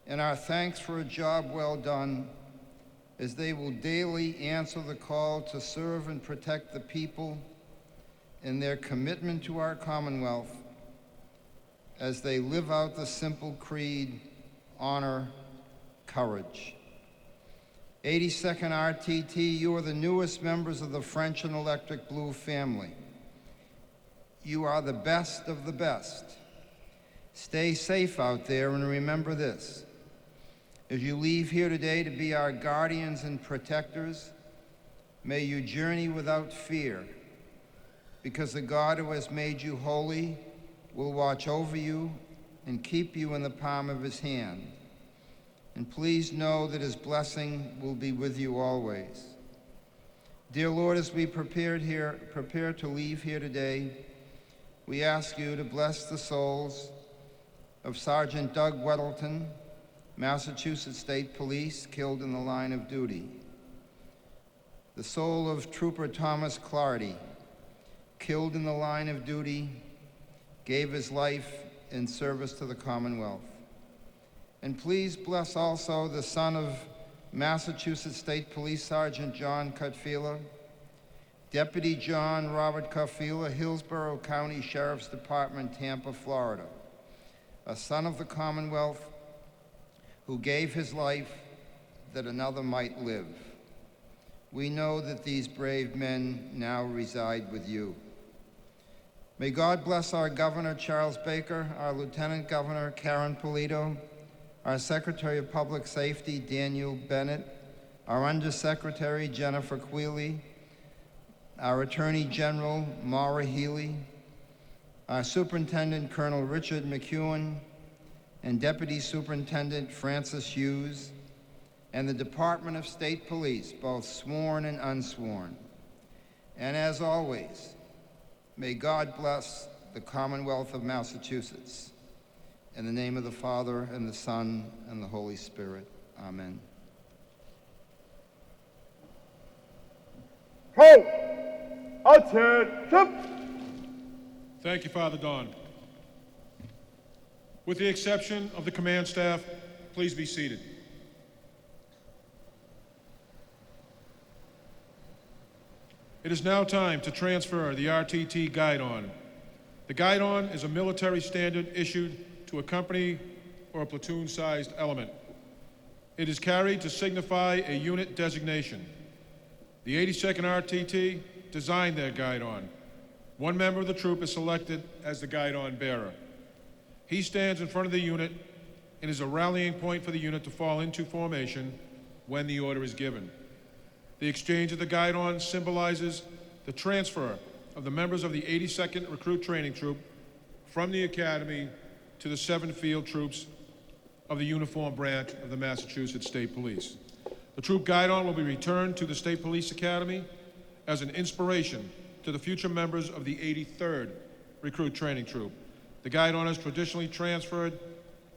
and our thanks for a job well done, as they will daily answer the call to serve and protect the people in their commitment to our Commonwealth, as they live out the simple creed, honor, courage. 82nd RTT, you are the newest members of the French and Electric Blue family. You are the best of the best. Stay safe out there, and remember this: as you leave here today to be our guardians and protectors, may you journey without fear, because the God who has made you holy will watch over you and keep you in the palm of his hand. And please know that his blessing will be with you always. Dear Lord, as we prepare to leave here today, we ask you to bless the souls of Sergeant Doug Weddleton, Massachusetts State Police, killed in the line of duty; the soul of Trooper Thomas Clardy, killed in the line of duty, gave his life in service to the Commonwealth. And please bless also the son of Massachusetts State Police Sergeant John Cutfila, Deputy John Robert Cutfila, Hillsborough County Sheriff's Department, Tampa, Florida, a son of the Commonwealth who gave his life that another might live. We know that these brave men now reside with you. May God bless our Governor, Charles Baker, our Lieutenant Governor, Karen Polito, our Secretary of Public Safety, Daniel Bennett, our Undersecretary, Jennifer Quealy, our Attorney General, Maura Healy, our Superintendent, Colonel Richard McEwen, and Deputy Superintendent Francis Hughes, and the Department of State Police, both sworn and unsworn. And as always, may God bless the Commonwealth of Massachusetts. In the name of the Father, and the Son, and the Holy Spirit. Amen. Hey! Attention! Thank you, Father Don. With the exception of the command staff, please be seated. It is now time to transfer the RTT Guidon. The Guidon is a military standard issued to a company or a platoon-sized element. It is carried to signify a unit designation. The 82nd RTT designed their Guidon. One member of the troop is selected as the Guidon bearer. He stands in front of the unit and is a rallying point for the unit to fall into formation when the order is given. The exchange of the Guidon symbolizes the transfer of the members of the 82nd Recruit Training Troop from the Academy to the 7 field troops of the uniform branch of the Massachusetts State Police. The troop Guidon will be returned to the State Police Academy as an inspiration to the future members of the 83rd Recruit Training Troop. The Guidon is traditionally transferred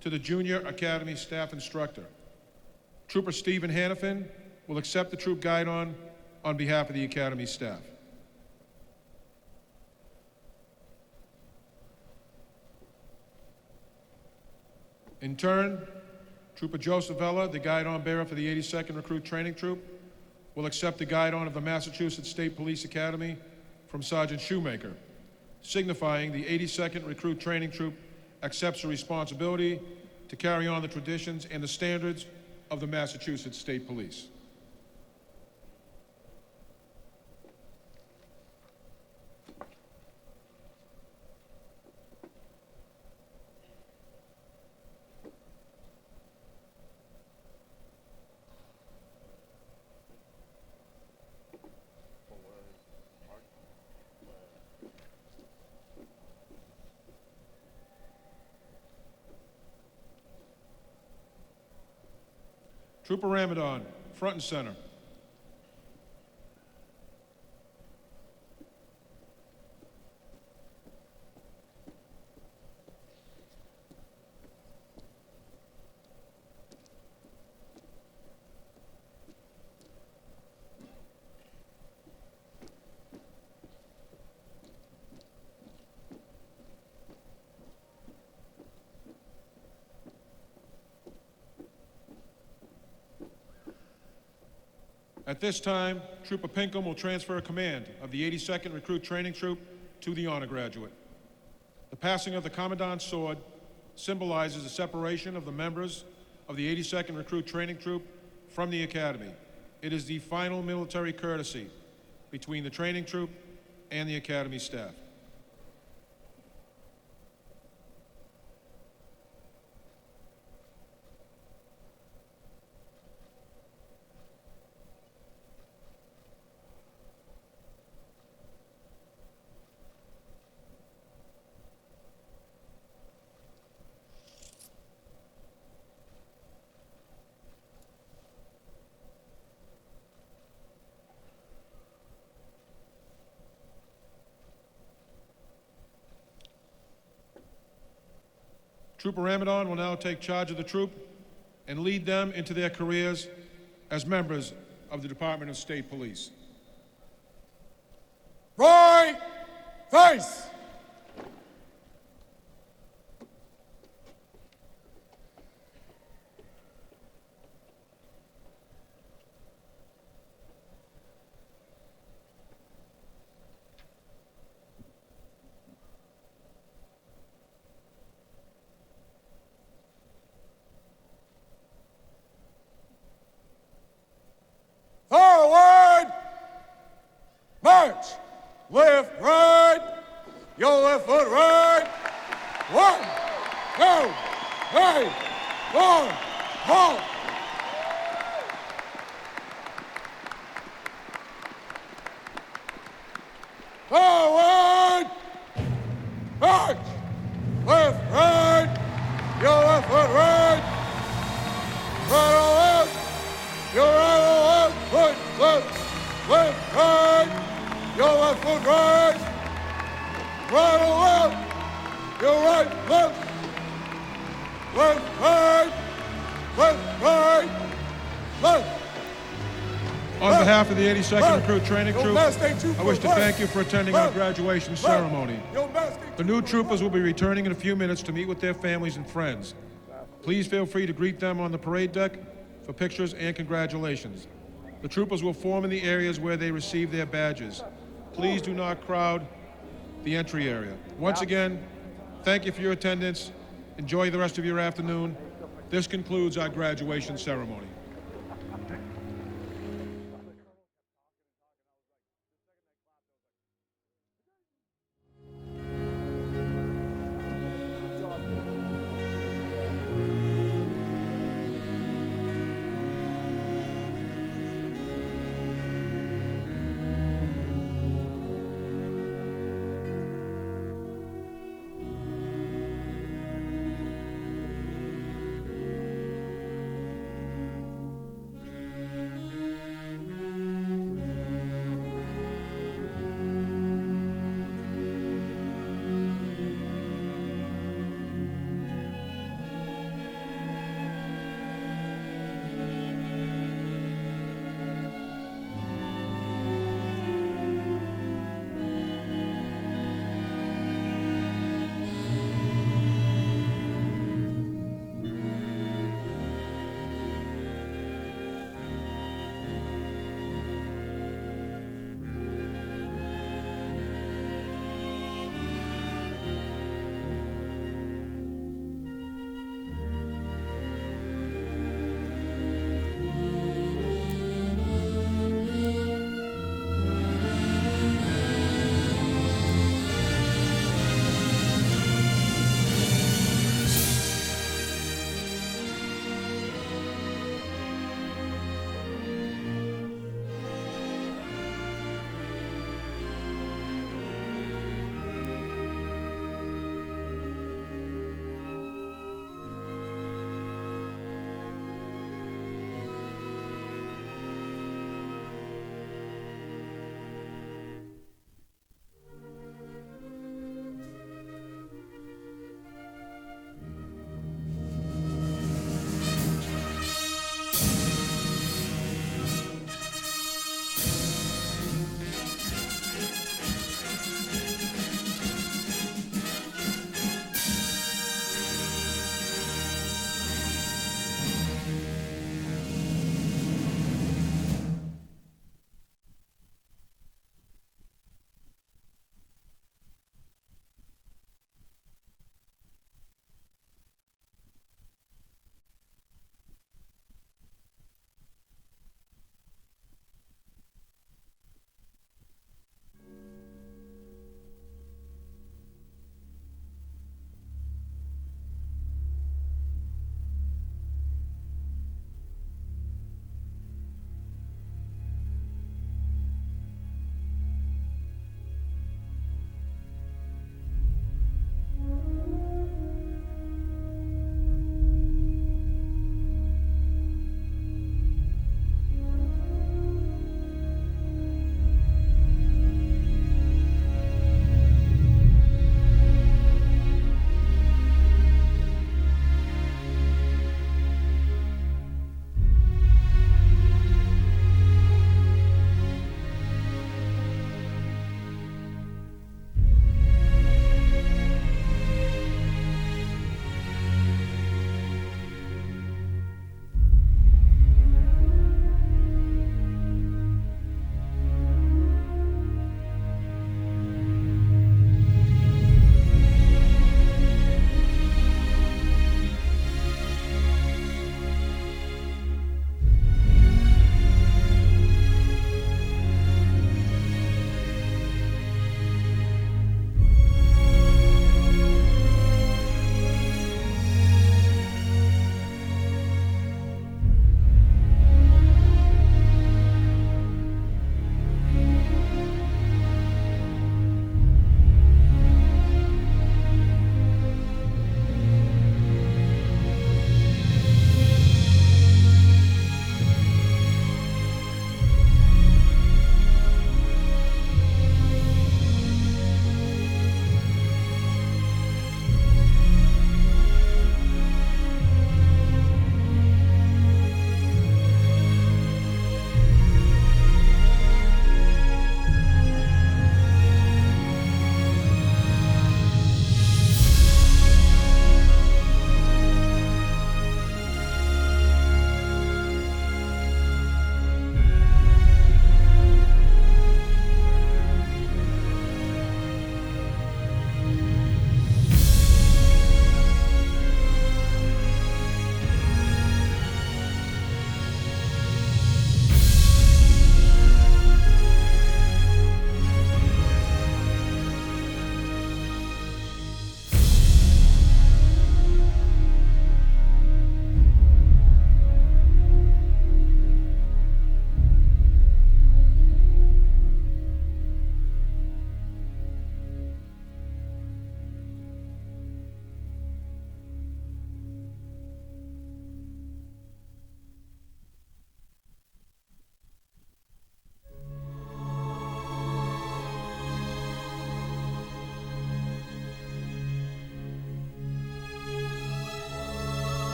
to the Junior Academy Staff Instructor. Trooper Stephen Hannafin will accept the troop Guidon on behalf of the Academy staff. In turn, Trooper Joseph Vella, the Guidon bearer for the 82nd Recruit Training Troop, will accept the Guidon of the Massachusetts State Police Academy from Sergeant Shoemaker, signifying the 82nd Recruit Training Troop accepts the responsibility to carry on the traditions and the standards of the Massachusetts State Police. Trooper Ramadan, front and center. At this time, Trooper Pinkham will transfer command of the 82nd Recruit Training Troop to the honor graduate. The passing of the Commandant's sword symbolizes the separation of the members of the 82nd Recruit Training Troop from the Academy. It is the final military courtesy between the training troop and the Academy staff. Trooper Ramadan will now take charge of the troop and lead them into their careers as members of the Department of State Police. Right face! Your left foot right. 1, 2, 3, 4, halt. Forward. March. Left, right. Your left foot right. Right on left. Your right on left. Foot left. Left, right. Your left foot right. Right on left. Your right, left. Left, right. Left, right. Left. On behalf of the 82nd Recruit Training Troop, Mass State Trooper, I wish to left. thank you for attending our graduation ceremony. Your Mass State The new Trooper, troopers will be returning in a few minutes to meet with their families and friends. Please feel free to greet them on the parade deck for pictures and congratulations. The troopers will form in the areas where they receive their badges. Please do not crowd the entry area. Once again, thank you for your attendance. Enjoy the rest of your afternoon. This concludes our graduation ceremony.